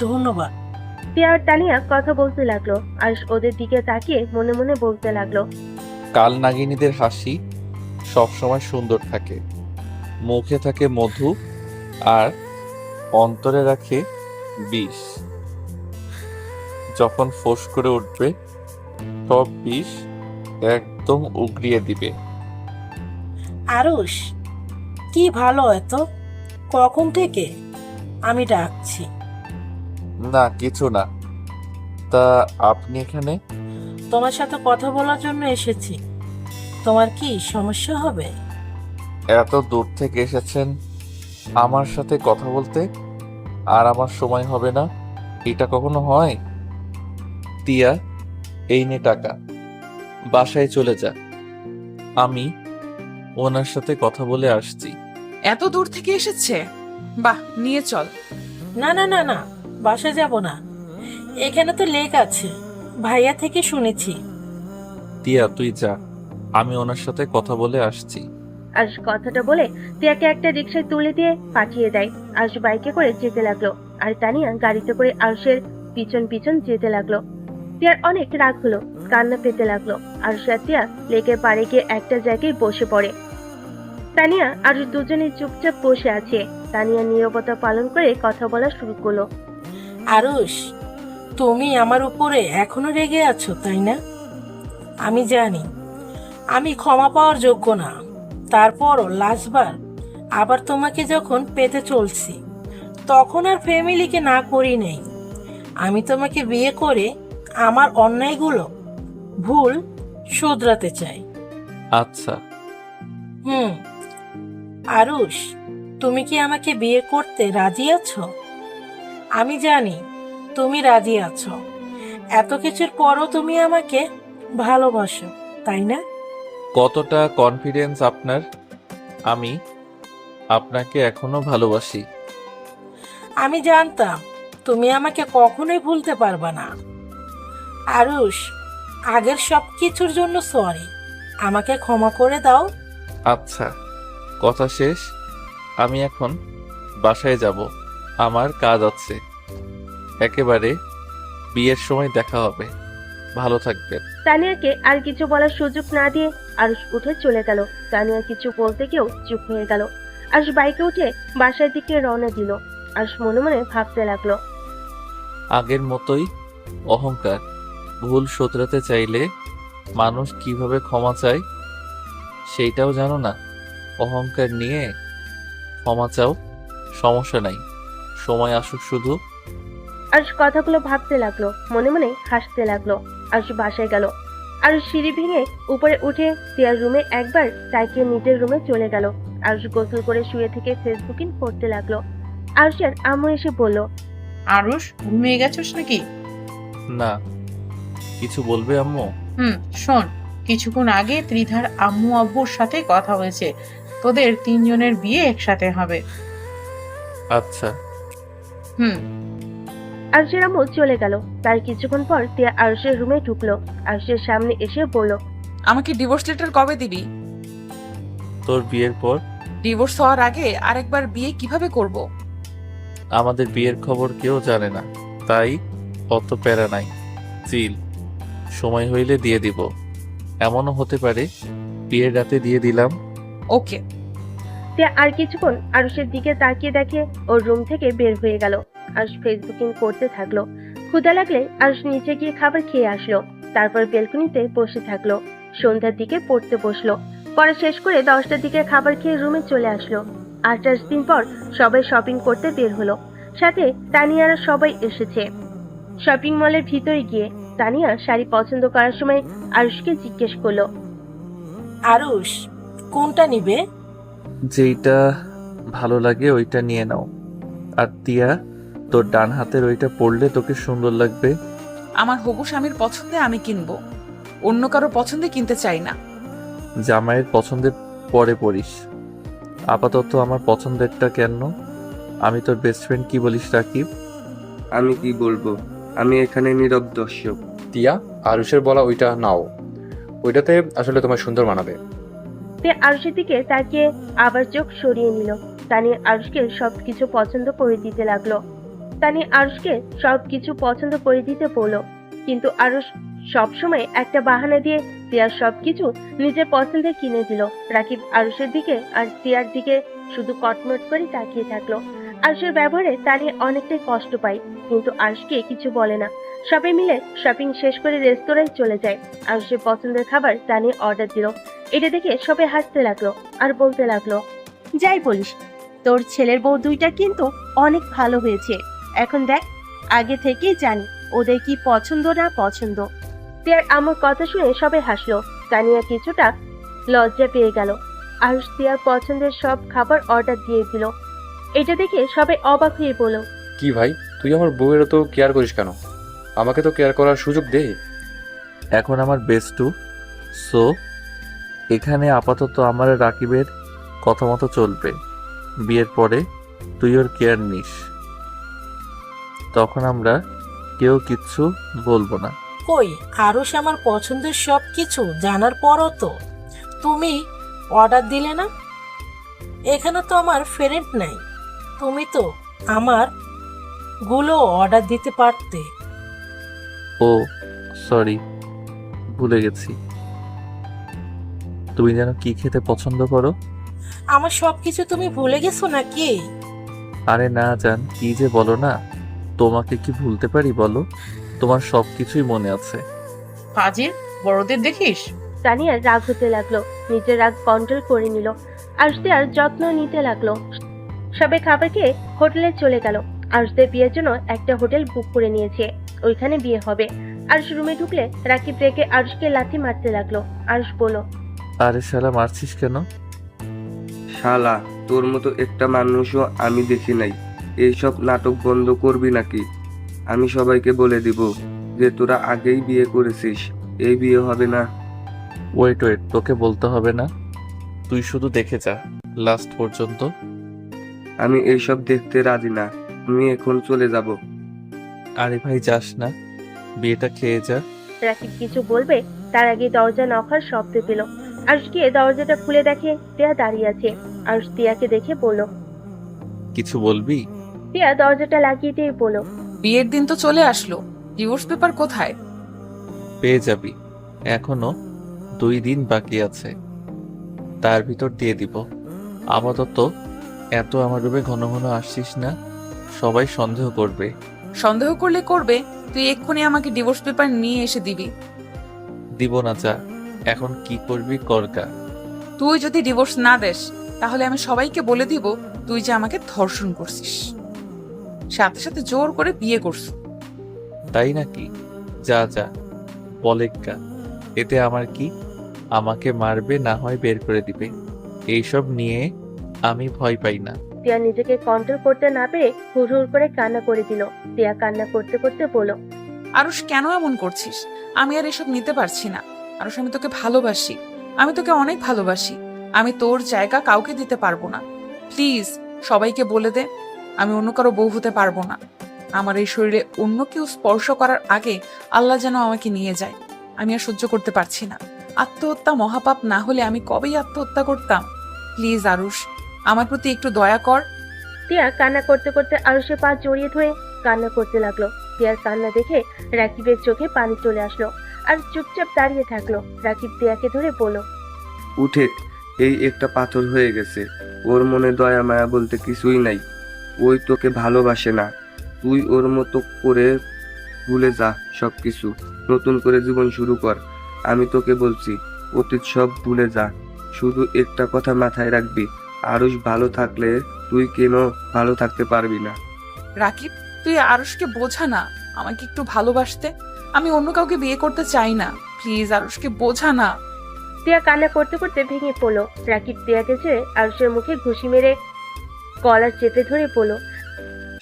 ধন্যবাদ। তিয়া আর তানিয়া কথা বলতে লাগলো। আরুষ ওদের দিকে তাকিয়ে মনে মনে বলতে লাগলো, কাল নাগিনীদের হাসি সবসময় সুন্দর থাকে, মুখে থাকে মধু আর অন্তরে রাখে বিষ। যখন ফোঁস করে উঠবে সব বিষ একদম উগরিয়ে দিবে। আরুষ কি ভালো এত, কখন থেকে? আমি ডাকছি। না কিছু না। তা আপনি এখানে? তোমার সাথে কথা বলার জন্য এসেছি। তোমার কি সমস্যা হবে? এত দূর থেকে এসেছেন আমার সাথে কথা বলতে, আর আমার সময় হবে না? এটা কখনো হয়? তিয়া, এই নে টাকা, বাসায় চলে যা, আমি ওনার সাথে কথা বলে আসছি। এত দূর থেকে এসেছে? বাহ, নিয়ে চল। না না না না, বাসা যাব না, এখানে তো লেক আছে, ভাইয়া থেকে শুনেছি। তিয়া তুই যা, আমি ওনার সাথে কথা বলে আসছি। আরুষ কথাটা বলে তিয়াকে একটা রিকশায় তুলে দিয়ে পাঠিয়ে দেয়। আরুষ বাইকে করে যেতে লাগলো আর তানিয়া গাড়িতে করে আরুষের পিছন পিছন যেতে লাগলো। তিয়ার অনেক রাগ হলো। কান্না পেতে লাগলো। আরুষ আর তিয়া লেকের পাড়ে গিয়ে একটা জায়গায় বসে পড়ে। তানিয়া আর দুজনেই চুপচাপ বসে আছে। তানিয়া নীরবতা পালন করে কথা বলা শুরু করলো। আরুষ, তুমি আমার উপরে এখনো রেগে আছো, তাই না? আমি জানি আমি ক্ষমা পাওয়ার যোগ্য না, তারপরও লাস্টবার আবার তোমাকে যখন পেতে চলছি তখন আর ফ্যামিলিকে না করি নেই। আমি তোমাকে বিয়ে করে আমার অন্যায়গুলো ভুল শুধরাতে চাই। আচ্ছা। আরুষ, তুমি কি আমাকে বিয়ে করতে রাজি আছো? আমি জানি তুমি রাজি আছো। এত কিছুর পরও তুমি আমাকে ভালোবাসো, তাই না? কতটা কনফিডেন্স আপনার? আমি আপনাকে এখনো ভালোবাসি। আমি জানতাম তুমি আমাকে কখনোই ভুলতে পারবে না। আরুষ, আগের সব কিছুর জন্য সরি, আমাকে ক্ষমা করে দাও। আচ্ছা, কথা শেষ। আমি এখন বাসায় যাব, আমার কাজ আছে। একেবারে বিয়ের সময় দেখা হবে। ভালো থাকবেন। তানিয়াকে আর কিছু বলার সুযোগ না দিয়ে আরুষ উঠে চলে গেল। তানিয়া কিছু বলতে গিয়েও চুপ হয়ে গেল। আরুষ বাইকে উঠে বাসার দিকে রওনা দিল। আরুষ মনে মনে ভাবতে লাগলো, আগের মতোই অহংকার। ভুল শোধরাতে চাইলে মানুষ কিভাবে ক্ষমা চায় সেইটাও জানো না। অহংকার নিয়ে ক্ষমা চাও, সমস্যা নাই, সময় আসুক শুধু। আরুষ কথাগুলো ভাবতে লাগলো, মনে মনে হাসতে লাগলো। আরুষ বাসায় গেল। আরুষ সিঁড়ি ভেঙে উপরে উঠে তিয়ার রুমে একবার তাকিয়ে নিজের রুমে চলে গেল। আরুষ গোসল করে শুয়ে থেকে ফেসবুকিং করতে লাগলো। আরুষের আম্মু এসে বলল, আরুষ, ঘুমিয়ে গেছিস নাকি? না, কিছু বলবে আম্মু? শোন, কিছুক্ষণ আগে ত্রিধার আম্মু আব্বুর সাথে কথা হয়েছে, তোদের তিনজনের বিয়ে একসাথে হবে। আচ্ছা। আরুষের আম্মু চলে গেল। তার কিছুক্ষণ পর তিয়া আরুষের রুমে ঢুকলো। আরুষের সামনে এসে বলল, আমাকে ডিভোর্স লেটার কবে দিবি? তোর বিয়ের পর। ডিভোর্স হওয়ার আগে আরেকবার বিয়ে কিভাবে করব? আমাদের বিয়ের খবর কেউ জানে না, তাই অত প্যারা নাই। চিল, সময় হইলে দিয়ে দিব। এমনও হতে পারে বিয়ের রাতে দিয়ে দিলাম। ওকে। তিয়া আর কিছুক্ষণ আরুষের দিকে তাকিয়ে দেখে ওর রুম থেকে বের হয়ে গেল। আরুষ ফেসবুকিং করতে থাকলো। ক্ষুধা লাগলে আরুষ নিচে গিয়ে খাবার খেয়ে আসলো। তারপর বেলকনিতে বসে থাকলো। সন্ধ্যার দিকে পড়তে বসলো। পড়া শেষ করে 10টার দিকে খাবার খেয়ে রুমে চলে আসলো। 8 দিন পর সবাই শপিং করতে বের হলো। সাথে তানিয়ারা সবাই এসেছে। শপিং মলের ভিতরে গিয়ে তানিয়া শাড়ি পছন্দ করার সময় আরুষকে জিজ্ঞেস করলো, আরুষ, কোনটা নিবে? যেইটা ভালো লাগে ওইটা নিয়ে নাও। আর তিয়া, তোর ডান হাতের ওইটা পরলে তোকে সুন্দর লাগবে। আমার হবু স্বামীর পছন্দে আমি কিনবো, অন্য কারো পছন্দে কিনতে চাই না। জামাইয়ের পছন্দের পরে পরিস। আপাতত আমার পছন্দেরটা কেন? আমি তোর বেস্ট ফ্রেন্ড, কি বলিস রাকিব? আমি কি বলবো, আমি এখানে নীরব দর্শক। তিয়া, আরুষের বলা ওইটা নাও, ওইটাতে আসলে তোমার সুন্দর মানাবে। তে আরুষের দিকে তাকিয়ে আবার চোখ সরিয়ে নিল। তানি আরুষকে সবকিছু পছন্দ করে দিতে লাগলো। তানি আরুষকে সবকিছু পছন্দ করে দিতে বলল, কিন্তু আরুষ সবসময় একটা বাহানা দিয়ে তিয়ার সবকিছু নিজের পছন্দের কিনে দিল। রাকিব আরুষের দিকে আর তিয়ার দিকে শুধু কটমট করে তাকিয়ে থাকলো। আরুষের ব্যবহারে তানি অনেকটাই কষ্ট পায়, কিন্তু আরুষকে কিছু বলে না। সবাই মিলে শপিং শেষ করে রেস্তোরাঁয় চলে যায়। আরুষের পছন্দের খাবার তানি অর্ডার দিল। এটা দেখে সবাই হাসতে লাগলো আর বলতে লাগলো, যাই বলিস, তোর ছেলের বউ দুইটা কিন্তু অনেক ভালো হয়েছে। এখন দেখ, আগে থেকেই জানি ওদের কি পছন্দ না পছন্দ। তিয়ার আমার কথা শুনে সবাই হাসলো। তানিয়া কিছুটা লজ্জা পেয়ে গেল। আরুষ তিয়ার পছন্দের সব খাবার অর্ডার দিয়ে দিল। এটা দেখে সবাই অবাক হয়ে বলল, কি ভাই, তুই আমার বউয়ের তো কেয়ার করিস কেন? আমাকে তো কেয়ার করার সুযোগ দে। এখন আমার বেস্ট টু, সো এখানে আপাতত আমার রাকিবের কথা মতো চলবে। বিয়ের পরে তুই ওর কেয়ার নিস, তখন আমরা কেউ কিচ্ছু বলবো না। কই, আরুষ আমার পছন্দের সব কিছু জানার পরও তো তুমি অর্ডার দিলে না। এখানে তো আমার ফ্রেন্ড নাই, তুমি তো আমার গুলো অর্ডার দিতে পারতে। ও সরি, ভুলে গেছি। তুমি যেন কি খেতে পছন্দ করো? আমার সবকিছু তুমি ভুলে গেছো নাকি? আরে না জান, কি যে বলো না। তোমাকে কি ভুলতে পারি বলো? তোমার সবকিছুই মনে আছে। ফাজিল, বড়দের দেখিস। তানিয়ার রাগ হতে লাগলো, নিজের রাগ কন্ট্রোল করে নিল। আরুষদের যত্ন নিতে লাগলো। সবে খাবার খেয়ে হোটেলে চলে গেল। আরুষদের বিয়ের জন্য একটা হোটেল বুক করে নিয়েছে, ওইখানে বিয়ে হবে। আরুষ রুমে ঢুকলে রাকিব রেগে আরুষকে লাথি মারতে লাগলো। আরুষ বলল, আরে শালা মারছিস কেন? শালা, তোর মতো একটা মানুষও আমি দেখি নাই। এইসব নাটক বন্ধ করবি নাকি? আমি সবাইকে বলে দিব যে তোরা আগেই বিয়ে করেছিস, এই বিয়ে হবে না। ওয়েট ওয়েট, তোকে বলতে হবে না, তুই শুধু দেখে যা লাস্ট পর্যন্ত। আমি এইসব দেখতে রাজি না, আমি এখন চলে যাব। আরে ভাই যাস না, বিয়েটা খেয়ে যা। রাকিব কিছু বলবে তার আগে দরজা নখার শব্দ পেল। আরুষ গিয়ে দরজাটা খুলে দেখে টিয়া দাঁড়িয়ে আছে। আরুষ টিয়াকে দেখে বলল, কিছু বলবি? টিয়া দরজাটা লাগিয়ে দিয়ে বলল, বিয়ের দিন তো চলে আসলো, ডিভোর্স পেপার কোথায়? পেয়ে যাবি, এখনো 2 দিন বাকি আছে, তার ভিতর দিয়ে দিব। আপাতত এত আমার রূপে ঘন ঘন আসছিস না, সবাই সন্দেহ করবে। সন্দেহ করলে করবে, তুই এক্ষুনি আমাকে ডিভোর্স পেপার নিয়ে এসে দিবি। দিব না, যা, এখন কি করবি করগা। তুই যদি ডিভোর্স না দেস তাহলে আমি সবাইকে বলে দিব তুই যে আমাকে ধর্ষণ করছিস, সাথে সাথে জোর করে বিয়ে করছিস। তাই নাকি? যা যা, বলেগা, এতে আমার কি? আমাকে মারবে, না হয় বের করে দিবে, এইসব নিয়ে আমি ভয় পাই না। টিয়া নিজেকে কন্ট্রোল করতে না পেরে হুড়হুড় করে কান্না করে দিল। টিয়া কান্না করতে করতে বলল, আরুষ কেন এমন করছিস? আমি আর এসব নিতে পারছি না। আরুষ, আমি তোকে ভালোবাসি, আমি তোকে অনেক ভালোবাসি। আমি তোর জায়গা কাউকে দিতে পারবো না। প্লিজ সবাইকে বলে দে আমি অন্য কারো বউ হতে পারবো না। আমার এই শরীরে অন্য কেউ স্পর্শ করার আগে আল্লাহ যেন আমাকে নিয়ে যায়। আমি আর সহ্য করতে পারছি না। আত্মহত্যা মহাপাপ না হলে আমি কবেই আত্মহত্যা করতাম। প্লিজ আরুষ, আমার প্রতি একটু দয়া কর। টিয়া কান্না করতে করতে আরুষের পা জড়িয়ে ধরে কান্না করতে লাগলো। টিয়ার কান্না দেখে রাকিবের চোখে পানি চলে আসলো আর চুপচাপ দাঁড়িয়ে থাকলো। রাকিব টিয়াকে ধরে বলল, উঠে, এই একটা পাথর হয়ে গেছে, ওর মনে দয়া মায়া বলতে কিছুই নাই। ওই তোকে ভালোবাসে না। তুই ওর মতো করে ভুলে যা সবকিছু, নতুন করে জীবন শুরু কর। আমি তোকে বলছি, অতীত সব ভুলে যা। শুধু একটা কথা মাথায় রাখবি, আরুষ ভালো থাকলে তুই কেন ভালো থাকতে পারবি না? রাকিব, তুই আরুষকে বোঝা না আমাকে একটু ভালোবাসতে। আমি অন্য কাউকে বিয়ে করতে চাই না। প্লিজ আরুষকে বোঝা না। টিয়া কান্না করতে করতে ভেঙে পড়লো। রাকিব টিয়াকে ছেড়ে আরুষের মুখে ঘুষি মেরে কলার চেপে ধরে বলল,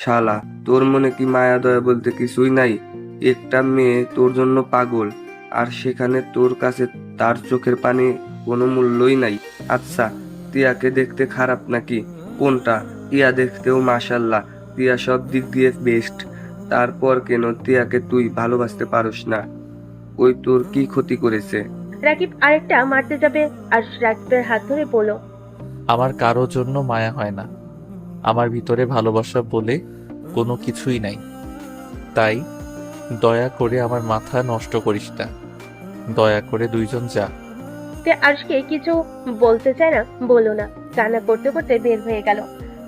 শালা, তোর মনে কি মায়া দয়া বলতে কিছুই নাই? একটা মেয়ে তোর জন্য পাগল, আর সেখানে তোর কাছে তার চোখের পানি কোনো মূল্যই নাই। আচ্ছা, টিয়াকে দেখতে খারাপ নাকি? কোনটা? টিয়া দেখতেও মাশাল্লাহ, টিয়া সব দিক দিয়ে বেস্ট। তারপর কেন টিয়াকে তুই ভালোবাসতে পারস না? ওই তোর কি ক্ষতি করেছে? রাকিব আরেকটা মারতে যাবে আর রাকিবের হাত ধরে বলল, আমার কারো জন্য মায়া হয় না, আমার ভিতরে ভালোবাসা বলে কোনো কিছুই নাই। তাই দয়া করে আমার মাথা নষ্ট করিস না, দয়া করে দুইজন যা। তে আরুষকে কিছু বলতে চায় না, বললো না। কান্না করতে করতে বের হয়ে গেল।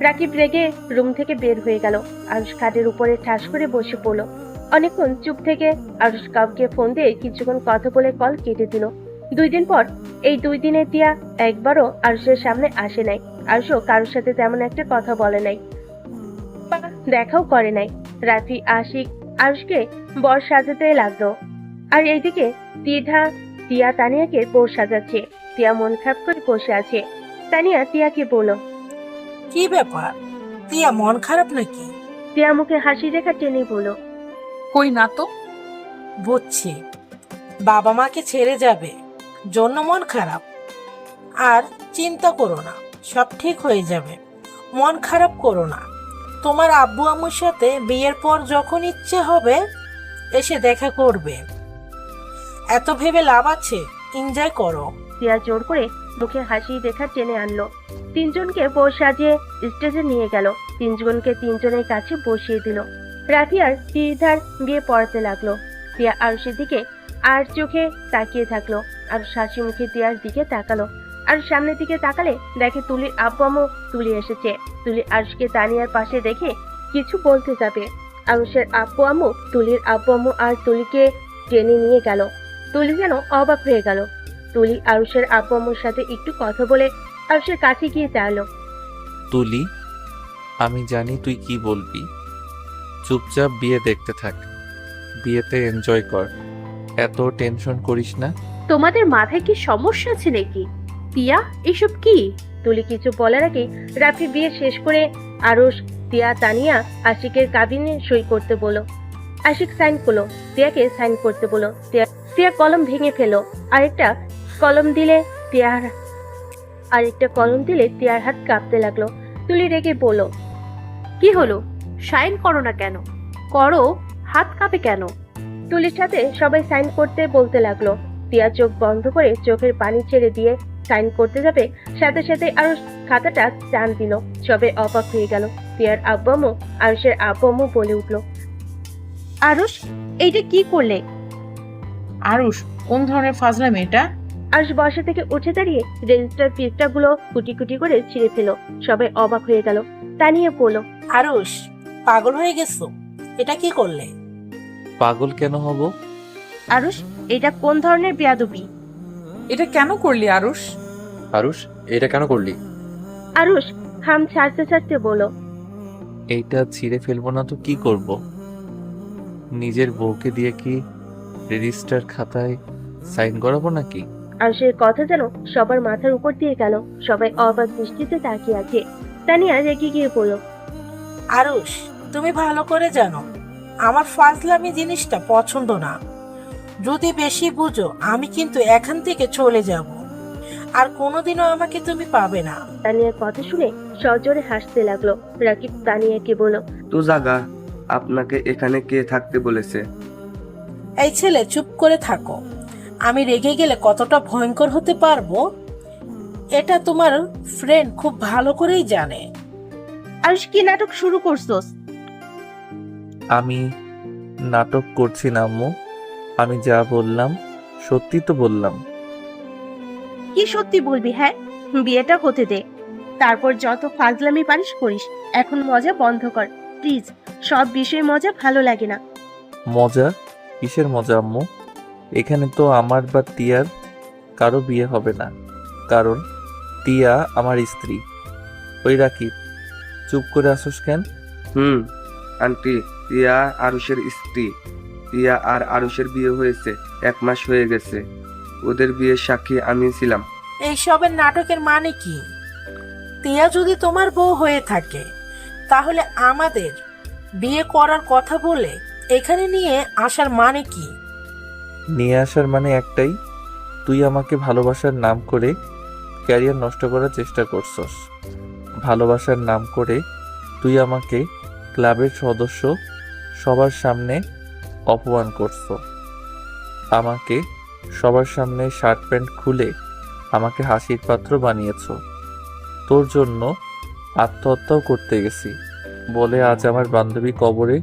রাকিব রেগে রুম থেকে বের হয়ে গেল। আরুষ খাটের উপরে ঠাস করে বসে পড়লো। অনেকক্ষণ চুপ থেকে আরুষ কাউকে ফোন দিয়ে কিছুক্ষণ কথা বলে কল কেটে দিল। 2 দিন পর, এই 2 দিনে টিয়া একবারও আরুষের সামনে আসে নাই। আরুষও কারোর সাথে তেমন একটা কথা বলে নাই বা দেখাও করে নাই। রাফি আশিক আরুষকে বর সাজাতে লাগলো, আর এইদিকে টিয়া তানিয়াকে বর সাজাচ্ছে। টিয়া মন খারাপ করে বসে আছে। তানিয়া টিয়াকে বলল, কি ব্যাপার, টিয়া মন খারাপ নাকি? টিয়া মুখে হাসি রেখা টেনে বলল, কই না তো। বুঝছি, বাবা মাকে ছেড়ে যাবে জন্য মন খারাপ। আর চিন্তা করো না, সব ঠিক হয়ে যাবে। মন খারাপ করো না। তোমার আব্বু আম্মুর সাথে বিয়ের পর যখন ইচ্ছে হবে এসে দেখা করবে। এত ভেবে লাভ আছে, এনজয় করো। টিয়া জোর করে মুখে হাসি রেখা টেনে আনলো। 3 জনকে বর সাজিয়ে স্টেজে নিয়ে গেল। 3 জনকে 3 জনের কাছে বসিয়ে দিল। রাফি আর টিধার বিয়ে পড়াতে লাগলো। টিয়া আরুষের দিকে আর চোখে তাকিয়ে থাকলো। আর হাসি মুখে তিয়ার দিকে তাকালো। আর সামনের দিকে তাকালে দেখে তুলির আব্বু আম্মু। তুলি এসেছে। তুলি আরুষকে তানিয়ার পাশে দেখে কিছু বলতে যাবে। আরুষের আব্বু আম্মু, তুলির আব্বু আম্মু আর তুলিকে টেনে নিয়ে গেল। তুলি যেন অবাক হয়ে গেল। তুলি আরুষের আব্বু আম্মুর সাথে একটু কথা বলে আরুষের কাছে গিয়ে দাঁড়ালো। তুলি, আমি জানি তুই কি বলবি। চুপচাপ বিয়ে দেখতে থাক, বিয়েতে এনজয় কর, এত টেনশন করিস না। তোমাদের মাথায় কি সমস্যা আছে নাকি? তিয়া, এসব কি? তুলি কিছু বলার আগে রাফি বিয়ে শেষ করে আরুষ, তিয়া, তানিয়া আশিকের কাবিনে সই করতে বলো। আশিক সাইন করলো। তিয়াকে সাইন করতে বলো। তিয়া কলম ভেঙে ফেলো। আরেকটা কলম দিলে তিয়ার হাত কাঁপতে লাগলো। তুলি রেগে বলল, কি হলো? সাইন করো না কেন? করো, হাত কাঁপে কেন? তুলির সাথে সবাই সাইন করতে বলতে লাগলো। তিয়া চোখ বন্ধ করে চোখের পানি ছেড়ে দিয়ে সাইন করতে যাবে, সাথে সাথে আরুষ খাতাটা টান দিল। সবে অবাক হয়ে গেল। তিয়ার আব্বু আম্মু, আরুষের আব্বু আম্মু বলে উঠলো, আরুষ, এইটা কি করলে? আরুষ, কোন ধরনের ফাজলামি এটা? আরুষ বসা থেকে উঠে দাঁড়িয়ে রেজিস্টার পৃষ্ঠাগুলো কুটি কুটি করে ছিঁড়ে ফেলো। সবাই অবাক হয়ে গেল। তানিয়া বলল, আরুষ, পাগল হয়ে গেছো? এটা কি করলে? পাগল কেন হব? আরুষ, এটা কোন ধরনের বেয়াদবি? এটা কেন করলি আরুষ? আরুষ, এটা কেন করলি? আরুষ হাম ছাড়তে ছাড়তে বলল, এইটা ছিঁড়ে ফেলবো না তো কি করব? নিজের বউকে দিয়ে কি রেজিস্টার খাতায় সাইন করাবো নাকি? আরুষের কথা যেন সবার মাথার উপর দিয়ে গেল। সবাই অবাক দৃষ্টিতে তাকিয়ে আছে। তানিয়া রেগে গিয়ে বলল, আরুষ, তুমি ভালো করে জানো আমার ফাজলামি জিনিসটা পছন্দ না। যদি বেশি বুঝো আমি কিন্তু এখান থেকে চলে যাব, আর কোনোদিনও আমাকে তুমি পাবে না। তানিয়ার কথা শুনে সজোরে হাসতে লাগলো। রাকিব তানিয়াকে বলল, তো জাগা, আপনাকে এখানে কে থাকতে বলেছে? এই ছেলে, চুপ করে থাকো। আমি রেগে গেলে কতটা ভয়ঙ্কর হতে পারবো এটা তোমার ফ্রেন্ড খুব ভালো করেই জানে। আরুষ, কি নাটক শুরু করছোস? আমি নাটক করছি না আম্মু, আমি যা বললাম সত্যি তো বললাম। কি সত্যি বলবি? হ্যাঁ, বিয়েটা হতে দে, তারপর যত ফাজলামি পারিস করিস। এখন মজা বন্ধ কর প্লিজ। সব বিষয়ে মজা ভালো লাগে না। মজা? কিসের মজা আম্মু? এখানে তো আমার বা তিয়ার কারো বিয়ে হবে না, কারণ তিয়া আমার স্ত্রী। ওই রাকিব, চুপ করে আসোস কেন? আন্টি, তিয়া আরুষের স্ত্রী। তিয়া আর আরুষের বিয়ে হয়েছে 1 মাস হয়ে গেছে। ওদের বিয়ের সাক্ষী আমি ছিলাম। এইসবের নাটকের মানে কি? তিয়া যদি তোমার বউ হয়ে থাকে তাহলে আমাদের বিয়ে করার কথা বলে এখানে নিয়ে আসার মানে কি? নিয়ে আসার মানে একটাই, তুই আমাকে ভালোবাসার নাম করে ক্যারিয়ার নষ্ট করার চেষ্টা করছস। ভালোবাসার নাম করে তুই আমাকে ক্লাবের সদস্য সবার সামনে অপমান করছ। আমাকে সবার সামনে শার্ট প্যান্ট খুলে আমাকে হাসির পাত্র বানিয়েছ। তোর জন্য আত্মহত্যাও করতে গেছি বলে আজ আমার বান্ধবী কবরে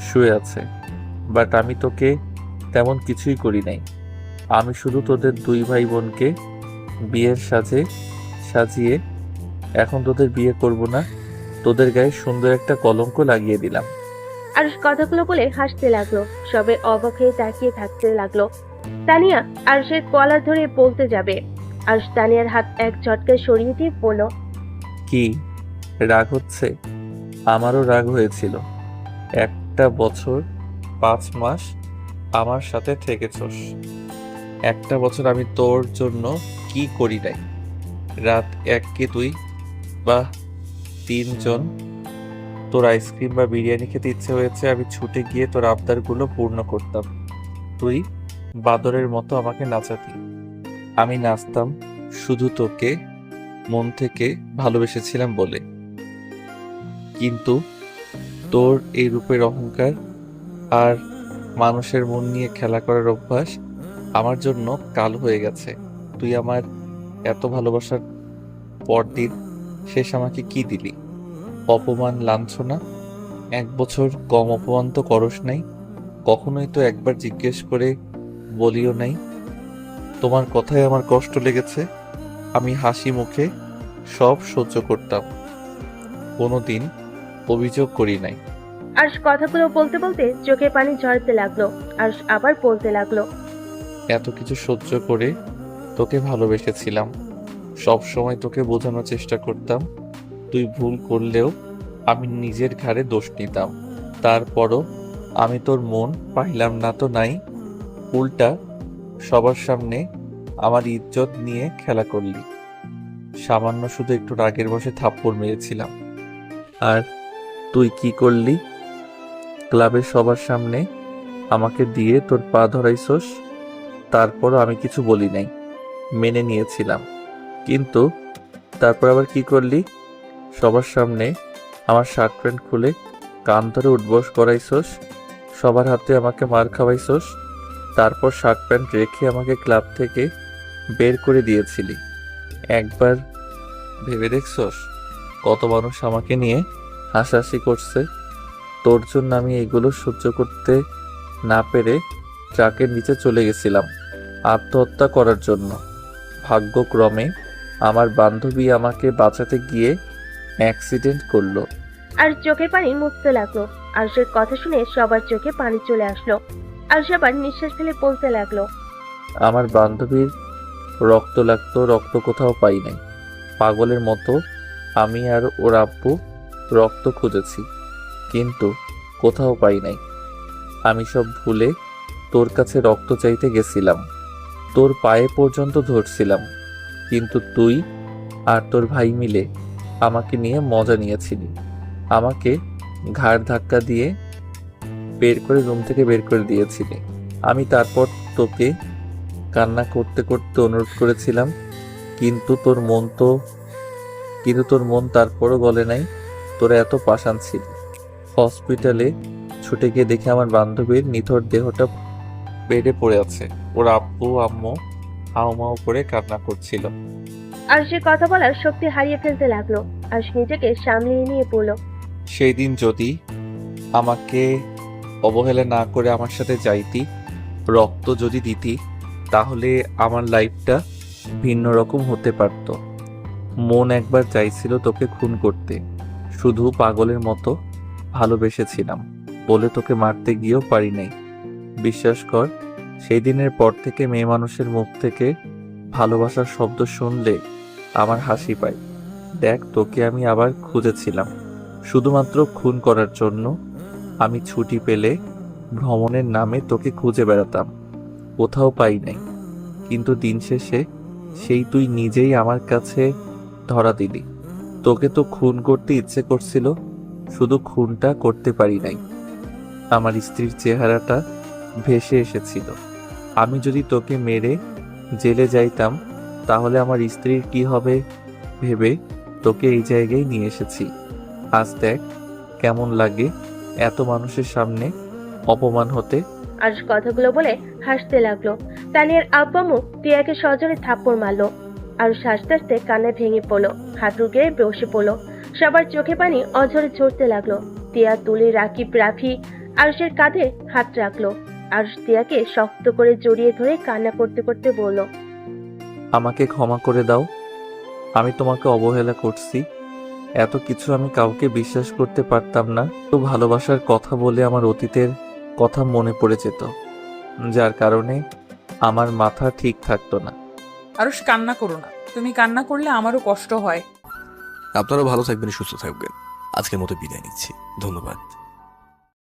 শুয়ে আছে। বাট আমি তোকে তেমন কিছুই করি নাই। আমি শুধু তোদের 2 ভাই বোনকে বিয়ের সাজে সাজিয়ে এখন তোদের বিয়ে করব না, তোদের গায়ে সুন্দর একটা কলঙ্ক লাগিয়ে দিলাম। আরুষ কথাগুলো বলে হাসতে লাগলো। সবে অবাক হয়ে তাকিয়ে থাকতে লাগলো। তানিয়া আরুষের কলার ধরে বলতে যাবে। আরুষ তানিয়ার হাত এক ঝটকায় সরিয়ে দিয়ে বলল, কি রাগ হচ্ছে? আমারও রাগ হয়েছিল। 1 বছর 5 মাস আমার সাথে থেকেছস। 1 বছর আমি তোর জন্য কি করি নাই? রাত 1কে তুই বা 3 জন তোর আইসক্রিম বা বিরিয়ানি খেতে ইচ্ছে হয়েছে, আমি ছুটে গিয়ে তোর আবদারগুলো পূর্ণ করতাম। তুই বাদরের মতো আমাকে নাচাতি। আমি নাচতাম শুধু তোকে মন থেকে ভালোবেসেছিলাম বলে। কিন্তু তোর এই রূপের অহংকার আর মানুষের মন নিয়ে খেলা করার অভ্যাস আমার জন্য কাল হয়ে গেছে। তুই আমার এত ভালোবাসার পরদিন শেষ আমাকে কি দিলি? অপমান, লাঞ্ছনা। 1 বছর কম অপমান তো করস নাই। কখনোই তো একবার জিজ্ঞেস করে বলিও নাই। তোমার কথায় আমার কষ্ট লেগেছে। আমি হাসি মুখে সব সহ্য করতাম, কোনোদিন অভিযোগ করি নাই। আরশ কথাগুলো বলতে বলতে চোখে পানি ঝরতে লাগলো। আরশ আবার বলতে লাগলো, এত কিছু সহ্য করে তোকে ভালোবেসেছিলাম, সব সময় তোকে বোঝানোর চেষ্টা করতাম। তুই ভুল করলেও আমি নিজের ঘাড়ে দোষ নিতাম। তারপরও আমি তোর মন পাইলাম না তো নাই, উল্টা সবার সামনে আমার ইজ্জত নিয়ে খেলা করলি। সামান্য শুধু একটু রাগের বশে থাপ্পড় মেরেছিলাম, আর তুই কি করলি? ক্লাবের সবার সামনে আমাকে দিয়ে তোর পা ধরাইছস। তারপরও আমি কিছু বলি নাই, মেনে নিয়েছিলাম। কিন্তু তারপর আবার কি করলি? সবার সামনে আমার শার্ট প্যান্ট খুলে কান ধরে উঠবস করাইছস, সবার হাতে আমাকে মার খাওয়াইছস। তারপর শার্ট প্যান্ট রেখে আমাকে ক্লাব থেকে বের করে দিয়েছিলি। একবার ভেবে দেখছস কত মানুষ আমাকে নিয়ে হাসাহাসি করছে? তোর জন্য আমি এগুলো সহ্য করতে না পেরে ট্রাকের নিচে চলে গেছিলাম আত্মহত্যা করার জন্য। ভাগ্যক্রমে আমার বান্ধবী আমাকে বাঁচাতে গিয়ে অ্যাক্সিডেন্ট করলো। আর চোখের পানি মুছতে লাগলো। আরশের কথা শুনে সবার চোখে পানি চলে আসলো। আরশ আবার নিঃশ্বাস ফেলে বলতে লাগলো, আমার বান্ধবীর রক্ত লাগতো, রক্ত কোথাও পাই নাই। পাগলের মতো আমি আর ওর আব্বু রক্ত খুঁজেছি, কিন্তু কোথাও পাই নাই। আমি সব ভুলে তোর কাছে রক্ত চাইতে গেছিলাম, তোর পায়ে পর্যন্ত ধরছিলাম, কিন্তু তুই আর তোর ভাই মিলে আমাকে নিয়ে মজা নিয়েছিলি। আমাকে ঘাড় ধাক্কা দিয়ে রুম থেকে বের করে দিয়েছিলি। আমি তারপর তোকে কান্না করতে করতে অনুরোধ করেছিলাম, কিন্তু তোর মন তারপরও গলে নাই। তোরা এত পাষাণ ছিল। হসপিটালে ছুটে গিয়ে দেখে আমার বান্ধবীর নিথর দেহটা বেডে পড়ে আছে। ওর আব্বু আম্মু হাউমাউ করে কান্না করছিল। আরশের কথা বলার শক্তি হারিয়ে ফেলতে লাগলো। আরশ নিজেকে সামলিয়ে নিয়ে বলল, সেই দিন যদি আমাকে অবহেলা না করে আমার সাথে যাইতি, রক্ত যদি দিতি, তাহলে আমার লাইফটা ভিন্ন রকম হতে পারত। মন একবার চাইছিল তোকে খুন করতে, শুধু পাগলের মতো ভালোবেসেছিলাম বলে তোকে মারতে গিয়েও পারি নাই। বিশ্বাস কর, সেই দিনের পর থেকে মেয়ে মানুষের মুখ থেকে ভালোবাসার শব্দ শুনলে আমার হাসি পায়। দেখ, তোকে আমি আবার খুঁজেছিলাম শুধুমাত্র খুন করার জন্য। আমি ছুটি পেলে ভ্রমণের নামে তোকে খুঁজে বেড়াতাম, কোথাও পাই নাই। কিন্তু দিন শেষে সেই তুই নিজেই আমার কাছে ধরা দিলি। তোকে তো খুন করতে ইচ্ছে করছিল, শুধু খুনটা করতে পারি নাই। আমার স্ত্রীর চেহারাটা ভেসে এসেছিল। আমি যদি তোকে মেরে জেলে যাইতাম, তাহলে আমার স্ত্রীর কি হবে ভেবে তোকে এই জায়গায় নিয়ে এসেছি। আজ দেখ কেমন লাগে এত মানুষের সামনে অপমান হতে। আরশ কথাগুলো বলে হাসতে লাগলো। তানিয়ার আব্বু আম্মু টিয়াকে সজোরে থাপ্পড় মারলো। আরশ হাসতে হাসতে কান্নায় ভেঙে পড়লো, হাঁটু গেড়ে বসে পড়লো। সবার চোখে পানি অঝরে ঝরতে লাগলো। টিয়া, তুলি, রাকিব, রাফি আরশের কাঁধে হাত রাখলো। আরশ টিয়াকে শক্ত করে জড়িয়ে ধরে কান্না করতে করতে বলল, আমাকে ক্ষমা করে দাও, আমি তোমাকে অবহেলা করছি। এত কিছু আমি কাউকে বিশ্বাস করতে পারতাম না। তো ভালোবাসার কথা বলে আমার অতীতের কথা মনে পড়ে যেত, যার কারণে আমার মাথা ঠিক থাকতো না। আরশ, কান্না করো না। তুমি কান্না করলে আমারও কষ্ট হয়। আপনারা ভালো থাকবেন, সুস্থ থাকবেন। আজকের মতো বিদায় নিচ্ছি। ধন্যবাদ।